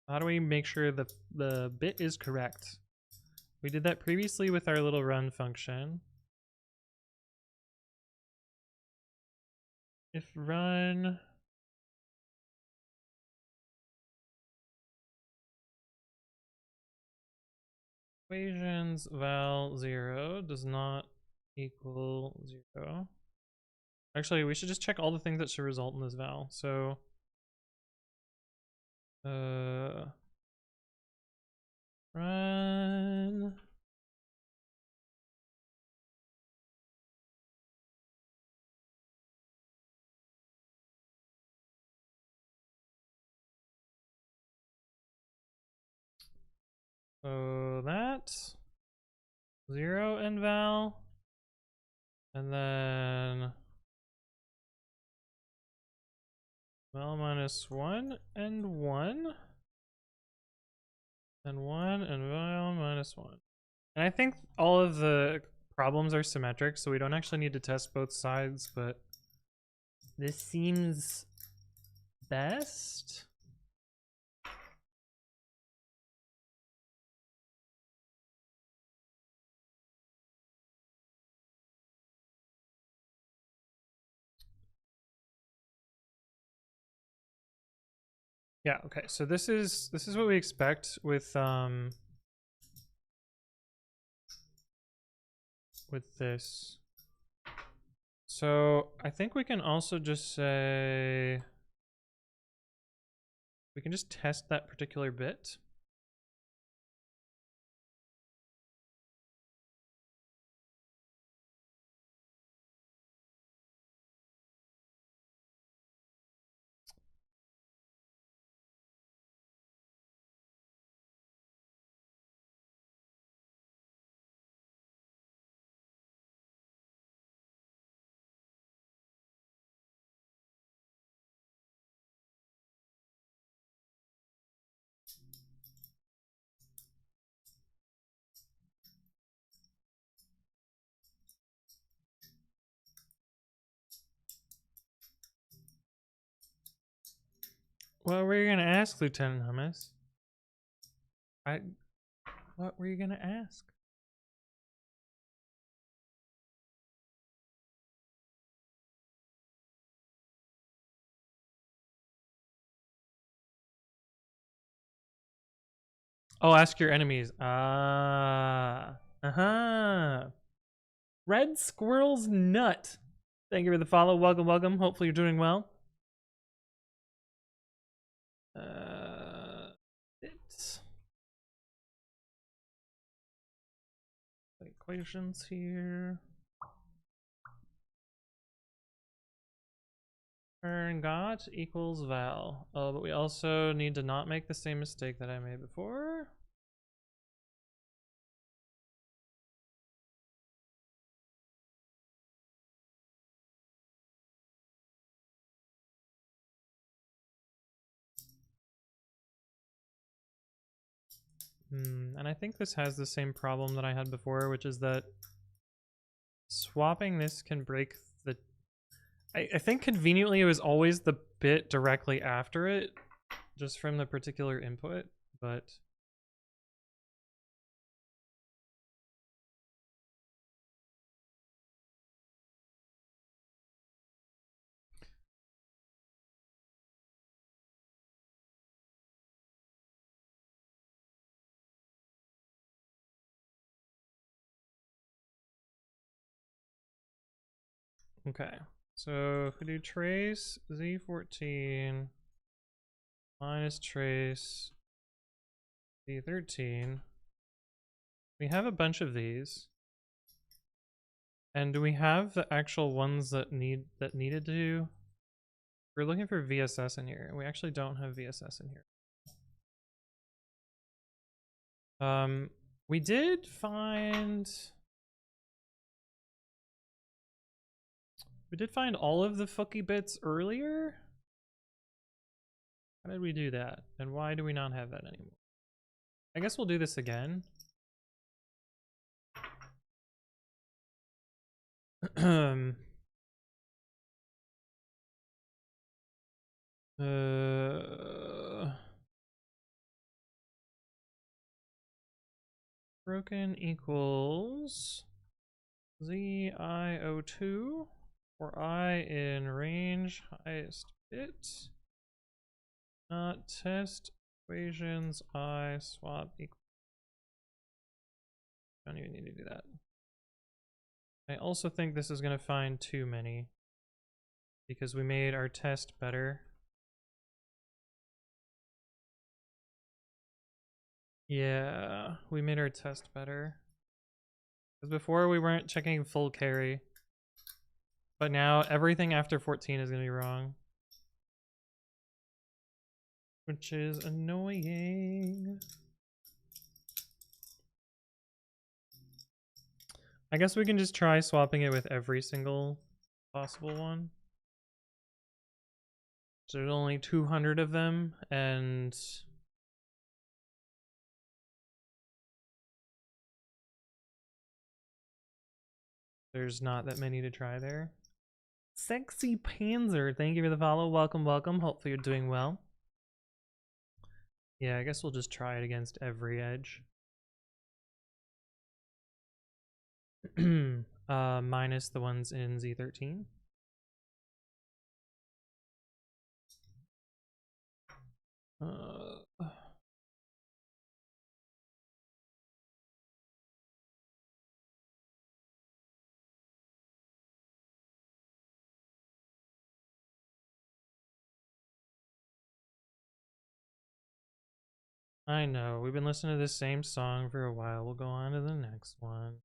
How do we make sure the bit is correct? We did that previously with our little run function. If run equations val 0 does not equal 0. Actually, we should just check all the things that should result in this val. So run So that 0 and val, and then val minus 1 and 1, and 1 and val minus 1. And I think all of the problems are symmetric, so we don't actually need to test both sides, but this seems best. Yeah, okay. So this is what we expect with this. So I think we can also just say we can just test that particular bit. What were you gonna ask, Lieutenant Hummus? What were you gonna ask? Oh, ask your enemies. Red Squirrel's Nut. Thank you for the follow. Welcome, welcome. Hopefully you're doing well. It's equations here. Got equals val. Oh, but we also need to not make the same mistake that I made before. And I think this has the same problem that I had before, which is that swapping this can break the... I think conveniently it was always the bit directly after it, just from the particular input, but... Okay, so if we do trace z14 minus trace z13, we have a bunch of these. And do we have the actual ones that needed to? We're looking for VSS in here, and we actually don't have VSS in here. We did find all of the fucky bits earlier. How did we do that? And why do we not have that anymore? I guess we'll do this again. Broken equals ZIO2 for I in range highest bit. Not test equations I swap equal. Don't even need to do that. I also think this is going to find too many because we made our test better. Yeah, we made our test better. Because before we weren't checking full carry. But now everything after 14 is going to be wrong. Which is annoying. I guess we can just try swapping it with every single possible one. So there's only 200 of them, and there's not that many to try there. Sexy Panzer, thank you for the follow. Welcome, welcome. Hopefully you're doing well. Yeah, I guess we'll just try it against every edge. Minus the ones in Z13. I know, we've been listening to this same song for a while. We'll go on to the next one.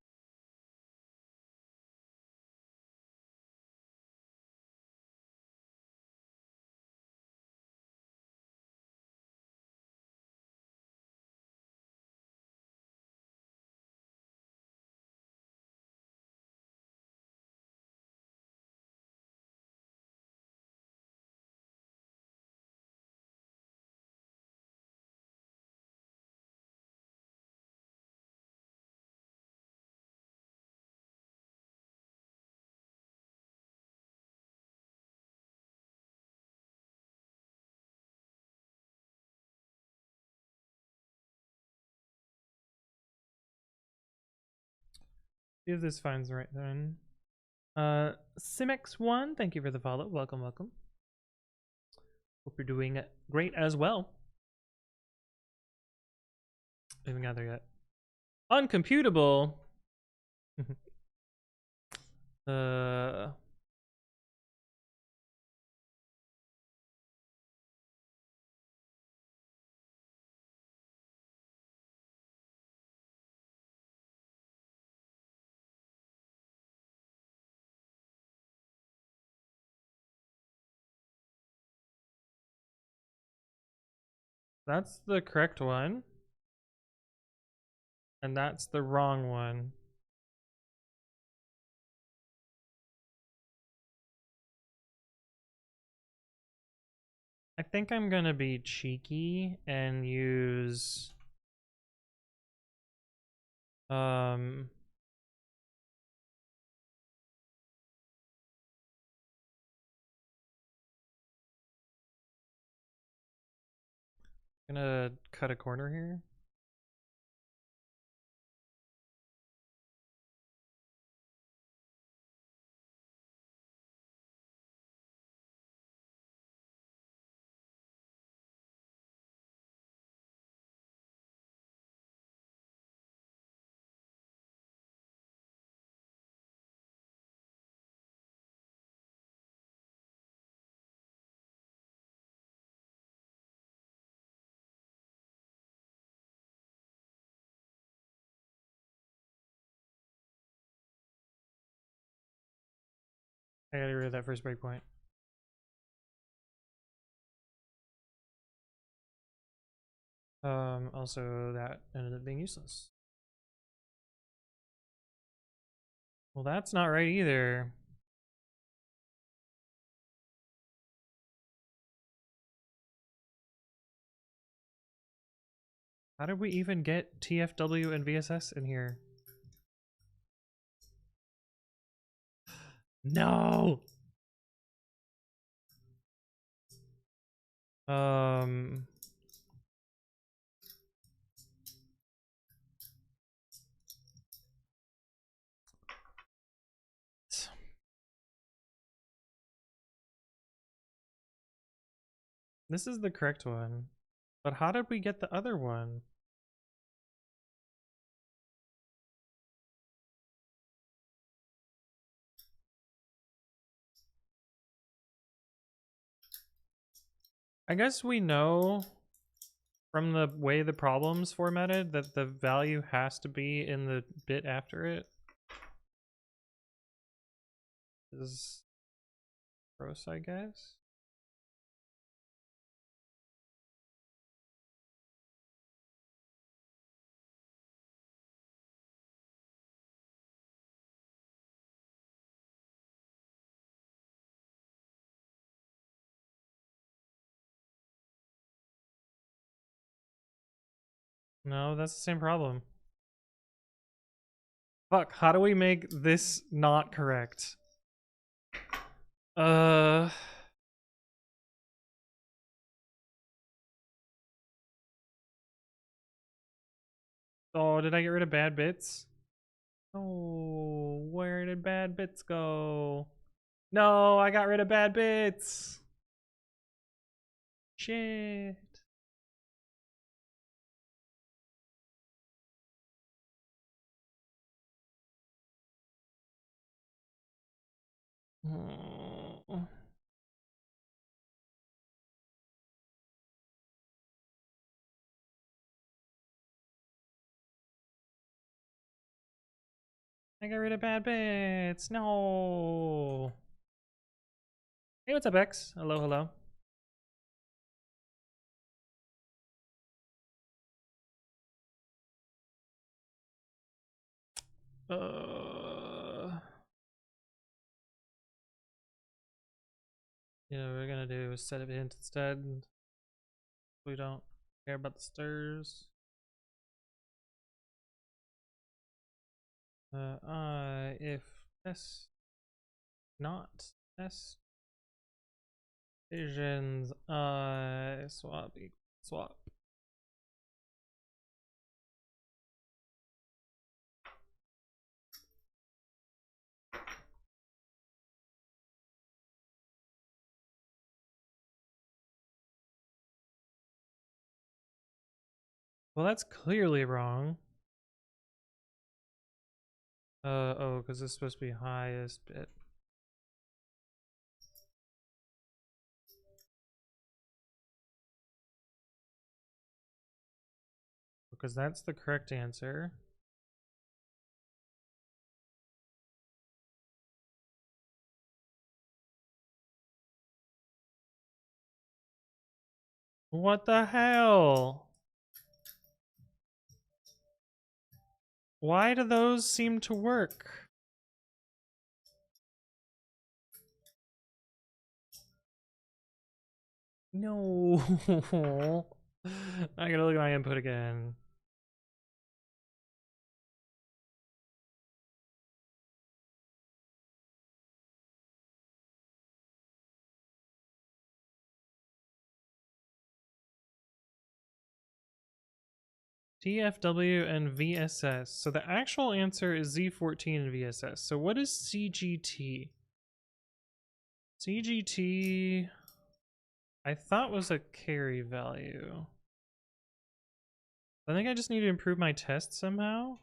See if this finds the right then. Simex1, thank you for the follow. Welcome, welcome. Hope you're doing great as well. I haven't got there yet. Uncomputable. That's the correct one. And that's the wrong one. I think I'm gonna be cheeky and use gonna cut a corner here. I gotta get rid of that first breakpoint. Also that ended up being useless. Well, that's not right either. How did we even get TFW and VSS in here? No! This is the correct one. But how did we get the other one? I guess we know from the way the problem's formatted that the value has to be in the bit after it. This is gross, I guess. No, that's the same problem. Fuck, how do we make this not correct? Oh, did I get rid of bad bits? Oh, where did bad bits go? No, I got rid of bad bits. Shit. Oh. I got rid of bad bits. No. Hey, what's up, X? Hello, hello. You know what we're gonna do is set a hint instead. We don't care about the stirs. If test not test visions, swap. Well, that's clearly wrong. Oh, because this is supposed to be highest bit. Because that's the correct answer. What the hell? Why do those seem to work? No. I gotta look at my input again. TFW and VSS. So the actual answer is Z14 and VSS. So what is CGT? CGT, I thought was a carry value. I think I just need to improve my test somehow.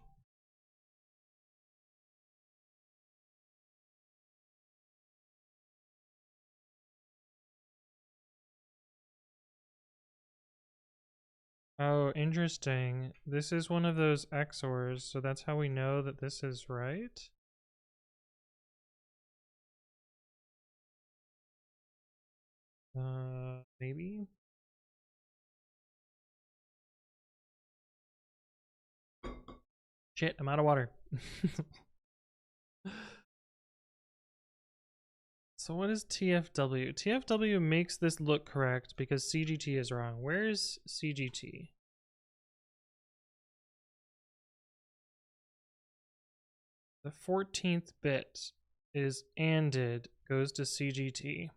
Oh, interesting. This is one of those XORs, so that's how we know that this is right? Maybe? Shit, I'm out of water. So what is TFW? TFW makes this look correct because CGT is wrong. Where is CGT? The 14th bit is ANDed, goes to CGT.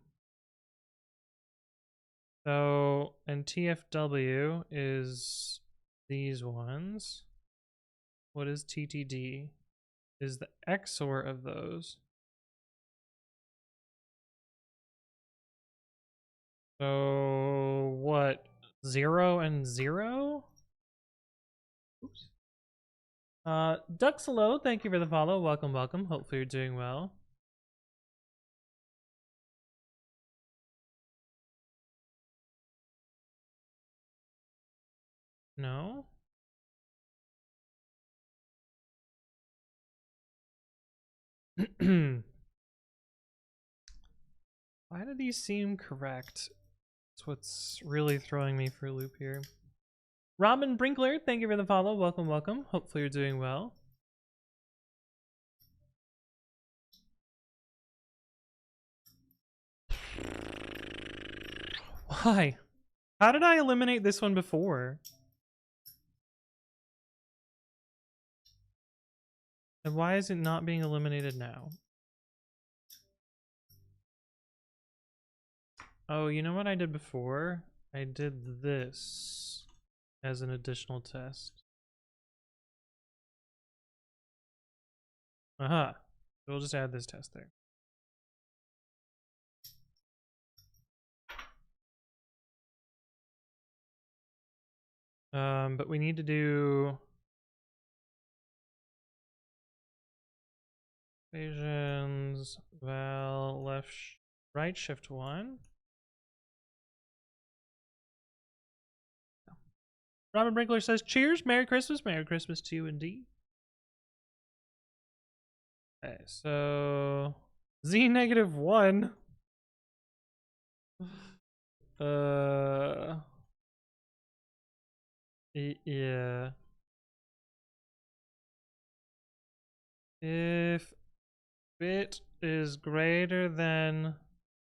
So, and TFW is these ones. What is TTD? Is the XOR of those. So, what? 0 and 0? Oops. Duxalo, thank you for the follow. Welcome, welcome. Hopefully you're doing well. No? Why do these seem correct? That's what's really throwing me for a loop here. Robin Brinkler, thank you for the follow. Welcome, welcome. Hopefully you're doing well. Why? How did I eliminate this one before? And why is it not being eliminated now? Oh, you know what I did before? I did this as an additional test. Aha. We'll just add this test there. But we need to do equations, val, left, right, shift 1. Robin Brinkler says, cheers, Merry Christmas to you indeed. Okay, so z negative 1. Yeah. If bit is greater than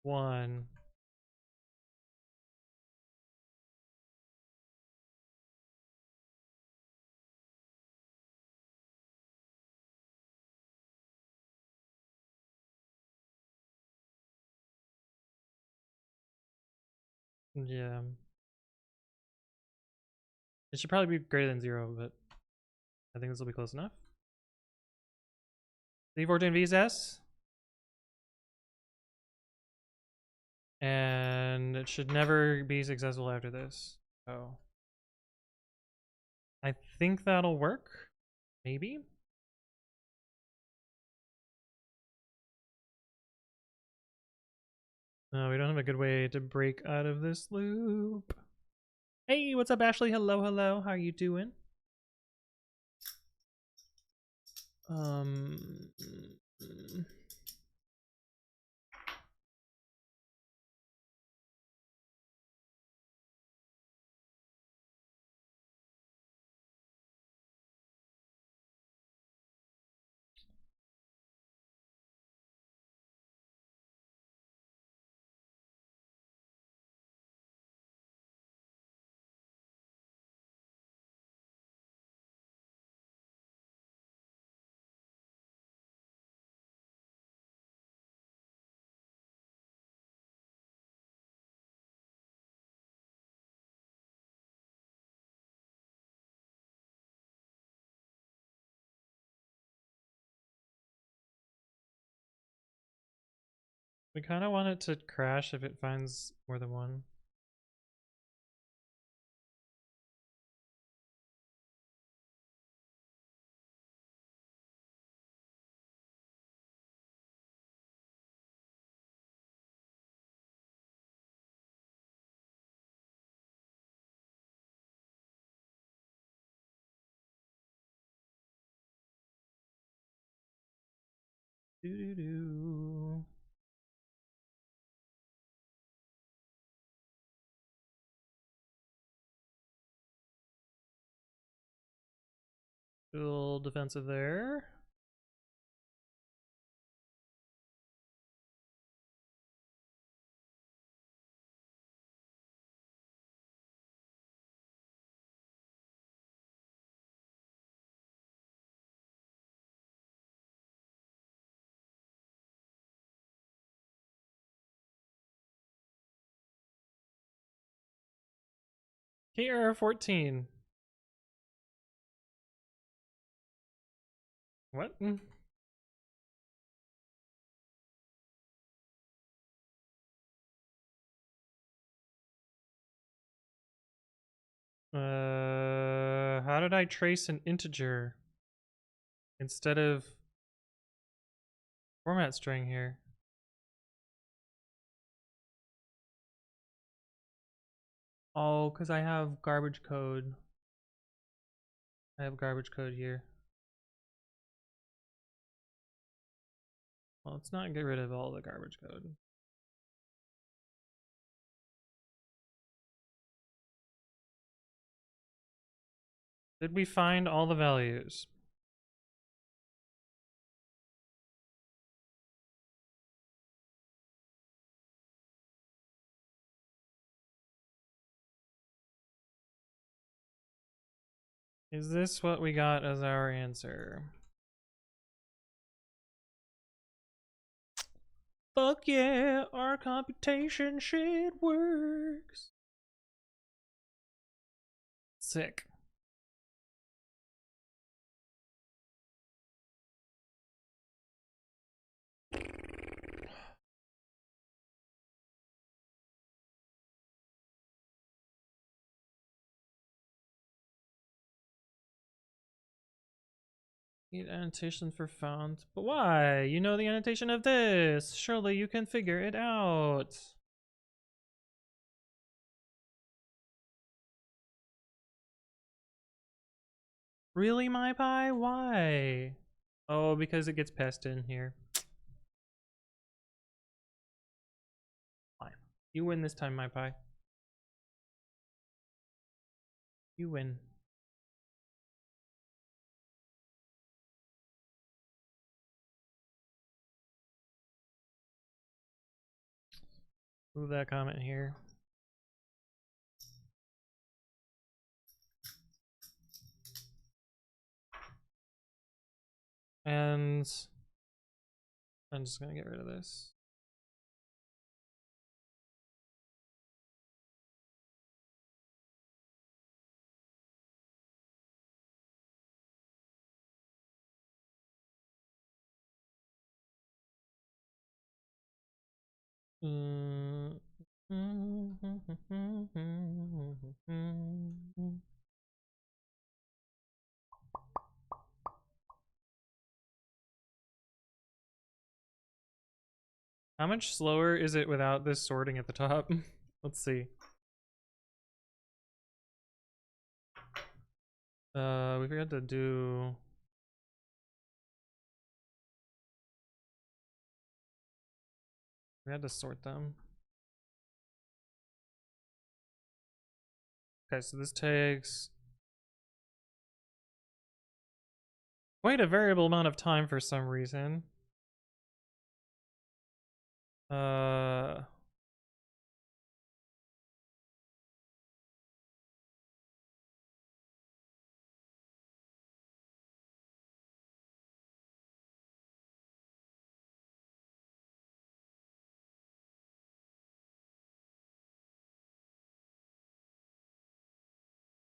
1, yeah. It should probably be greater than 0, but I think this will be close enough. Z14 V's S. And it should never be successful after this. So I think that'll work. Maybe. No, we don't have a good way to break out of this loop. Hey, what's up, Ashley? Hello, hello. How you doing? We kind of want it to crash if it finds more than 1. Doo-doo-doo. Little defensive there. KR14. What? How did I trace an integer instead of format string here? Oh, because I have garbage code. I have garbage code here. Well, let's not get rid of all the garbage code. Did we find all the values? Is this what we got as our answer? Fuck yeah, our computation shit works. Sick. Need annotation for font. But why? You know the annotation of this. Surely you can figure it out. Really, my pie? Why? Oh, because it gets passed in here. Fine. You win this time, my pie. You win. Move that comment here. And I'm just gonna get rid of this. How much slower is it without this sorting at the top? Let's see. We forgot to do. We had to sort them. Okay, so this takes quite a variable amount of time for some reason.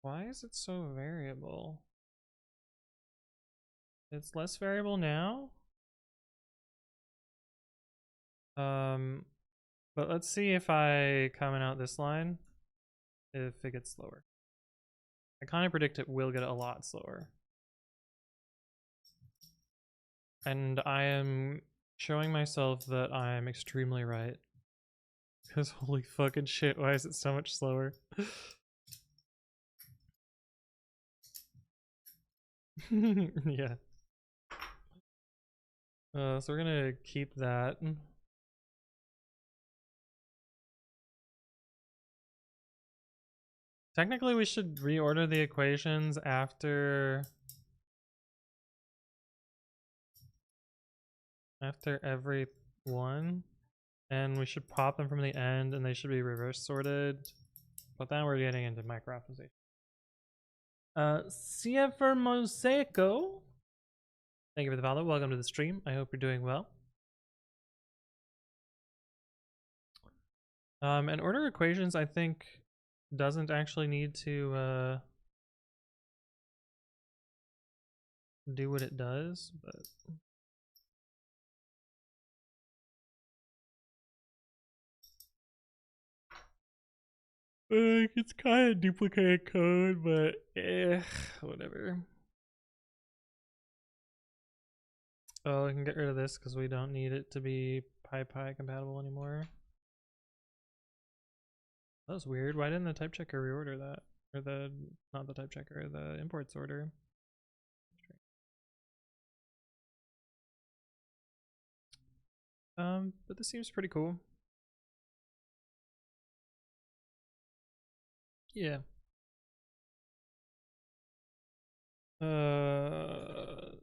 Why is it so variable? It's less variable now? But let's see if I comment out this line, if it gets slower. I kind of predict it will get a lot slower. And I am showing myself that I'm extremely right. Because holy fucking shit, why is it so much slower? Yeah. So we're gonna keep that. Technically, we should reorder the equations after every one, and we should pop them from the end, and they should be reverse sorted. But then we're getting into micro optimization. Cia for Mosaico. Thank you for the follow. Welcome to the stream. I hope you're doing well. And order equations, I think, doesn't actually need to do what it does, but it's kind of duplicated code, but whatever. Oh, I can get rid of this because we don't need it to be PyPy compatible anymore. That was weird. Why didn't the type checker reorder that? Or not the type checker, the import sorter. But this seems pretty cool. Yeah. Not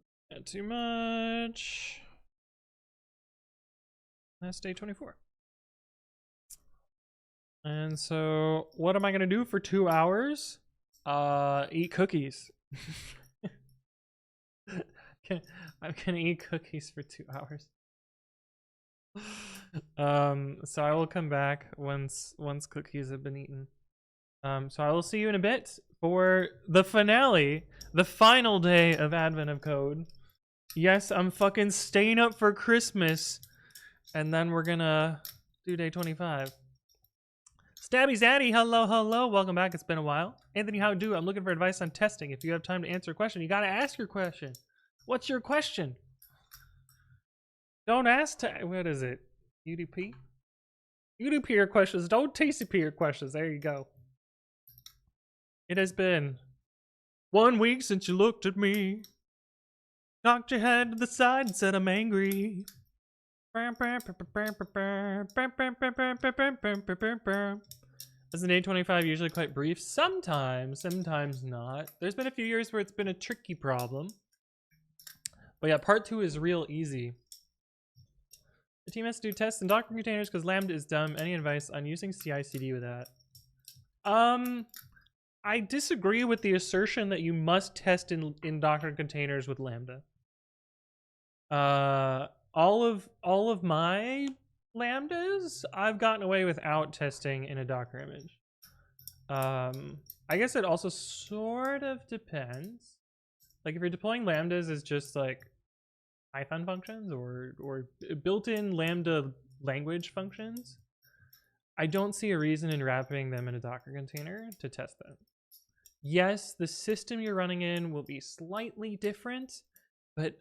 too much. That's day 24. And so, what am I gonna do for 2 hours? Eat cookies. I'm gonna eat cookies for 2 hours. So I will come back once cookies have been eaten. So I will see you in a bit for the finale, the final day of Advent of Code. Yes, I'm fucking staying up for Christmas, and then we're gonna do day 25. Stabby Zaddy, hello, hello, welcome back. It's been a while. Anthony, how do? I'm looking for advice on testing. If you have time to answer a question, you gotta ask your question. What's your question? Don't ask. What is it? UDP? UDP your questions. Don't TCP your questions. There you go. It has been 1 week since you looked at me, knocked your head to the side and said I'm angry. Isn't day 25 usually quite brief? Sometimes not. There's been a few years where it's been a tricky problem. But yeah, part 2 is real easy. The team has to do tests in Docker containers because Lambda is dumb. Any advice on using CI/CD with that? I disagree with the assertion that you must test in Docker containers with Lambda. All of my Lambdas, I've gotten away without testing in a Docker image. I guess it also sort of depends. Like if you're deploying Lambdas as just like Python functions or built-in Lambda language functions, I don't see a reason in wrapping them in a Docker container to test them. Yes, the system you're running in will be slightly different, but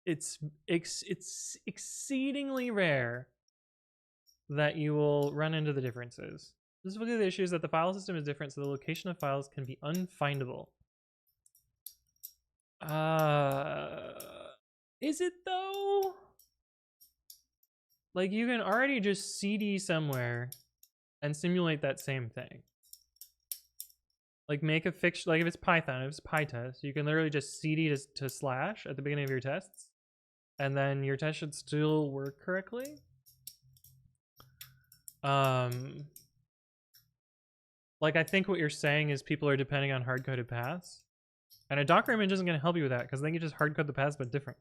it's exceedingly rare that you will run into the differences. Specifically, the issue is that the file system is different, so the location of files can be unfindable. Is it though? Like you can already just CD somewhere and simulate that same thing. Like make a fiction, like if it's Python, if it's PyTest, you can literally just CD to slash at the beginning of your tests, and then your test should still work correctly. Like I think what you're saying is people are depending on hard-coded paths, and a Docker image isn't going to help you with that because then you just hard-code the paths but different.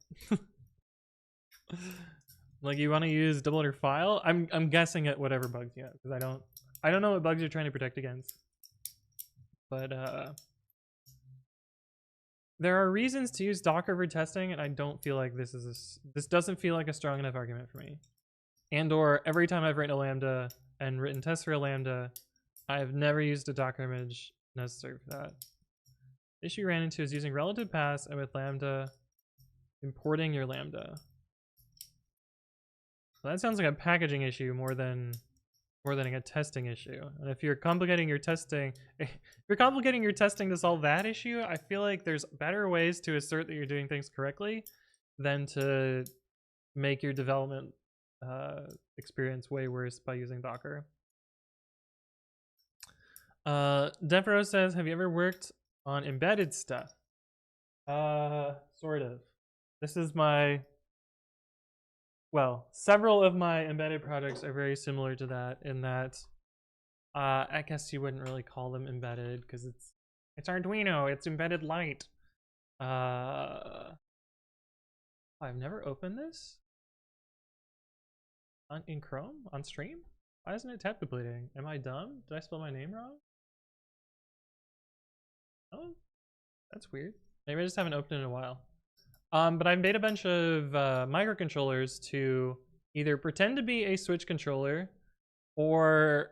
Like you want to use double under file. I'm guessing at whatever bugs you have because I don't know what bugs you're trying to protect against. But there are reasons to use Docker for testing, and I don't feel like this doesn't feel like a strong enough argument for me. And or every time I've written a Lambda and written tests for a Lambda, I've never used a Docker image necessary for that. The issue you ran into is using relative paths and with Lambda importing your Lambda. So that sounds like a packaging issue more than a testing issue. And if you're complicating your testing, to solve that issue, I feel like there's better ways to assert that you're doing things correctly than to make your development experience way worse by using Docker. Defro says, have you ever worked on embedded stuff? Sort of. This is several of my embedded projects are very similar to that in that I guess you wouldn't really call them embedded because it's Arduino, it's embedded light. I've never opened this in Chrome on stream. Why isn't it tab completing? Am I dumb? Did I spell my name wrong? Oh, that's weird. Maybe I just haven't opened it in a while. But I've made a bunch of microcontrollers to either pretend to be a Switch controller or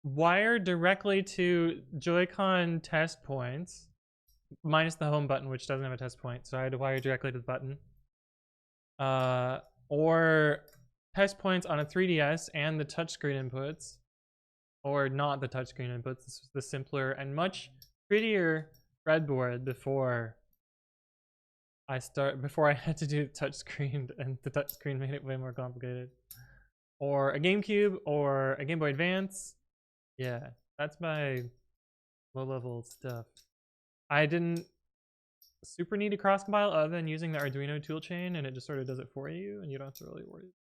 wire directly to Joy-Con test points, minus the home button, which doesn't have a test point, so I had to wire directly to the button. Or test points on a 3DS and the touchscreen inputs, or not the touchscreen inputs. This was the simpler and much prettier breadboard before I had to do the touchscreen, and the touchscreen made it way more complicated. Or a GameCube or a Game Boy Advance. Yeah, that's my low-level stuff. I didn't super need to cross-compile other than using the Arduino toolchain, and it just sort of does it for you, and you don't have to really worry.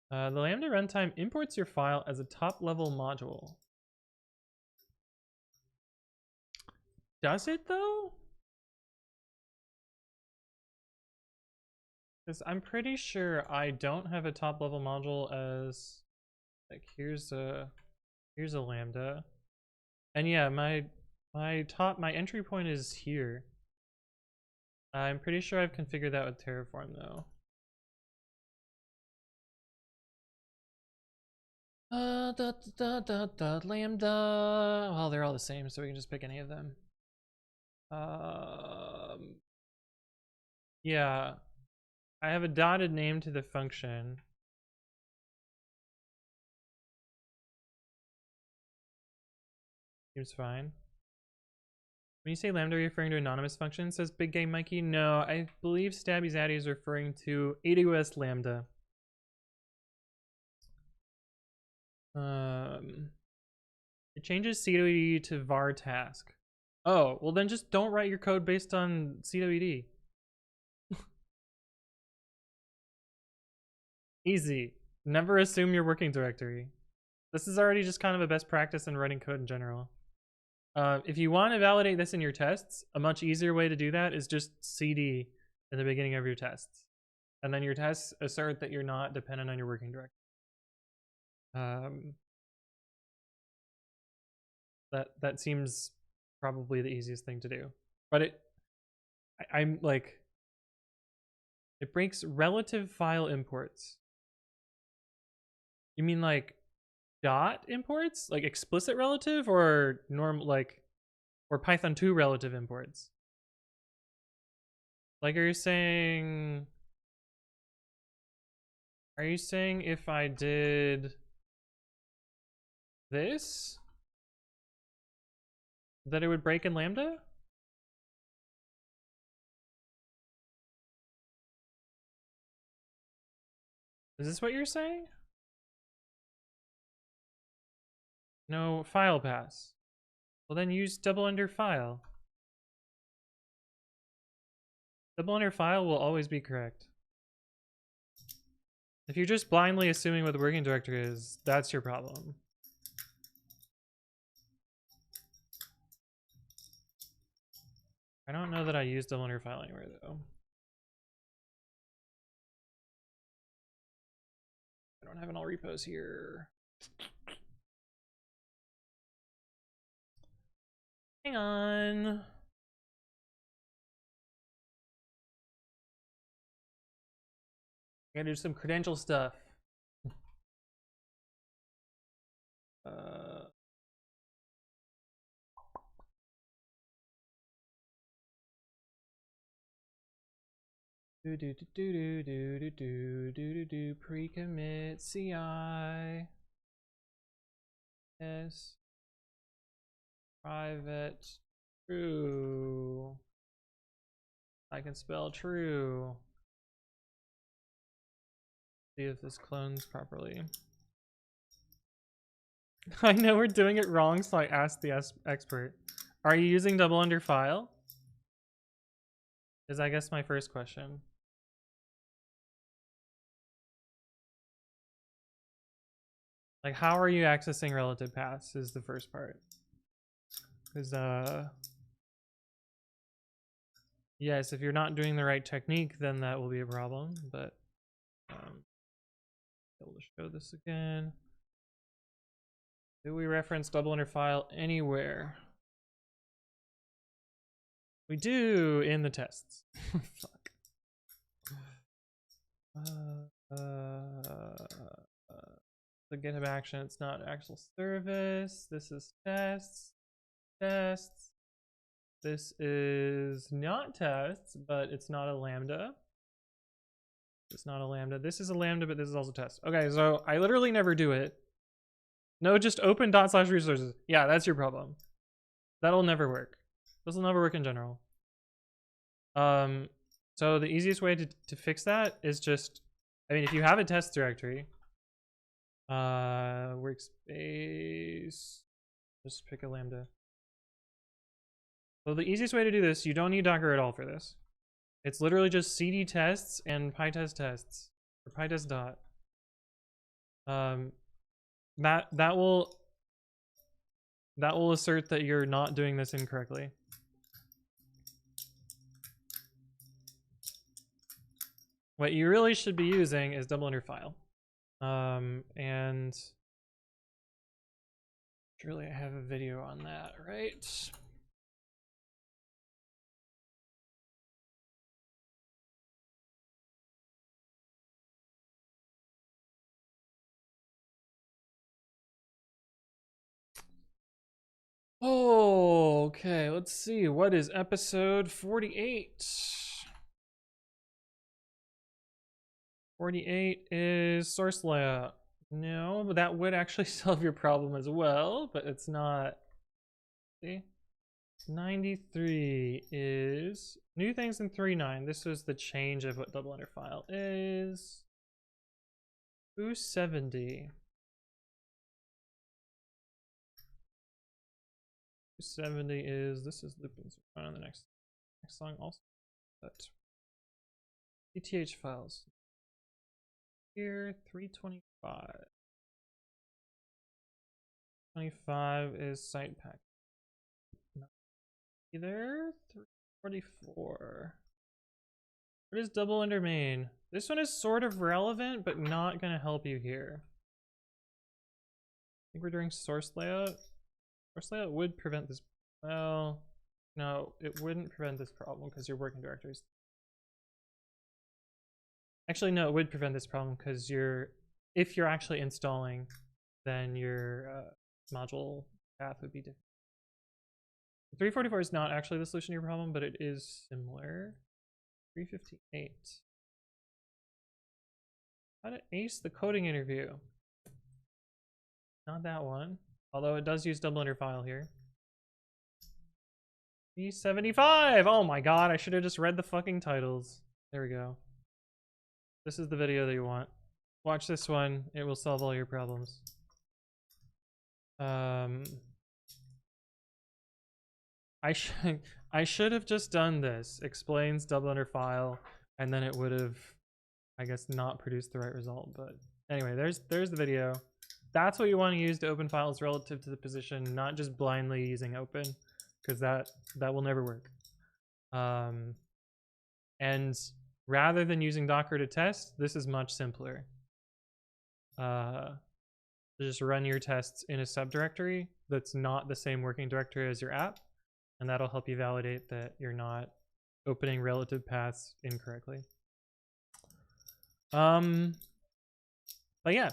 The Lambda runtime imports your file as a top-level module. Does it, though? Because I'm pretty sure I don't have a top level module as like here's a lambda. And yeah, my entry point is here. I'm pretty sure I've configured that with Terraform though. Lambda. Well, they're all the same, so we can just pick any of them. Yeah, I have a dotted name to the function. Seems fine. When you say lambda, are you referring to anonymous function? Says Big Game Mikey. No, I believe Stabby Zaddy is referring to AWS Lambda. It changes CWD to var task. Oh, well then just don't write your code based on CWD. Easy. Never assume your working directory. This is already just kind of a best practice in writing code in general. If you want to validate this in your tests, a much easier way to do that is just CD in the beginning of your tests. And then your tests assert that you're not dependent on your working directory. That seems probably the easiest thing to do. But I'm like, it breaks relative file imports. You mean like dot imports, like explicit relative, or or Python 2 relative imports? Like, are you saying if I did this, that it would break in Lambda? Is this what you're saying? No file pass. Well, then use double under file. Double under file will always be correct. If you're just blindly assuming what the working directory is, that's your problem. I don't know that I use double under file anywhere though. I don't have an all repos here. Hang on. I gotta do some credential stuff. Pre-commit CI. Yes. Private true. I can spell true. See if this clones properly. I know we're doing it wrong, so I asked the expert. Are you using double under file? Is I guess my first question. Like, how are you accessing relative paths is the first part. Because, yes, if you're not doing the right technique, then that will be a problem, but, able to show this again. Do we reference double under file anywhere? We do in the tests. Fuck. The GitHub action, it's not actual service. This is tests. Tests. This is not tests, but it's not a lambda. It's not a lambda. This is a lambda, but this is also test. Okay, so I literally never do it. No, just open /resources. Yeah, that's your problem. That'll never work. This will never work in general. So the easiest way to fix that is just, I mean, if you have a test directory, workspace, just pick a lambda. So the easiest way to do this, you don't need Docker at all for this. It's literally just cd tests and pytest tests, or pytest dot. That will assert that you're not doing this incorrectly. what you really should be using is double underfile. And surely I have a video on that, right? Oh, okay. Let's see. What is episode 48? 48 is source layout. No, but that would actually solve your problem as well, but it's not. See? 93 is new things in 3.9. This was the change of what double underfile is. 270. 270 is, this is looping on the next song also. But ETH files. Here, 325. 25 is site pack. Not either. 344. What is double under main? This one is sort of relevant, but not gonna help you here. I think we're doing source layout. Source layout would prevent this. Well, no, it wouldn't prevent this problem because your working directories. Actually, no, it would prevent this problem because if you're actually installing, then your module path would be different. 344 is not actually the solution to your problem, but it is similar. 358. How to ace the coding interview. Not that one. Although it does use double underfile here. 375! Oh my god, I should have just read the fucking titles. There we go. This is the video that you want. Watch this one. It will solve all your problems. I should have just done this. Explains double underfile, and then it would have, I guess, not produced the right result. But anyway, there's the video. That's what you want to use to open files relative to the position, not just blindly using open, because that will never work. And rather than using Docker to test, this is much simpler. Just run your tests in a subdirectory that's not the same working directory as your app, and that'll help you validate that you're not opening relative paths incorrectly. But yeah,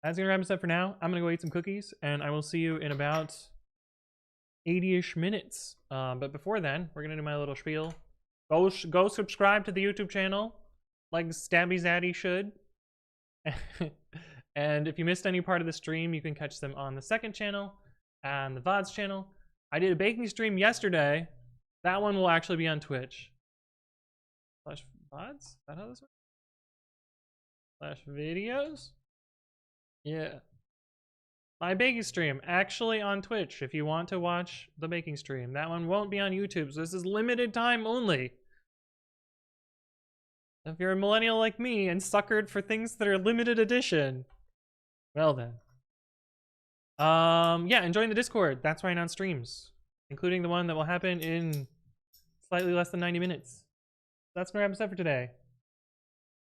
that's gonna wrap us up for now. I'm gonna go eat some cookies, and I will see you in about 80-ish minutes. But before then, we're gonna do my little spiel. Go subscribe to the YouTube channel, like Stabby Zaddy should. And if you missed any part of the stream, you can catch them on the second channel and the VODs channel. I did a baking stream yesterday. That one will actually be on Twitch. /VODs? Is that how this works? /videos? Yeah. My baking stream actually on Twitch if you want to watch the baking stream. That one won't be on YouTube, so this is limited time only. If you're a millennial like me and suckered for things that are limited edition, well then. Yeah, and join the Discord. That's why I announce streams, including the one that will happen in slightly less than 90 minutes. That's gonna wrap us up for today.